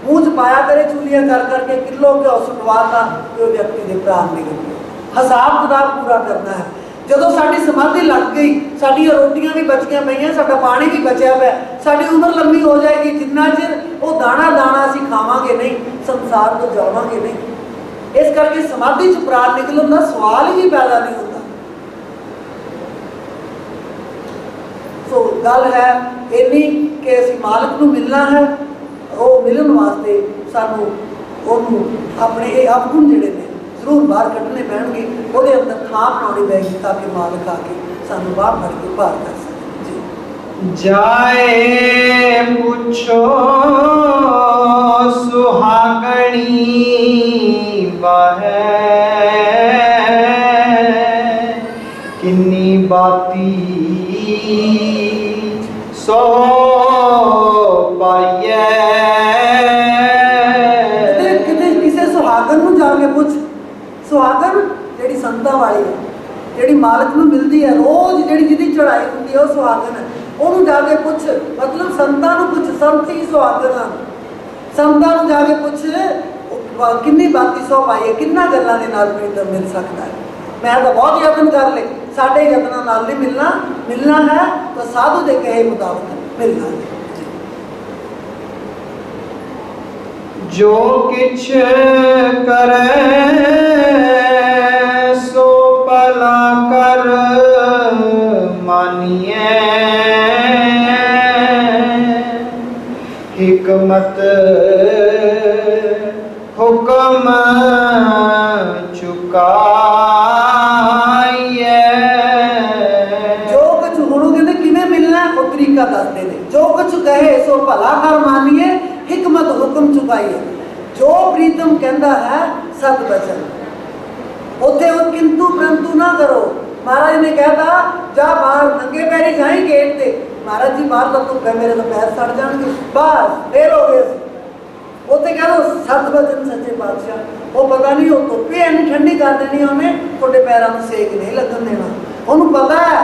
मूँह च पाया करे चूड़ियां कर करके किलो घ्यो सुटवाता, तो व्यक्ति के प्राण निकल गए। हिसाब किताब पूरा करना है। जो साड़ी समाधि लग गई, साड़ियाँ रोटियां भी बचिया पई, साडा पानी भी बचा पाया, साड़ी उम्र लंबी हो जाएगी, जिन्ना चिर वो दाना दाना असीं खावांगे नहीं, संसार को जावांगे नहीं। इस करके समाधि च प्राण निकलन का सवाल ही पैदा नहीं होता। सो गल है इन्नी कि असीं मालिक नूं मिलना है, वो मिलन वास्ते सानूं उहनूं अपने ये अवगुण जिहड़े ने जरूर बाहर कढ़ने पैणगे, ਉਹਦੇ अंदर थां बनाउणी पैगी ताकि मालिक आके सानूं बाहर कढ़ के बाहर कर सके। जाए पुछो सुहागणी बाहे, किन्नी बाती सो पाइए। किसी सुहागन नूं जाके पुछ, सुहागन जी संतां वाली है, जी मालिक नूं मिलती है रोज़, जी जिहदी चढ़ाई होंदी है वो सुहागन है, उन्होंने जाके पुछ, मतलब संतां नूं पुछ, संत ही सुहागन है। संतां नूं जाके पुछ किन्नी बाती सौ पाई है, किन्ना गल्लां दे नाल प्रीतम मिल सकता है। मैं तो बहुत यत्न कर ले, साडे यत्नां नाल नहीं मिलना, मिलना है तो साधु के कहे मुताबिक मिलना है। जो किछ करे सो भला कर मानिए, हिकमत हुक्म चुकाइए। जो कुछ हुण कहते किवें मिलना है वो तरीका दसदे ने। जो कुछ कहे सो भला कर मानिए, हिकमत हुक्म चुकाइए। जो प्रीतम कहता है सत बचन, उथे वो किंतु परंतु ना करो। महाराज ने कहता जा बाहर नंगे पैरी जाए गेट पे, महाराज जी बाहर तो धुप है, मेरे तो पैर सड़ जाएंगे, बस देर हो गए। उसे कह दो सत बचन सच्चे पातशाह, वो पता नहीं वो धुप्पे इन्नी ठंडी कर देनी, उन्हें थोड़े पैरों में सेक नहीं लगन देना। उन्होंने पता है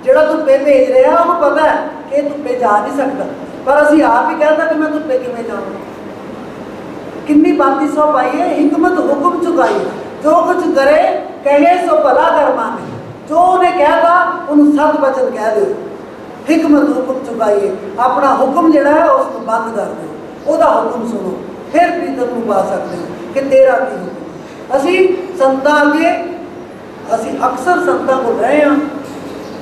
जो धुप्पे भेज रहा, उन्होंने पता है कि धुप्पे जा नहीं सकता, पर असी आप ही कहता कि मैं धुप्पे किमें जाऊँ। किन्नी बाती सौ पाई है, हिकमत हुक्म चुकाई। जो कुछ करे कहे सो भला कर माने। जो उन्हें कहता उन्हें सत बचन कह दो, हिकमत हुक्म चुकाइए। अपना हुक्म जोड़ा है उसको बंद कर दो, वह हुक्म सुनो, फिर प्रीतम को पा सकते हो कि तेरा की हुक्म। असी संतां अगे असी अक्सर संतां को रहे हैं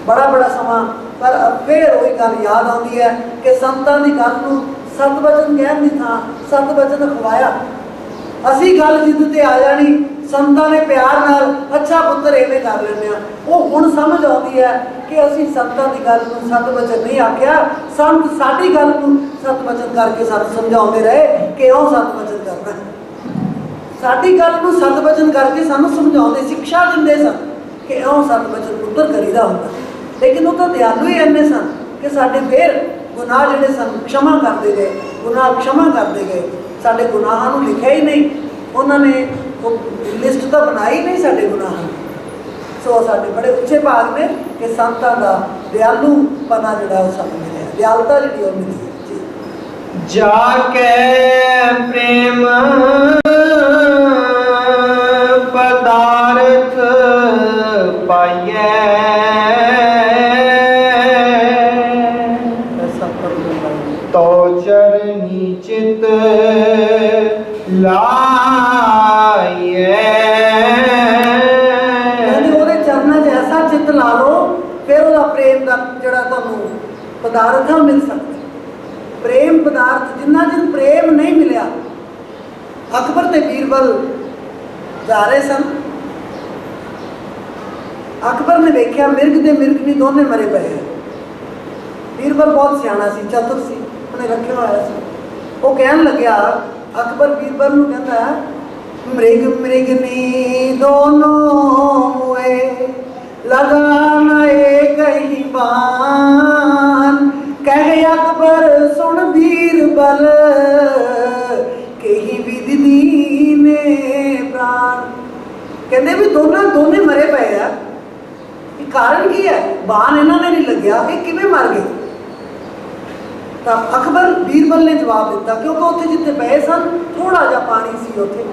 बड़ा बड़ा समा, पर फिर वही गल याद आती है कि संतां की गल को सत बचन कहन की थां सत बचन खवाया। असी गल जिद ते आ जानी, संतां ने प्यार नाल अच्छा पुत्र इवें कर लेने, वो हुण समझ आती है कि असी संतां की गल को सत बचन नहीं आख्या, संत साडी गल को सत बचन करके सानूं समझाउंदे रहे कि इउं सत बचन करना है। साडी गल को सत बचन करके सानूं समझाउंदे, शिक्षा दिंदे सन कि इउं सत बचन पुत्र करीदा हुंदा। लेकिन वो तो दयालु ही इन्ने सन कि साडे फिर गुनाह जिहड़े सन क्षमा करते गए, गुनाह क्षमा करते गए। साडे गुनाहां नूं लिखिया ही नहीं, उन्होंने लिस्ट तो बनाई नहीं साडे गुनाहां। सो साडे बड़े उच्चे भाग ने कि संतां दा दयालूपना जिहड़ा वो सानूं मिलिया, दयालता जिहड़ी वो मिली है। जाके प्रेम पदार्थ पाइए, तो चरनी चित लाइए। चरणों च ऐसा चित ला लो, फिर वह प्रेम का जोड़ा तुहानूं पदार्थ है मिल सकते। प्रेम पदार्थ जिन्ना जिन प्रेम नहीं मिलिया, अकबर ते बीरबल जा रहे सन। अकबर ने देखा मिर्ग दे मिर्गनी दोने मरे पे हैं। बीरबल बहुत सियाना सी, चतुर सी, उन्हें रखे हुआ सी। वो कहन लग्या, अकबर बीरबल नूं कहंदा मृग मृगनी दोनों मुए लगा न एक ही बान। कहे अकबर सुन बीरबल कही विधि दीने प्राण। कहते भी दोने मरे पे है, कारण की है? बाण इन्होंने नहीं लग्या, ये किवें मर गए? तो अकबर बीरबल ने जवाब दिता, क्योंकि उत्थे जिथे पे सन थोड़ा जा पानी सी उत्थे।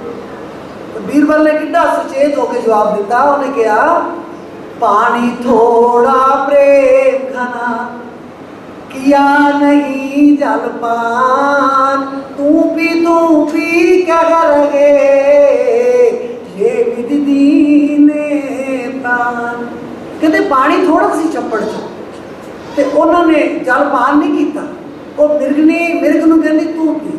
तो बीरबल ने कितना सुचेत होकर जवाब दिता, उन्हें कहा पानी थोड़ा प्रेम घना किया नहीं जलपान। तू पी कह रहे ये विधि दीने प्राण। कहते पानी थोड़ा सी छप्पड़ च ते उन्होंने जलपान नहीं किया। वो मिर्गनी मिर्ग नूं कहंदी तू पी,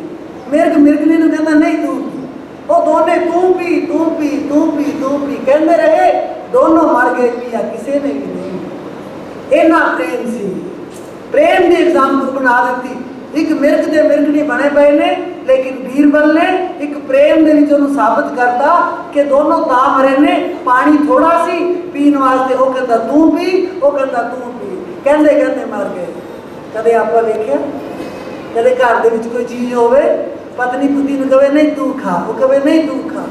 मिर्ग मिर्गनी नूं कहंदा नहीं तू पी। वो दोने तू पी तू पी तू पी तू पी कहते रहे, दोनों मर गए, पिया किसी ने भी नहीं। इन्ना प्रेम सी, प्रेम की एग्जाम्पल बना दी। एक मिर्ग दे मिर्गनी बने पे ने, लेकिन बीरबल ने एक प्रेम दे विच उन्हें साबित करता कि दोनों ता मरे ने, पानी थोड़ा सी पीने वास्ते। वो कहता तू पी, वो कहता तू पी, कहते कहते मर गए। कदे आप देखिया कदे घर दे विच कोई चीज़ होवे, पत्नी पति नूं कहे नहीं तू खा, वो कहे नहीं तू खा,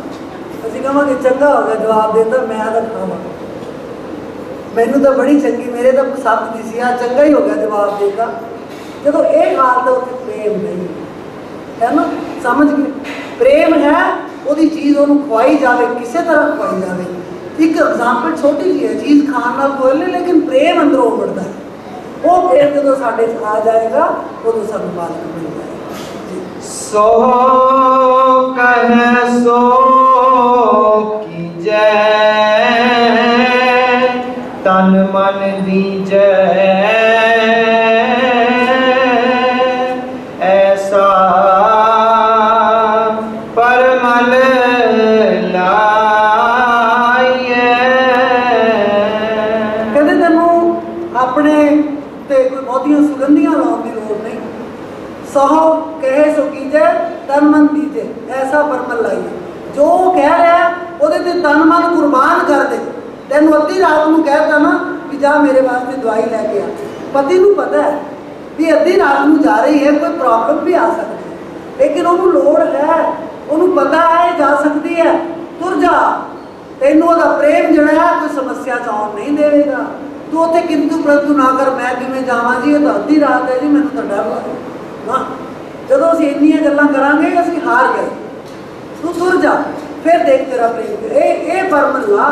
असीं कहांगे चंगा हो गया जवाब देता मैं तो खावां, मैनू तो बड़ी चंगी, मेरे तो पसंद दी सी, आ चंगा ही हो गया जवाब देता। जो ये हाल तो उत्थे प्रेम नहीं है ना, समझ गए? प्रेम है वो चीज़ उन्होंने खुआई जाए, किसी तरह खुआई जाए। एक एग्जाम्पल छोटी जी है, चीज़ खाने नाल कोई नहीं, लेकिन प्रेम अंदरों उमड़ता है। वो प्रेम जो साढ़े आ जाएगा उदों सानूं मालक मिल जाएगा। सो कह सो कीजै तन मन दीजै ऐसा परमल लाइए। कहते तेनों अपने ते कोई बहुतियां सुगंधियां लाने की लोड़ नहीं। सहो कहे सो कीजे तन मन दीजे ऐसा परमल लाइए। जो कह रहा है वो तन मन कुर्बान कर दे। तेन अद्धी रात को कहता ना कि जा मेरे वास्ते दवाई लैके आ, पति को पता है भी अद्धी रात को जा रही है, कोई प्रॉब्लम भी आ सकती है, लेकिन उन्होंने लोड़ है, उन्होंने पता है जा सकती है, तुर जा। तेनों वह प्रेम जड़ा है कोई समस्या च आउण नहीं देगा। तू उत्थे किंतु परंतु ना कर, मैं किवें जावां जी, ये तो अद्धी रात है जी, मैनूं तो डर लगदा। हाँ जदों असीं इन्नियां गल्लां करांगे असीं हार गए। तू तुर जा, फिर देख तेरा प्रेम। ये परमल ला,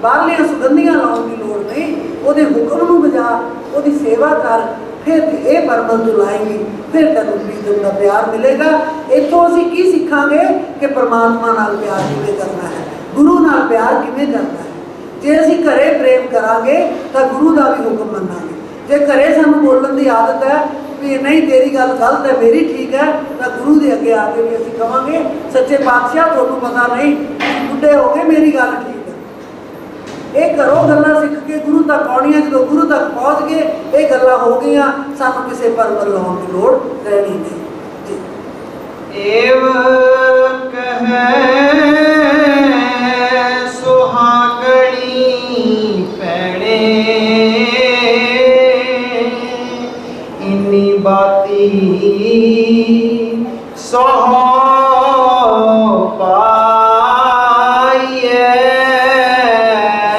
बाहरलियां सुगंधियां लाउण की लोड़ नहीं, उहदे हुक्म नूं बजा, उहदी सेवा कर, फिर ये परमल तू लाएगी, फिर तेनों प्रीतम का प्यार मिलेगा। इत्थों असीं की सीखांगे कि परमात्मा नाल प्यार किवें करना है, गुरु नाल प्यार किवें करना है। जे असीं घरे प्रेम करांगे तो गुरु का भी हुक्म मनांगे। जे घरे सानूं बोलण की आदत है भी नहीं तेरी गल गलत है मेरी ठीक है, तो गुरु के अगे आके भी असीं कहांगे सच्चे पातशाह तुहानूं पता नहीं, बुढ़े हो गए, मेरी गल ठीक है। ये घरों गल्लां सीख के गुरु तक आउणियां, जो गुरु तक पहुँच गए ये गल्लां हो गई, सानूं किसी परमल लाउण की लोड़ रहनी नहीं जी। एव कह सुहागणी पैणे इन्नी बाती सहो पाइए।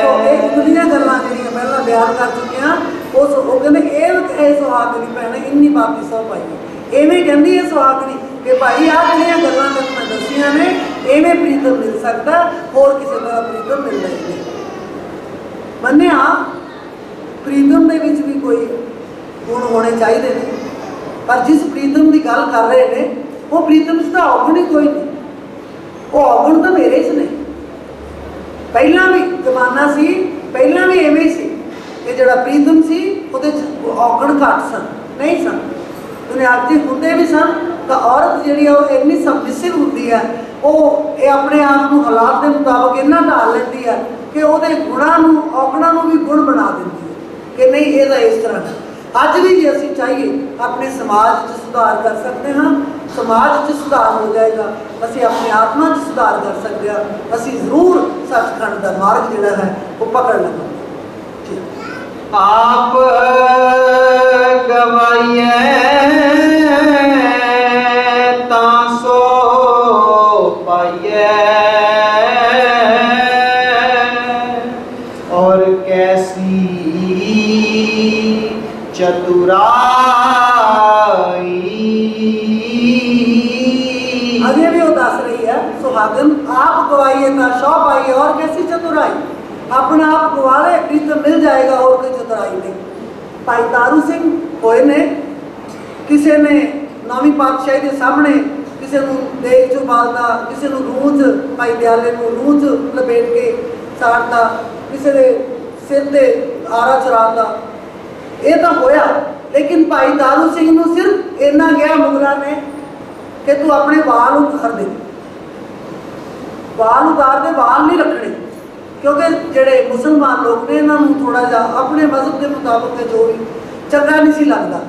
सो एक दुनिया गल्लां जिहड़ियां पहलां बयान कर चुके हैं, उस वो कहंदे एव कहे सुहागणी पैणे इन्नी बाती सहो पाइए। इवें कहंदी है सुहागणी कि भाई आ जिहड़ियां गल्लां मैं दसियां ने इवें प्रीतम मिल सकता, होर किसी तरह प्रीतम मिलदा ही नहीं। मन्निया प्रीतम दे विच भी कोई गुण होने चाहिए ने, पर जिस प्रीतम की गल कर रहे हैं वो प्रीतम च अवगुण ही कोई नहीं, वो अवगुण तो मेरे च ने। पहला भी जमाना सी, पहला भी इवें सी कि जिहड़ा प्रीतम सी उहदे च अवगुण घट सन, नहीं सन। दुनियावी होंदे भी सन तो औरत जिहड़ी वो इन्नी सबमिसिव होंदी है, वो ये अपने आप को हालात के मुताबिक इन्ना ढाल लेती है कि वो गुणों औगणों भी गुण बना देती है कि नहीं ये इस तरह है। अज भी जे असीं चाहिए अपने समाज च सुधार कर सकते हाँ, समाज च सुधार हो जाएगा, असीं अपनी आत्मा च सुधार कर सकते हैं, असीं जरूर सचखंड का मार्ग जिहड़ा है वो पकड़ लवांगे। आप गवाइए तासो पाइए, और कैसी चतुराई। अगे भी वो दस रही है सुहागन, आप गवाइए ना शौ पाइए और कैसी चतुराई, अपना आप गवा ले प्रीतम मिल जाएगा और कोई चतुराई नहीं। भाई तारू सिंह होए ने, किसी ने नौवीं पातशाही के सामने किसी को देख चो बालता, किसी को रूंझ भाई दयाले को रूंझ लपेट के साड़ता, किसी के सिर से आरा चराता, ये तो होया। लेकिन भाई तारू सिंह को सिर्फ इन्ना गया मुगला ने कि तू अपने वाल उतार दे, वाल उतार दे, वाल नहीं रखने, क्योंकि जेडे मुसलमान लोग ने इन्होंने थोड़ा जा अपने मजहब के मुताबिक जो भी चंगा नहीं सी लगता।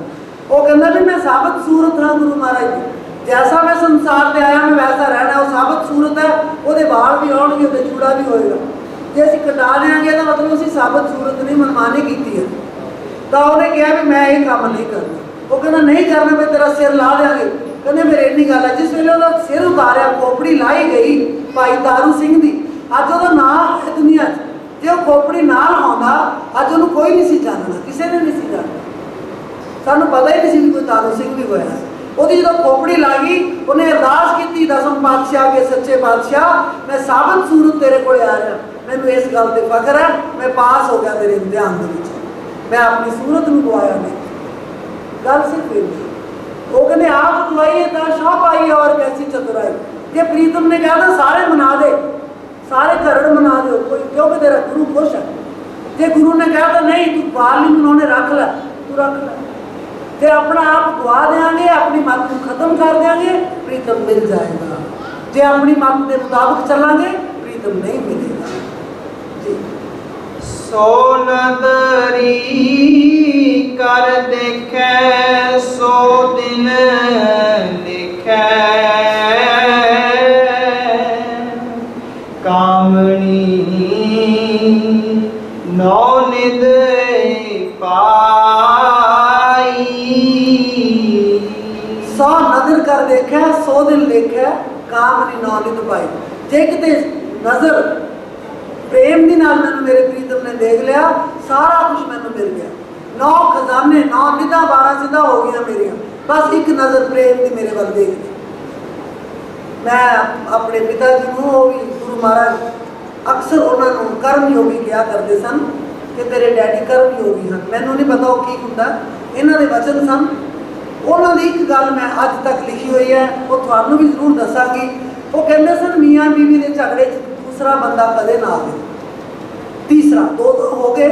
वो कहना भी मैं साबित सूरत हाँ गुरु महाराज जी, जैसा मैं संसार से आया मैं वैसा रहना, वो साबित सूरत है, वो बाल भी आउणगे, वो चूड़ा भी होएगा। जे असीं कटा देंगे तो मतलब असीं साबित सूरत नहीं मनमानी की है। तो उन्हें कहा भी मैं ये काम नहीं करना, वो कहना नहीं करना, मैं तेरा सिर ला देंगे। कहने फिर इन्नी गल है, जिस वेले उसका सिर उतारिया खोपड़ी लाई गई भाई तारू सिंह की, अज वो नाम है दुनिया जो खोपड़ी ना लाता, अज उन्होंने कोई नहीं सी जानना, किसी ने नहीं सी जानना, सानू पता ही नहीं सी कोई तारू सिंह भी होया। वो जो खोपड़ी लगी उन्हें अरदास की, दसम पातशाह के सच्चे पातशाह मैं साबित सूरत तेरे को आ रहा, मैनू इस गल से फख्र है, मैं पास हो गया तेरे इम्तिहान के, मैं अपनी सूरत को गवाया नहीं। गल सिर्फ वो कहते आप गवाइए तो शाह पाइए और कैसी चतुराई। जे प्रीतम ने कहा था सारे मना दे, सारे घरड़ मना दो कोई, क्योंकि तेरा गुरु खुश है। जे गुरु ने कहा था नहीं तू बाल नहीं मनाने रख लै, तू रख लै, तो अपना आप गवा देंगे, अपनी मत को खत्म कर देंगे, प्रीतम मिल जाएगा। जे अपनी मत के मुताबिक चलांगे प्रीतम नहीं मिलेगा जी। सो नदरी कर देखे सो दिन लिखे, कामनी नौ निद पाई। सौ नजर कर देखे सौ दिन लिखे, कामनी नौ निद पाई। जे किते नजर प्रेम की नाल मैंने मेरे प्रीतम ने देख लिया, सारा कुछ मैंने मिल गया, 9 खजाने 9 निदा 12 सिद्धा हो गया मेरिया, बस एक नज़र प्रेम की मेरे वाल देख ली। मैं अपने पिता जी को भी गुरु महाराज अक्सर उन्होंने कर्म योगी कहा करते सन कि तेरे डैडी कर्म योगी हैं, मैनू नहीं पता वो की होंदा, इन्हों के वचन सन। उन्होंने एक गल मैं अज तक लिखी हुई है, वो थानू भी जरूर दसांगी। वो कहते सन मियाँ बीवी के झगड़े दूसरा बंदा कदे ना आवे, तीसरा दो हो गए,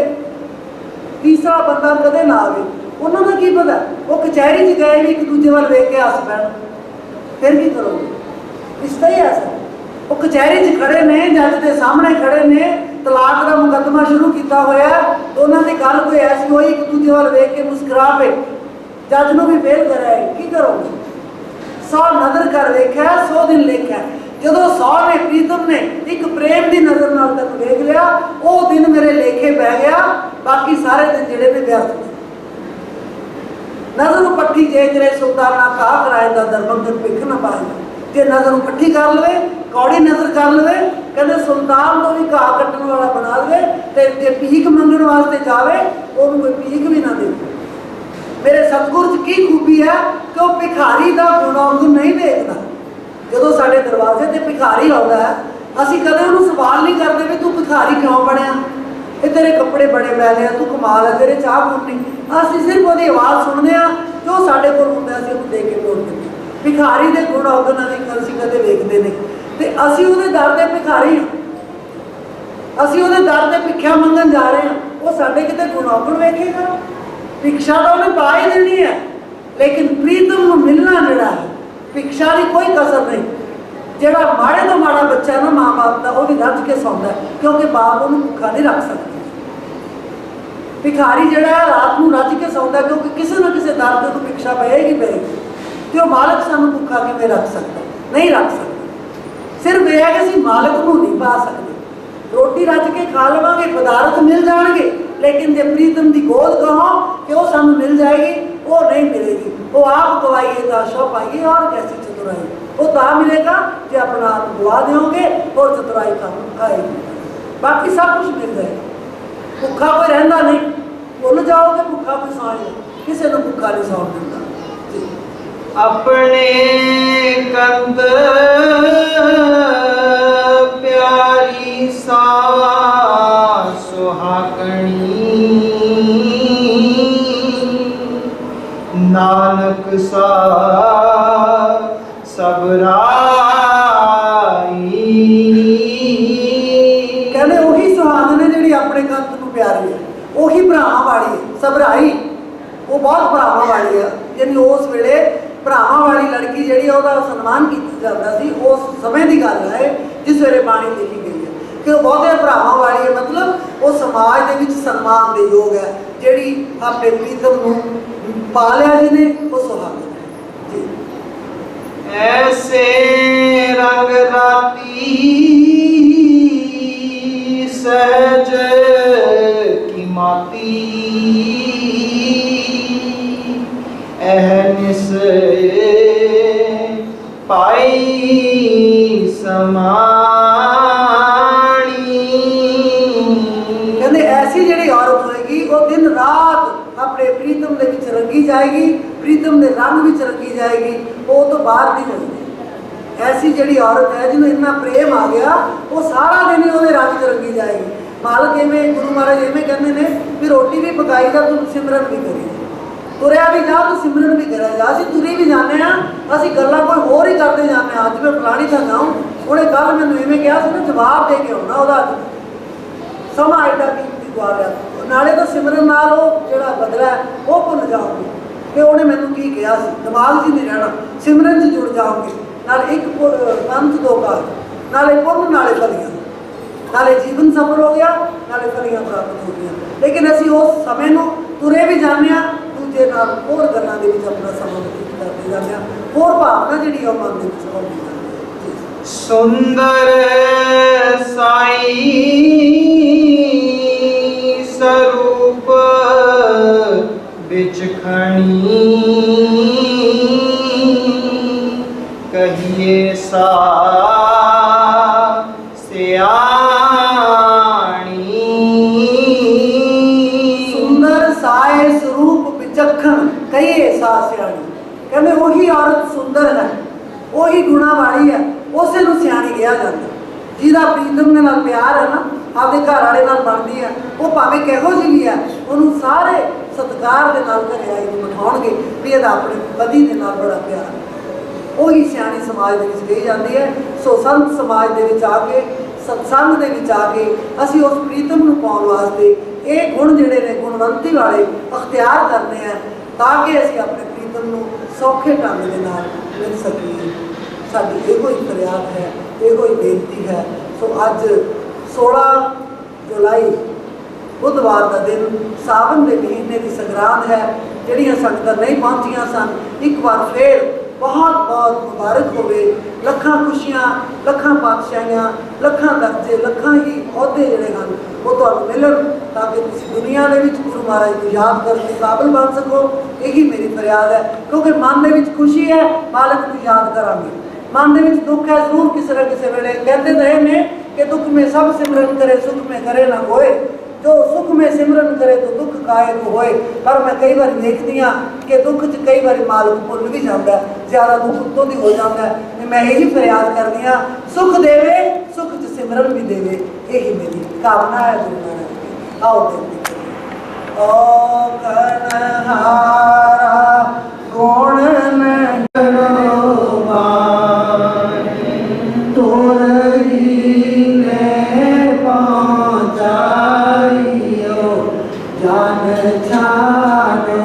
तीसरा बंदा कदे ना आवे। उन्होंने की पता, वो कचहरी च गए भी एक दूजे वाल वेख के हस पैण, फिर की करोगे, रिश्ता ही ऐसा। वो कचहरी च खड़े ने, जज के सामने खड़े ने, तलाक का मुकदमा शुरू किया होया, दोनों की गल कोई ऐसी हुई एक दूजे वाल वेख के मुस्कुरा पे जज को भी फेल कराए, की करोगे। 100 नजर कर वेख्या 100 दिन लिखा, जो 100 ने प्रीतम ने एक प्रेम की नजर नाल तक देख लिया, वो दिन मेरे लेखे बह गया, बाकी सारे दिन जेडे ने व्यर्थ थे। नजर पट्ठी जे करे सुल्तान ना खा कराए दा दरबंदन भिख न पाएगा। जे नजर पट्ठी कर लवे, कौड़ी नजर कर लवे, कहते सुल्तान को भी घा कट्टन वाला बना दे, ते जे भीख मंगण वास्ते जावे उन्होंने कोई भीख भी ना दे। मेरे सतगुर च की खूबी है कि वह भिखारी का गुण नहीं देखता। जो साढ़े दरवाजे से भिखारी आता है, असी कदे उन्होंने सवाल नहीं करते भी तू भिखारी क्यों बनया, ये तेरे कपड़े बड़े मैले हैं, तू कमाल है, तेरे चाह पुरनी। असी सिर्फ वो आवाज़ सुनते हैं, जो साढ़े को होंगे असी उन्हें दे के बोल देते। भिखारी के गुण औगुण असी कदे वेखते नहीं, तो असी वो दर से भिखारी हाँ, असी वो दर से भिख्या मंगन जा रहे हैं, वो साढ़े कितने गुण औगुण वेखेगा। भिक्षा तो उन्हें पा ही देनी है, लेकिन प्रीतम को मिलना जड़ा है, भिक्षा की कोई कसर नहीं। ਜਿਹੜਾ ਮਾੜੇ ਤੋਂ ਮਾੜਾ ਬੱਚਾ ਨਾ ਮਾਂ ਬਾਪ ਦਾ, ਉਹ ਵੀ ਰੱਜ ਕੇ ਸੌਂਦਾ, ਕਿਉਂਕਿ ਬਾਪ ਉਹਨੂੰ ਭੁੱਖਾ ਨਹੀਂ ਰੱਖ ਸਕਦਾ। ਭਿਖਾਰੀ ਜਿਹੜਾ ਹੈ ਰਾਤ ਨੂੰ ਰੱਜ ਕੇ ਸੌਂਦਾ, ਕਿਉਂਕਿ ਕਿਸੇ ਨਾ ਕਿਸੇ ਦਰ ਤੇ ਉਹਨੂੰ ਭਿਕਸ਼ਾ ਪਏਗੀ ਪਏਗੀ, ਤੇ ਉਹ ਮਾਲਕ ਸਾਨੂੰ ਭੁੱਖਾ ਕਿਵੇਂ ਰੱਖ ਸਕਦਾ? ਨਹੀਂ ਰੱਖ ਸਕਦਾ। ਸਿਰਫ ਇਹ ਹੈ ਕਿ ਅਸੀਂ ਮਾਲਕ ਨੂੰ ਨਹੀਂ ਪਾ ਸਕਦੇ। ਰੋਟੀ ਰੱਜ ਕੇ ਖਾ ਲਵਾਂਗੇ, ਪਦਾਰਥ ਮਿਲ ਜਾਣਗੇ, ਲੇਕਿਨ ਜੇ ਪ੍ਰੀਤਮ ਦੀ ਗੋਦ ਕਹੋ ਕਿ ਉਹ ਸਾਨੂੰ ਮਿਲ ਜਾਏਗੀ, ਉਹ ਨਹੀਂ ਮਿਲੇਗੀ। ਉਹ ਆਪ ਗਵਾਈਏ ਤਾਂ ਸ਼ੋ ਪਾਈਏ, और कैसी चतुराई। वो तो मिलेगा जो अपना आप गवा दोगे और चतुराई का खाएगी, बाकी सब कुछ मिल जाएगा। भुखा कोई रहता नहीं, भुल जाओगे भुखा कोई सौएगा, किसी को भुखा नहीं सौन देता। अपने कंद प्यारी सा सुहागणी, नानक सा सबराई। कहने वही सुहागन है जी अपने कंत को प्यारी है, वही भरावां वाली है सबराई। वो बहुत भरावां वाली है, यानी उस वेले भरावां वाली लड़की जी सन्मान किया जाता सी, उस समय की गल है जिस वेले बाणी लिखी गई है कि वो बहुते भरावां वाली है, मतलब वो समाज के विच सन्मान के योग है। जी अपने प्रीतम को पा लिया जिन्हें, वो सुहागन है जी। ऐसे रंग राती सहज की माती, अहनिस पाई समाणी। कहते ऐसी जी औरत होएगी वो दिन रात अपने प्रीतम के विच रंगी जाएगी, प्रीतम के रंग विच रंगी जाएगी, वो तो बाहर नहीं होगी। ऐसी जी औरत है जिन्होंने इतना प्रेम आ गया, वो सारा दिन ही वो रंग च रंगी जाएगी। मालक इवें गुरु महाराज इवें कहते हैं भी रोटी भी पकाई जा, तू सिमरन भी करी, तुरया भी जा, तू सिमरन भी करा जा। असीं तुरी भी जाने, असीं गल्लां कोई होर ही करते जाने। अज मैं फलानी था जाऊँ, उन्हें कल मैंने इवें कहा ना, जवाब दे के आना, वह समा एडा कीमती गवा लिया, नाले तो सिमरन नाल वो जिहड़ा बदला है वो भुल जाओगे कि उन्हें मैनूं की कहा सी, दिमाग 'च नहीं रहना, सिमरन 'च जुड़ जाओगे। नाल एक पंथ दो कारज, नाले पुण्य नाले फलियां, नाले जीवन सफल हो गया, नाले फलियां प्राप्त हो गई। लेकिन असीं उस समय नूं तुरे भी जाने, दूजे नाल होर गल्लां दे विच अपना समां बतीत करते जाने, होर भावना जिहड़ी मन दे विच आउंदी जांदी है। सुंदर साई स्वरूप बिचखणी, कहिए सा सियाणी। सुंदर साए स्वरूप बिचखण, कहिए सा सियाणी। कहते वही औरत सुंदर है, वही गुणा वाली है, उसे नूं सियाणी कहा जाता। जिहदा प्रीतम दे नाल प्यार है ना, आपके घर वाले नाल बनदी है, वो भावें किहो जी भी है, उन्होंने सारे सत्कार दे नाल घरे आई नूं बिठाउणगे भी इहदा अपने पति दे नाल बड़ा प्यार है। वही सियाणी समाज दे विच कही जाती है। सो संत समाज दे विच आके, सत्संग दे विच आके असीं उस प्रीतम नूं पाउण वास्ते ये गुण जिहड़े ने गुणवंती वाले अख्तियार करने हैं, ताकि असीं अपने प्रीतम नूं सौखे ढंग दे नाल मिल सकीए। साडी इहो ही फरियाद है, इहो ही बेनती है। सो अज 16 जुलाई बुधवार का दिन, सावन के महीने की संगरांद है। जिहड़ियां संगतां नहीं पहुंचियां सन, एक बार फिर बहुत बहुत मुबारक होवे। लखां खुशियां, लखां पातशाहियां, लखां दर्जे, लखां ही अहुदे जिहड़े हन वो तुहानूं मिलन, ताकि तुसीं दुनिया दे विच गुरु महाराज नूं याद करन दे काबिल बन सको। यही मेरी फरियाद है, क्योंकि मन दे विच खुशी है, मालक नूं याद करांगे। मन दे विच दुख है, जरूर किसी न किसी वेले कहते तो ये ने कि दुख में सब सिमरन करे, सुख में करे ना कोई। जो सुख में सिमरन करे तो दुख काए को होए। पर मैं कई बार देखती हाँ कि दुख च कई बार मालक भुल भी जाता है, ज़्यादा दुख उत्तों की हो जाता है। मैं यही फरियाद करती हाँ, सुख देवे, सुख च सिमरन भी देवे, यही मेरी कामना है गुरु महाराज की। आओ देखते ओ कन्हारा गुण में जान छाड़ो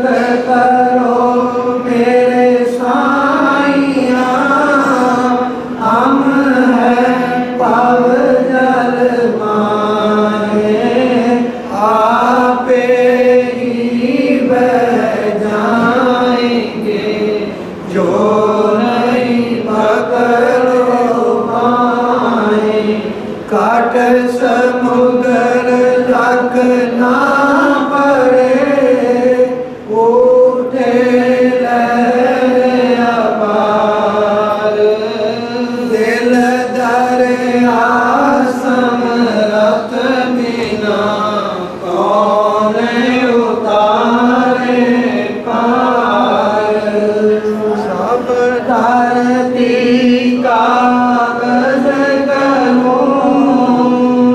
करो मेरे साईया, हम है पाव जल माए, आपे ही बह जाएंगे, जो नहीं पकड़ो पाए। काट समुद्र तक ना पड़े, उठे लहर अपार, दिल दरिया समरथ बिना, कौन उतारे पार। सब धरती कागज करूं,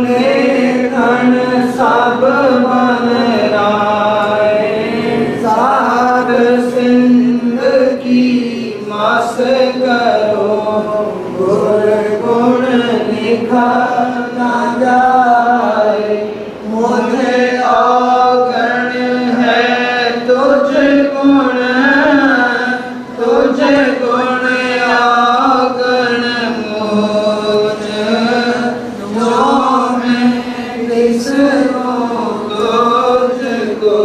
लेखन सब बन राय, सार सिंध की मस करो, गुर गुण लिखा न जाए। मुझे औगण है तुझ गुण, तुझ गुण औगण मुझ, जो मैं विसरूं तुझको,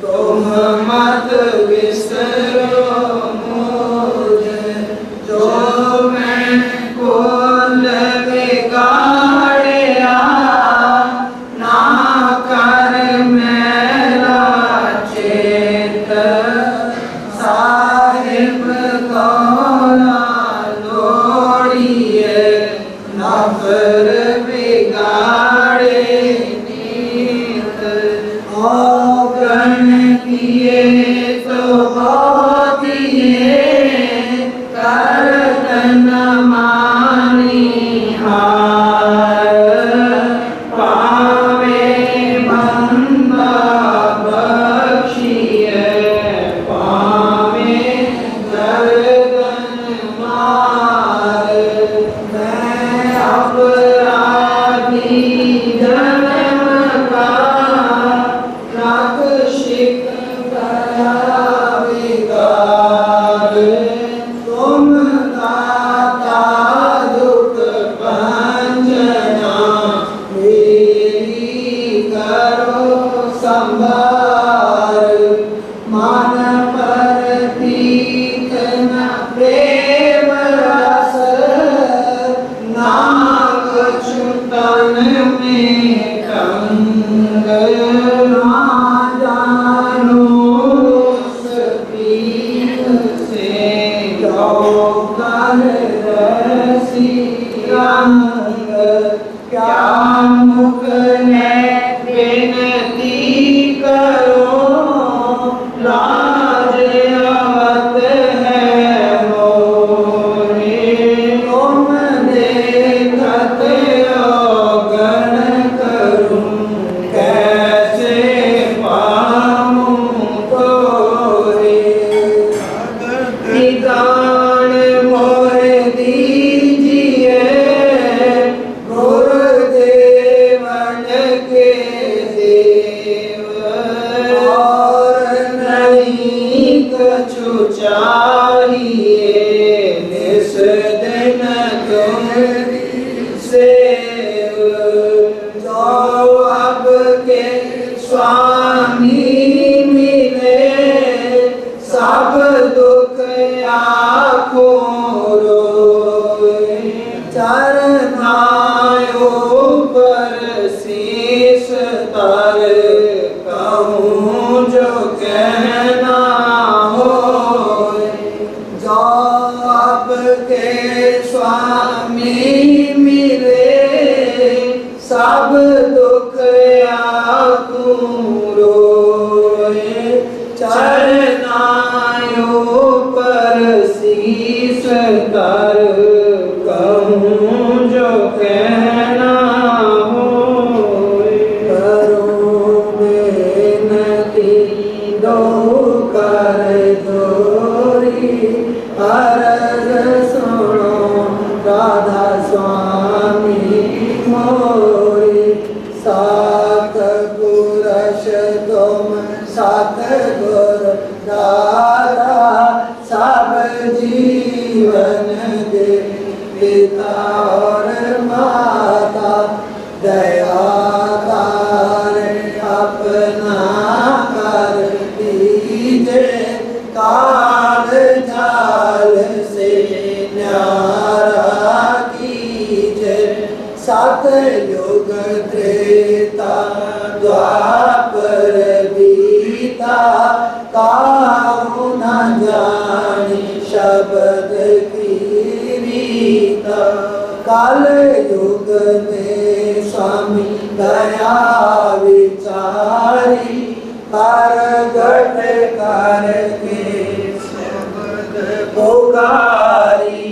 तुम मत विसरो मुझे। जो मैं कुल बिगाड़या, ना कर मेरा चेत, साहिब कौला लोड़िए, नफर बिगाड़े नीत। औगण किए तो बहुत दिए, करतन मानी हार, पावे बंदा बख्शिए, पावे गर्दन मार। मैं अपराधी जन्म का, शिक कया विकार, तुम दाता दुख भंजना, मेरी करो संभार। मन पर प्रीत न प्रेम रस, ना कछु तन में कंग, ना जानो उस प्रीत से, जो कर रसी रंग। क्या मुख में विनती करो, लाज आवत है मोरे, तुम देखत औगण करूं, कैसे पाऊं तोरे। निदान मोरे दीजिए, गुरुदेवन के देव, और नहीं कछु चाहिए, निस दिन तुम्हारी सेव। जो अब के स्वामी मिले, सब दुख आँखों रोए, चरनायों पर शीश तर, कहूँ जो कहना होए। जो अब के स्वामी मिले, सब दुख आँखों रोए, चरनायों पर शीश तर, कहूँ जो कहना होए। करो बेनती दो कर जोरी, अरज सुनो राधा स्वामी मोरी। सात पुरुष तुम सात गुरु, कीजय, काल जाल से न्यारा कीजय। सतयुग त्रेता द्वापर बीता, काहू न जाने शब्द की रीता। काल युग में स्वामी दया विचारी, प्रगट करके शब्द पुकारी।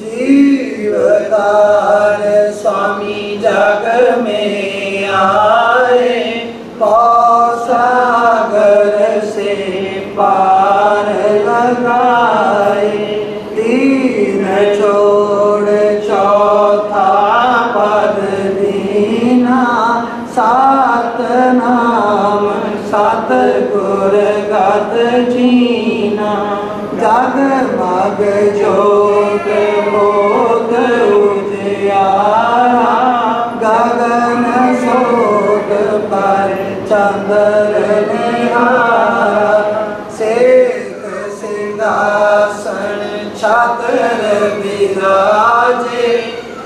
जीवकार स्वामी जग में आए, सागर से पार लगाए। दीन छोड़ चौथा पद दीना, सात नाम सात गुर गत जीना। जग मग जोत बोध उजियारा, गगन सोत पर चंद्र निहारा। शेख सिंहासन छत्र विराजे,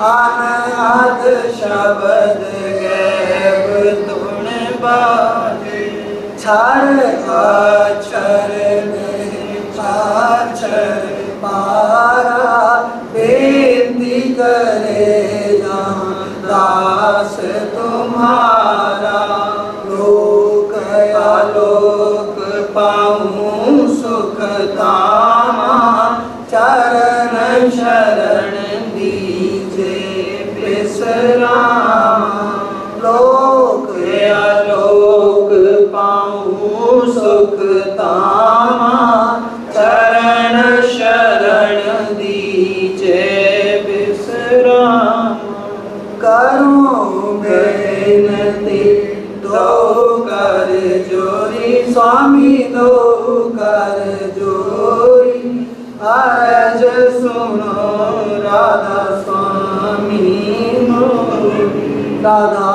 अनाद शब्द गैब धुन बाजे। क्षर अक्षर में अक्षर पारा, बेनती करे दास तुम्हारा। लोक आलोक पाऊं सुख धामा, चरण शरण दीजे विश्रामा। लोक आलोक पाऊं सुख धामा, चरण शरण दीजे विश्रामा। करूं बेनती दो कर जोरी, स्वामी दो कर जोरी। अर्ज सुनो राधा स्वामी मोरी। राधा